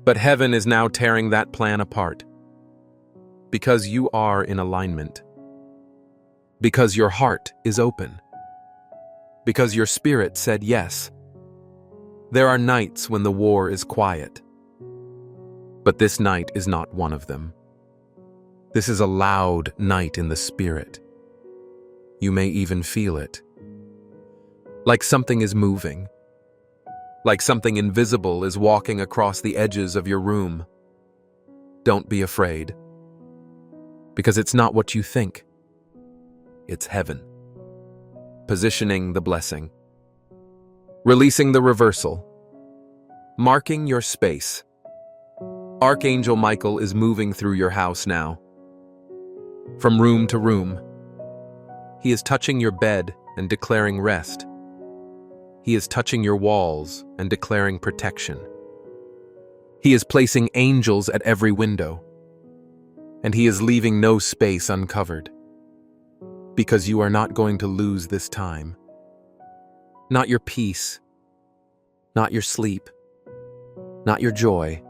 But heaven is now tearing that plan apart. Because you are in alignment. Because your heart is open. Because your spirit said yes. There are nights when the war is quiet. But this night is not one of them. This is a loud night in the spirit. You may even feel it. Like something is moving. Like something invisible is walking across the edges of your room. Don't be afraid. Because it's not what you think. It's heaven. Positioning the blessing. Releasing the reversal. Marking your space. Archangel Michael is moving through your house now. From room to room. He is touching your bed and declaring rest. He is touching your walls and declaring protection. He is placing angels at every window. And he is leaving no space uncovered. Because you are not going to lose this time. Not your peace. Not your sleep. Not your joy.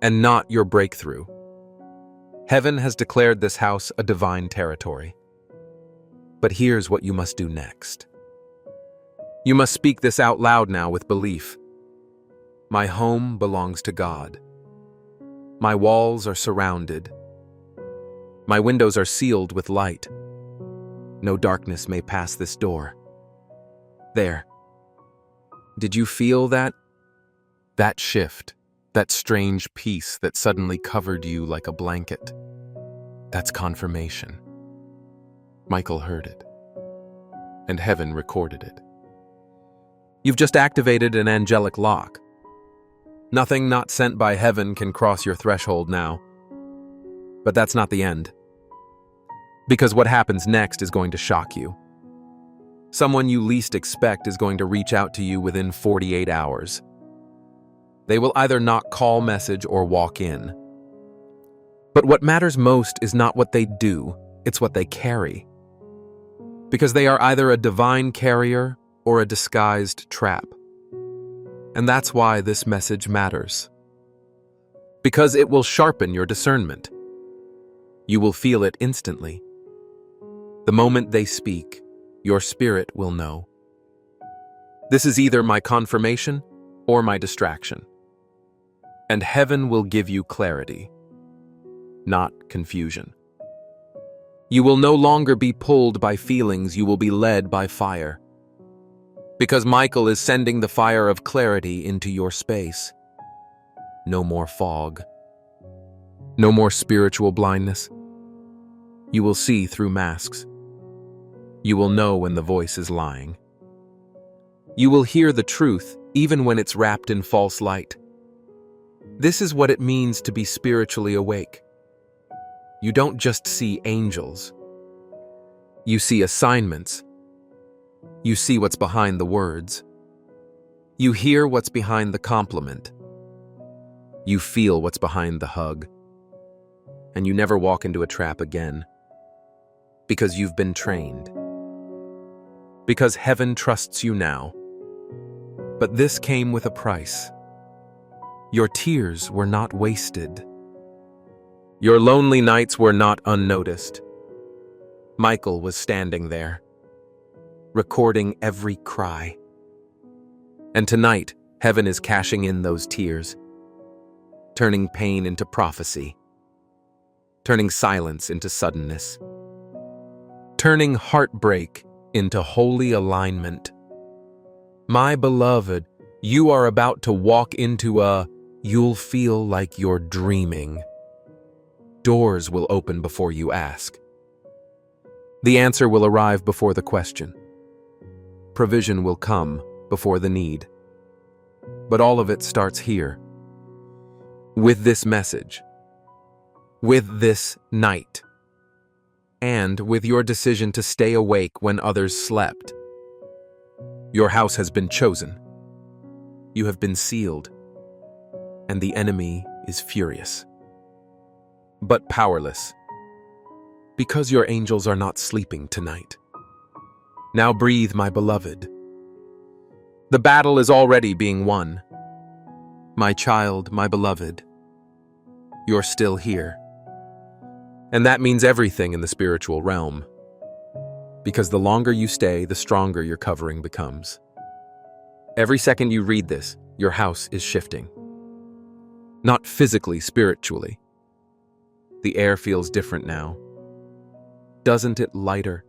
And not your breakthrough. Heaven has declared this house a divine territory. But here's what you must do next. You must speak this out loud now with belief. My home belongs to God. My walls are surrounded. My windows are sealed with light. No darkness may pass this door. There. Did you feel that? That shift, that strange peace that suddenly covered you like a blanket. That's confirmation. Michael heard it. And heaven recorded it. You've just activated an angelic lock. Nothing not sent by heaven can cross your threshold now. But that's not the end. Because what happens next is going to shock you. Someone you least expect is going to reach out to you within 48 hours. They will either not call message or walk in. But what matters most is not what they do, it's what they carry. Because they are either a divine carrier or a disguised trap. And that's why this message matters. Because it will sharpen your discernment. You will feel it instantly. The moment they speak, your spirit will know. This is either my confirmation or my distraction. And heaven will give you clarity, not confusion. You will no longer be pulled by feelings, you will be led by fire. Because Michael is sending the fire of clarity into your space. No more fog. No more spiritual blindness. You will see through masks. You will know when the voice is lying. You will hear the truth even when it's wrapped in false light. This is what it means to be spiritually awake. You don't just see angels. You see assignments. You see what's behind the words. You hear what's behind the compliment. You feel what's behind the hug. And you never walk into a trap again. Because you've been trained. Because heaven trusts you now. But this came with a price. Your tears were not wasted. Your lonely nights were not unnoticed. Michael was standing there, recording every cry. And tonight, heaven is cashing in those tears, turning pain into prophecy, turning silence into suddenness, turning heartbreak into holy alignment. My beloved, you are about to walk into you'll feel like you're dreaming. Doors will open before you ask. The answer will arrive before the question. Provision will come before the need. But all of it starts here. With this message. With this night. And with your decision to stay awake when others slept. Your house has been chosen. You have been sealed. And the enemy is furious. but powerless. Because your angels are not sleeping tonight. Now breathe, my beloved. The battle is already being won. My child, my beloved, you're still here. And that means everything in the spiritual realm. Because the longer you stay, the stronger your covering becomes. Every second you read this, your house is shifting. Not physically, spiritually. The air feels different now. Doesn't it lighter?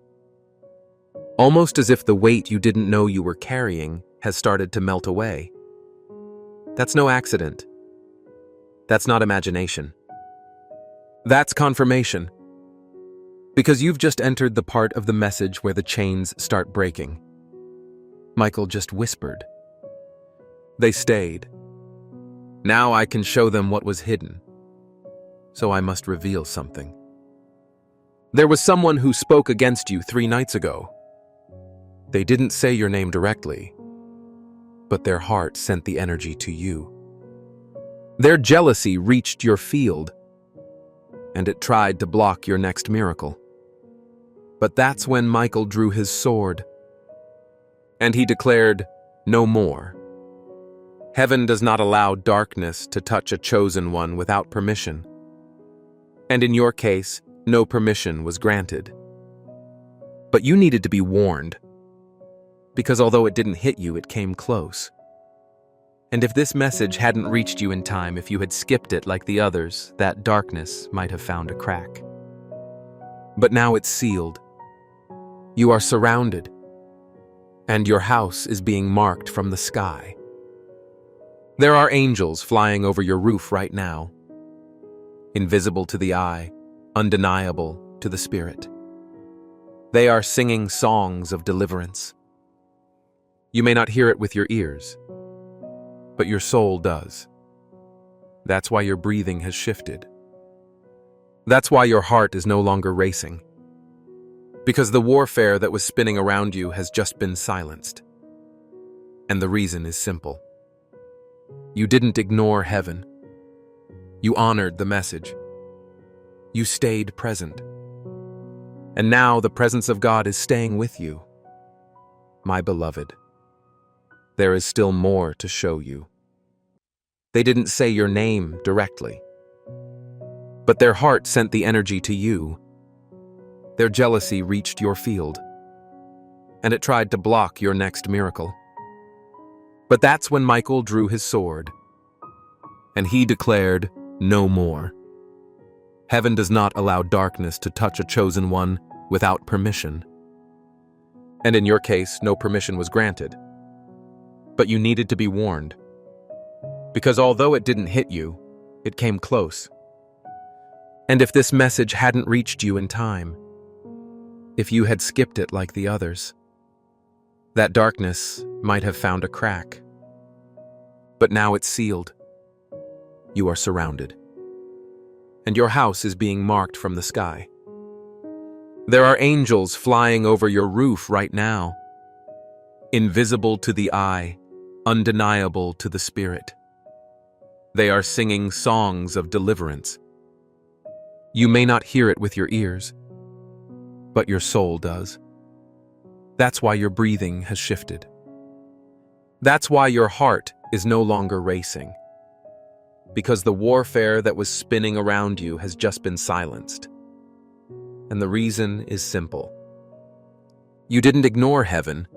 Almost as if the weight you didn't know you were carrying has started to melt away. That's no accident. That's not imagination. That's confirmation. Because you've just entered the part of the message where the chains start breaking. Michael just whispered. They stayed. Now I can show them what was hidden. So I must reveal something. There was someone who spoke against you 3 nights ago. They didn't say your name directly, but their heart sent the energy to you. Their jealousy reached your field, and it tried to block your next miracle. But that's when Michael drew his sword, and he declared, "No more." Heaven does not allow darkness to touch a chosen one without permission. And in your case, no permission was granted. But you needed to be warned, because although it didn't hit you, it came close. And if this message hadn't reached you in time, if you had skipped it like the others, that darkness might have found a crack. But now it's sealed. You are surrounded, and your house is being marked from the sky. There are angels flying over your roof right now, invisible to the eye, undeniable to the spirit. They are singing songs of deliverance. You may not hear it with your ears, but your soul does. That's why your breathing has shifted. That's why your heart is no longer racing. Because the warfare that was spinning around you has just been silenced. And the reason is simple. You didn't ignore heaven. You honored the message. You stayed present. And now the presence of God is staying with you. My beloved, there is still more to show you. They didn't say your name directly, but their heart sent the energy to you. Their jealousy reached your field, and it tried to block your next miracle. But that's when Michael drew his sword, and he declared, "No more." Heaven does not allow darkness to touch a chosen one without permission. And in your case, no permission was granted. But you needed to be warned. Because although it didn't hit you, it came close. And if this message hadn't reached you in time, if you had skipped it like the others, that darkness might have found a crack. But now it's sealed. You are surrounded. And your house is being marked from the sky. There are angels flying over your roof right now, invisible to the eye, undeniable to the spirit. They are singing songs of deliverance. You may not hear it with your ears, but your soul does. That's why your breathing has shifted. That's why your heart is no longer racing. Because the warfare that was spinning around you has just been silenced. And the reason is simple. You didn't ignore heaven.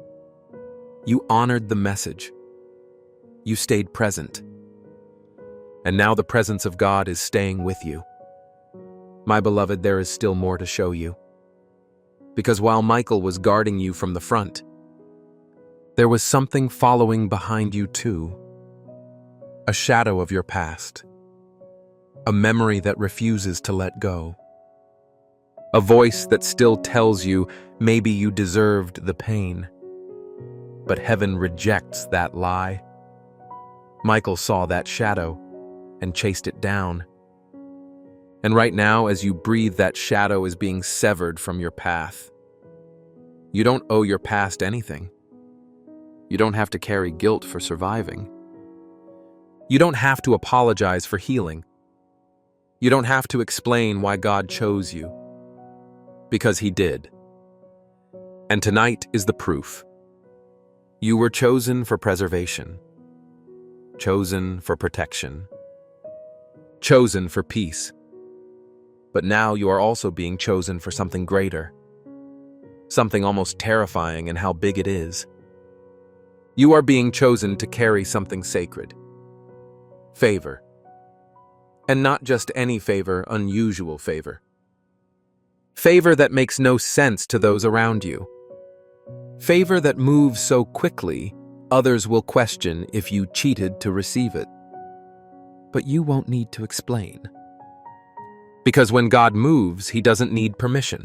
You honored the message. You stayed present. And now the presence of God is staying with you. My beloved, there is still more to show you. Because while Michael was guarding you from the front, there was something following behind you too. A shadow of your past. A memory that refuses to let go. A voice that still tells you maybe you deserved the pain. But heaven rejects that lie. Michael saw that shadow and chased it down. And right now, as you breathe, that shadow is being severed from your path. You don't owe your past anything. You don't have to carry guilt for surviving. You don't have to apologize for healing. You don't have to explain why God chose you, because He did. And tonight is the proof. You were chosen for preservation, chosen for protection, chosen for peace. But now you are also being chosen for something greater, something almost terrifying in how big it is. You are being chosen to carry something sacred. Favor. And not just any favor, unusual favor. Favor that makes no sense to those around you. Favor that moves so quickly, others will question if you cheated to receive it. But you won't need to explain. Because when God moves, He doesn't need permission.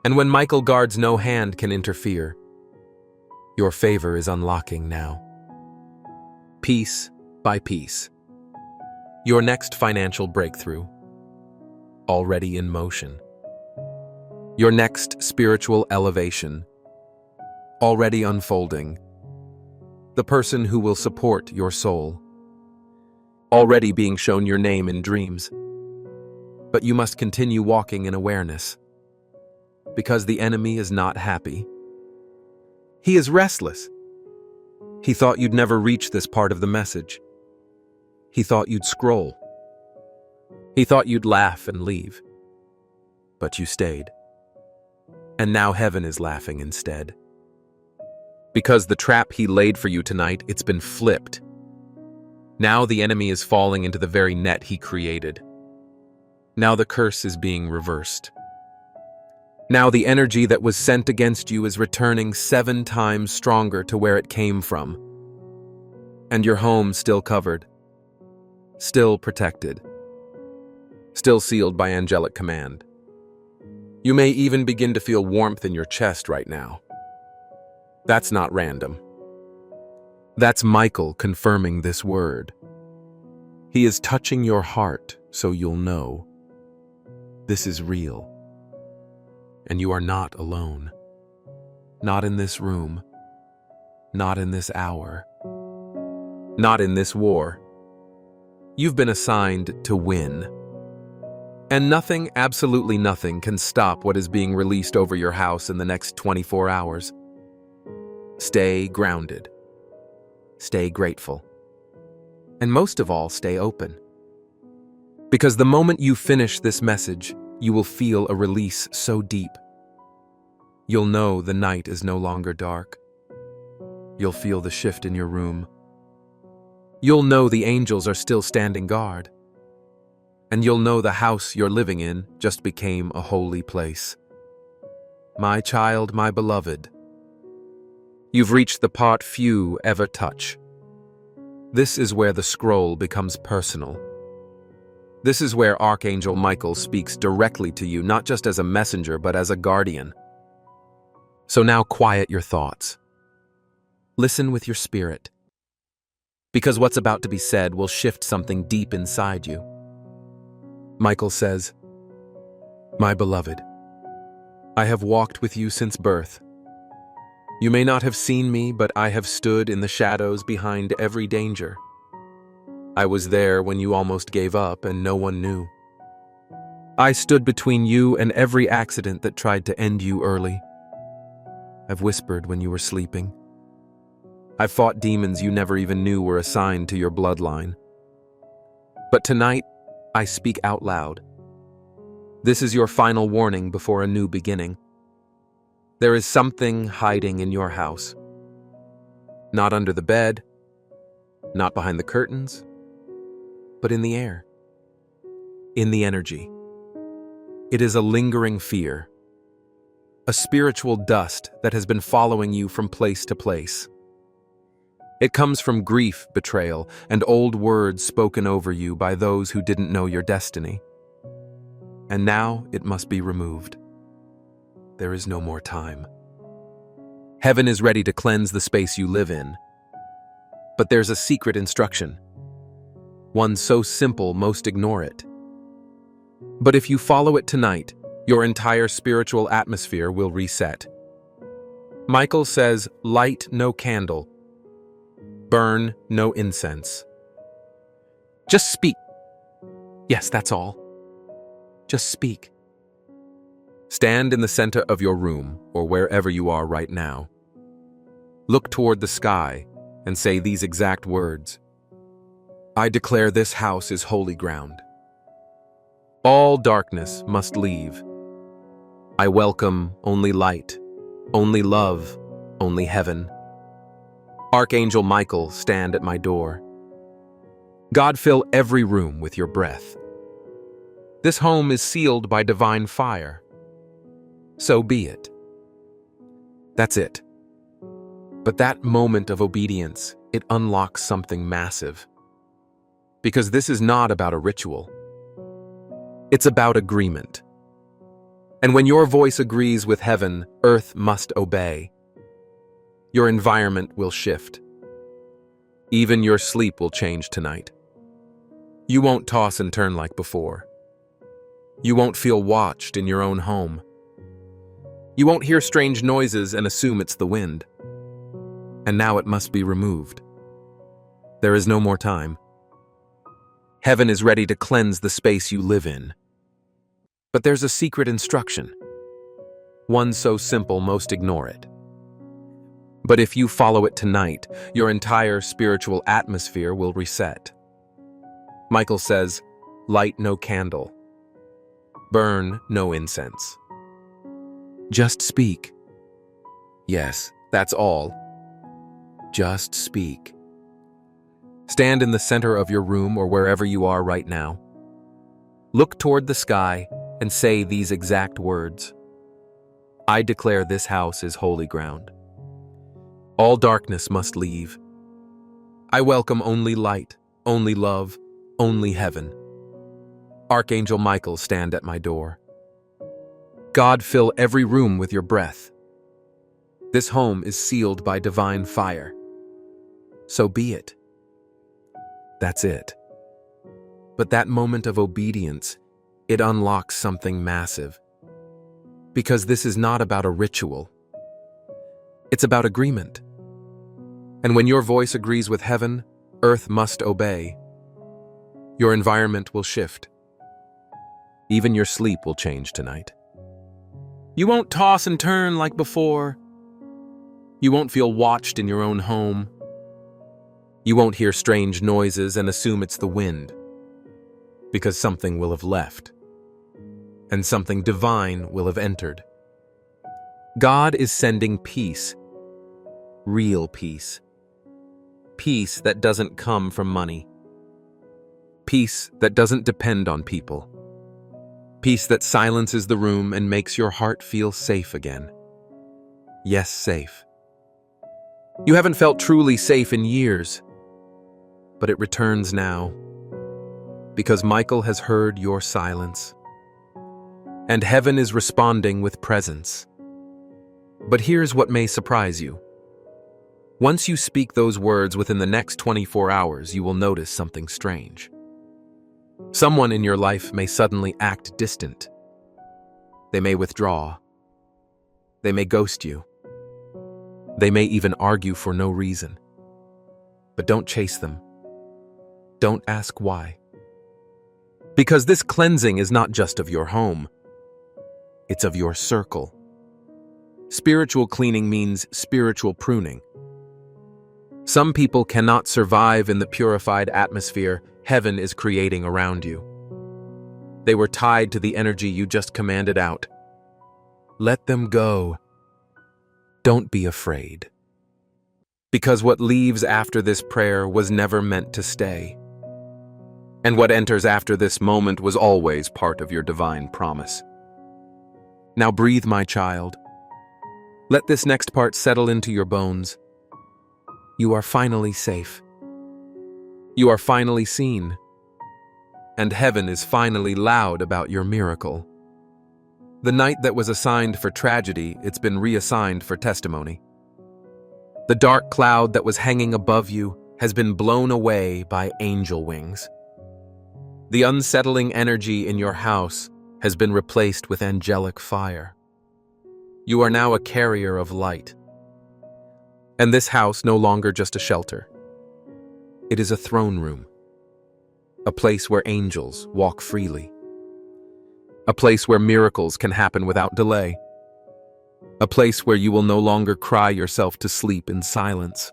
And when Michael guards, no hand can interfere. Your favor is unlocking now. Piece by piece. Your next financial breakthrough, already in motion. Your next spiritual elevation, already unfolding. The person who will support your soul, already being shown your name in dreams. But you must continue walking in awareness, because the enemy is not happy. He is restless. He thought you'd never reach this part of the message. He thought you'd scroll. He thought you'd laugh and leave. But you stayed. And now heaven is laughing instead. Because the trap he laid for you tonight, it's been flipped. Now the enemy is falling into the very net he created. Now the curse is being reversed. Now the energy that was sent against you is returning 7 times stronger to where it came from. And your home still covered, still protected, still sealed by angelic command. You may even begin to feel warmth in your chest right now. That's not random. That's Michael confirming this word. He is touching your heart so you'll know. This is real. And you are not alone. Not in this room. Not in this hour. Not in this war. You've been assigned to win. And nothing, absolutely nothing, can stop what is being released over your house in the next 24 hours. Stay grounded. Stay grateful. And most of all, stay open. Because the moment you finish this message, you will feel a release so deep. You'll know the night is no longer dark. You'll feel the shift in your room. You'll know the angels are still standing guard. And you'll know the house you're living in just became a holy place. My child, my beloved, you've reached the part few ever touch. This is where the scroll becomes personal. This is where Archangel Michael speaks directly to you, not just as a messenger, but as a guardian. So now quiet your thoughts. Listen with your spirit. Because what's about to be said will shift something deep inside you. Michael says, "My beloved, I have walked with you since birth. You may not have seen me, but I have stood in the shadows behind every danger. I was there when you almost gave up and no one knew. I stood between you and every accident that tried to end you early. I've whispered when you were sleeping. I've fought demons you never even knew were assigned to your bloodline. But tonight, I speak out loud. This is your final warning before a new beginning. There is something hiding in your house. Not under the bed, not behind the curtains, but in the air, in the energy. It is a lingering fear, a spiritual dust that has been following you from place to place. It comes from grief, betrayal, and old words spoken over you by those who didn't know your destiny. And now it must be removed. There is no more time. Heaven is ready to cleanse the space you live in. But there's a secret instruction. One so simple most ignore it. But if you follow it tonight, your entire spiritual atmosphere will reset. Michael says, light no candle. Burn no incense. Just speak. Yes, that's all. Just speak. Stand in the center of your room or wherever you are right now. Look toward the sky and say these exact words. I declare this house is holy ground. All darkness must leave. I welcome only light, only love, only heaven. Archangel Michael, stand at my door. God, fill every room with your breath. This home is sealed by divine fire. So be it. That's it. But that moment of obedience, it unlocks something massive. Because this is not about a ritual. It's about agreement. And when your voice agrees with heaven, earth must obey. Your environment will shift. Even your sleep will change tonight. You won't toss and turn like before. You won't feel watched in your own home. You won't hear strange noises and assume it's the wind. And now it must be removed. There is no more time. Heaven is ready to cleanse the space you live in. But there's a secret instruction. One so simple most ignore it. But if you follow it tonight, your entire spiritual atmosphere will reset. Michael says, light no candle. Burn no incense. Just speak. Yes, that's all. Just speak. Stand in the center of your room or wherever you are right now. Look toward the sky and say these exact words. I declare this house is holy ground. All darkness must leave. I welcome only light, only love, only heaven. Archangel Michael, stand at my door. God, fill every room with your breath. This home is sealed by divine fire. So be it. That's it. But that moment of obedience, it unlocks something massive. Because this is not about a ritual. It's about agreement. And when your voice agrees with heaven, earth must obey. Your environment will shift. Even your sleep will change tonight. You won't toss and turn like before. You won't feel watched in your own home. You won't hear strange noises and assume it's the wind. Because something will have left. And something divine will have entered. God is sending peace. Real peace. Peace that doesn't come from money. Peace that doesn't depend on people. Peace that silences the room and makes your heart feel safe again. Yes, safe. You haven't felt truly safe in years, but it returns now. Because Michael has heard your silence. And heaven is responding with presence. But here's what may surprise you. Once you speak those words within the next 24 hours, you will notice something strange. Someone in your life may suddenly act distant. They may withdraw. They may ghost you. They may even argue for no reason. But don't chase them. Don't ask why. Because this cleansing is not just of your home. It's of your circle. Spiritual cleaning means spiritual pruning. Some people cannot survive in the purified atmosphere heaven is creating around you. They were tied to the energy you just commanded out. Let them go. Don't be afraid. Because what leaves after this prayer was never meant to stay. And what enters after this moment was always part of your divine promise. Now breathe, my child. Let this next part settle into your bones. You are finally safe. You are finally seen. And heaven is finally loud about your miracle. The night that was assigned for tragedy, it's been reassigned for testimony. The dark cloud that was hanging above you has been blown away by angel wings. The unsettling energy in your house has been replaced with angelic fire. You are now a carrier of light. And this house no longer just a shelter. It is a throne room. a place where angels walk freely, a place where miracles can happen without delay, a place where you will no longer cry yourself to sleep in silence,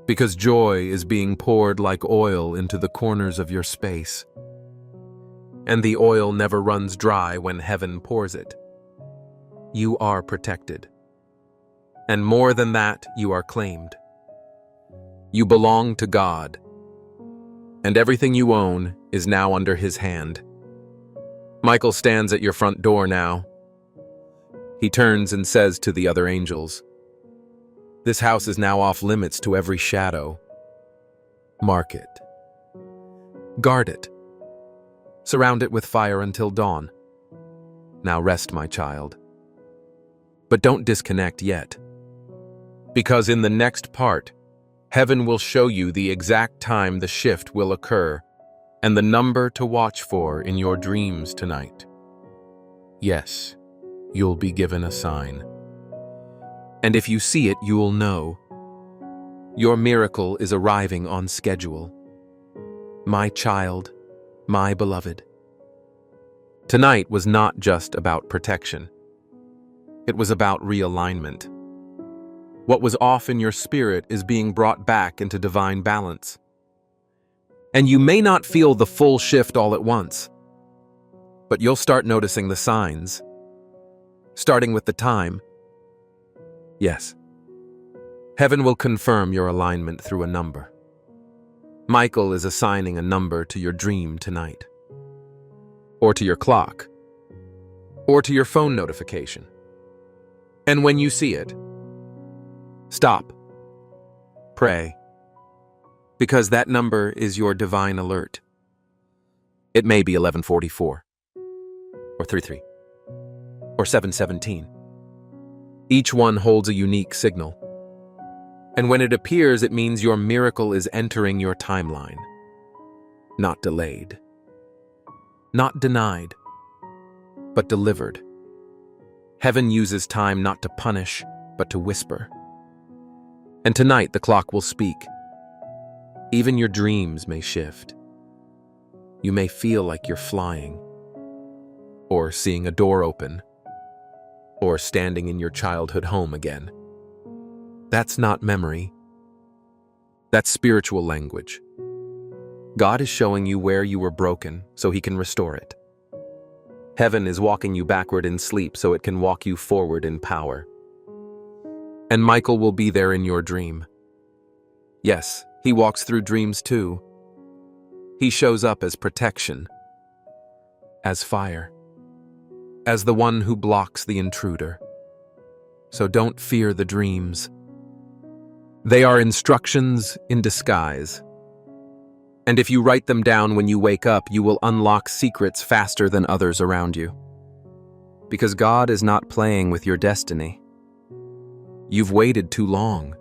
because joy is being poured like oil into the corners of your space. And the oil never runs dry when heaven pours it. You are protected. And more than that, you are claimed. You belong to God, and everything you own is now under His hand. Michael stands at your front door now. He turns and says to the other angels, "This house is now off limits to every shadow. Mark it. Guard it. Surround it with fire until dawn. Now rest, my child. But don't disconnect yet. Because in the next part, heaven will show you the exact time the shift will occur and the number to watch for in your dreams tonight. Yes, you'll be given a sign. And if you see it, you'll know. Your miracle is arriving on schedule. My child, my beloved." Tonight was not just about protection. It was about realignment. What was off in your spirit is being brought back into divine balance. And you may not feel the full shift all at once, but you'll start noticing the signs, starting with the time. Yes, heaven will confirm your alignment through a number. Michael is assigning a number to your dream tonight, or to your clock, or to your phone notification. And when you see it, stop. Pray. Because that number is your divine alert. It may be 11:44, or 33, or 7:17. Each one holds a unique signal. And when it appears, it means your miracle is entering your timeline. Not delayed. Not denied, but delivered. Heaven uses time not to punish, but to whisper. And tonight the clock will speak. Even your dreams may shift. You may feel like you're flying, or seeing a door open, or standing in your childhood home again. That's not memory. That's spiritual language. God is showing you where you were broken so He can restore it. Heaven is walking you backward in sleep so it can walk you forward in power. And Michael will be there in your dream. Yes, he walks through dreams too. He shows up as protection, as fire, as the one who blocks the intruder. So don't fear the dreams. They are instructions in disguise. And if you write them down when you wake up, you will unlock secrets faster than others around you. Because God is not playing with your destiny. You've waited too long.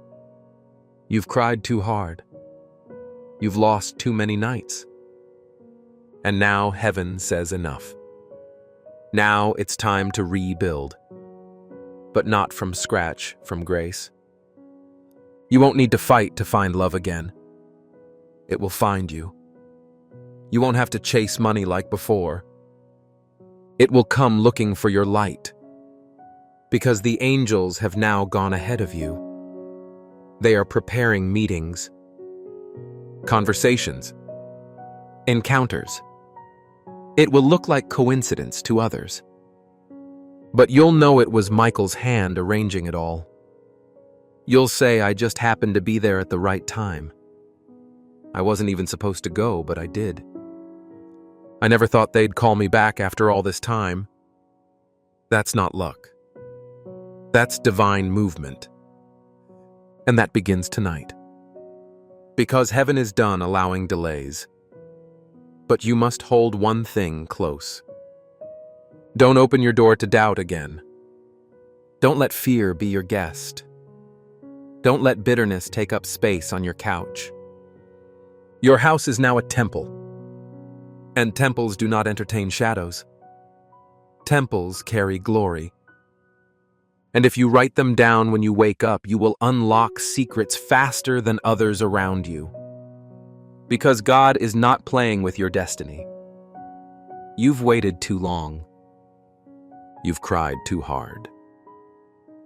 You've cried too hard. You've lost too many nights. And now heaven says enough. Now it's time to rebuild. But not from scratch, from grace. You won't need to fight to find love again. It will find you. You won't have to chase money like before. It will come looking for your light. Because the angels have now gone ahead of you. They are preparing meetings, conversations, encounters. It will look like coincidence to others. But you'll know it was Michael's hand arranging it all. You'll say, I just happened to be there at the right time. I wasn't even supposed to go, but I did. I never thought they'd call me back after all this time. That's not luck. That's divine movement. And that begins tonight. Because heaven is done allowing delays. But you must hold one thing close. Don't open your door to doubt again. Don't let fear be your guest. Don't let bitterness take up space on your couch. Your house is now a temple. And temples do not entertain shadows. Temples carry glory. And if you write them down when you wake up, you will unlock secrets faster than others around you. Because God is not playing with your destiny. You've waited too long. You've cried too hard.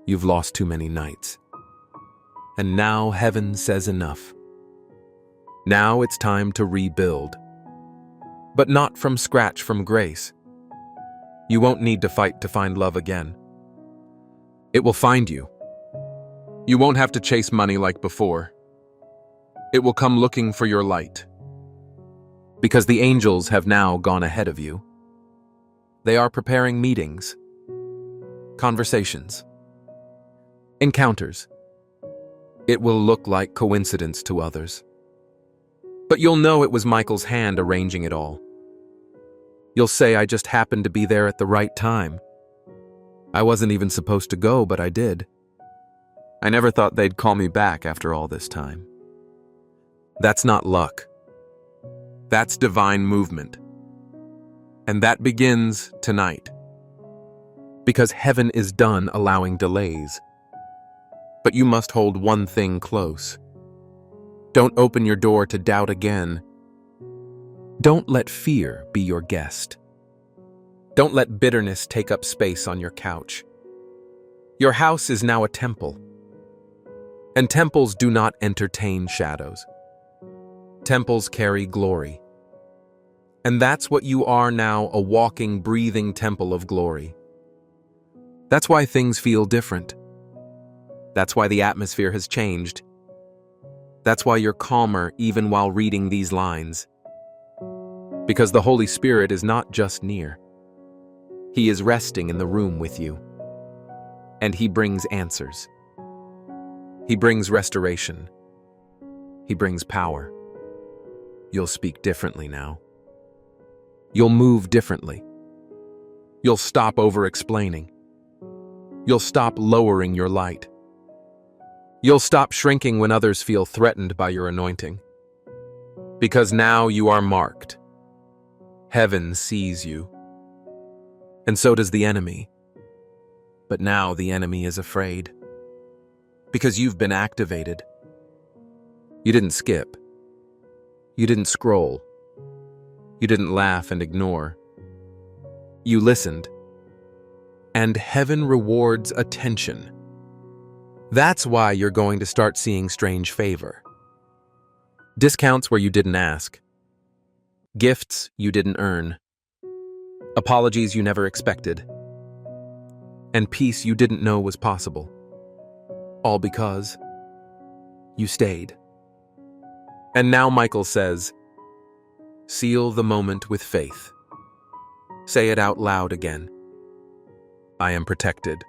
You've lost too many nights. And now heaven says enough. Now it's time to rebuild. But not from scratch, from grace. You won't need to fight to find love again. It will find you. You won't have to chase money like before. It will come looking for your light. Because the angels have now gone ahead of you. They are preparing meetings, conversations, encounters. It will look like coincidence to others. But you'll know it was Michael's hand arranging it all. You'll say, I just happened to be there at the right time. I wasn't even supposed to go, but I did. I never thought they'd call me back after all this time. That's not luck. That's divine movement. And that begins tonight. Because heaven is done allowing delays. But you must hold one thing close. Don't open your door to doubt again. Don't let fear be your guest. Don't let bitterness take up space on your couch. Your house is now a temple. And temples do not entertain shadows. Temples carry glory. And that's what you are now, a walking, breathing temple of glory. That's why things feel different. That's why the atmosphere has changed. That's why you're calmer even while reading these lines. Because the Holy Spirit is not just near. He is resting in the room with you. And He brings answers. He brings restoration. He brings power. You'll speak differently now. You'll move differently. You'll stop over-explaining. You'll stop lowering your light. You'll stop shrinking when others feel threatened by your anointing. Because now you are marked. Heaven sees you. And so does the enemy. But now the enemy is afraid. Because you've been activated. You didn't skip. You didn't scroll. You didn't laugh and ignore. You listened. And heaven rewards attention. That's why you're going to start seeing strange favor. Discounts where you didn't ask. Gifts you didn't earn. Apologies you never expected. And peace you didn't know was possible. All because you stayed. And now Michael says, seal the moment with faith. Say it out loud again. I am protected.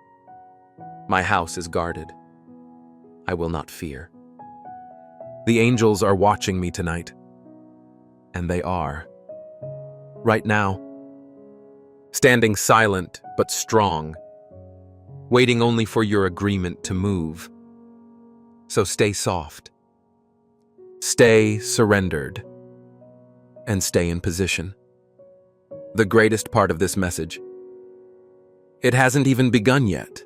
My house is guarded. I will not fear. The angels are watching me tonight. And they are. Right now. Standing silent but strong. Waiting only for your agreement to move. So stay soft. Stay surrendered. And stay in position. The greatest part of this message. It hasn't even begun yet.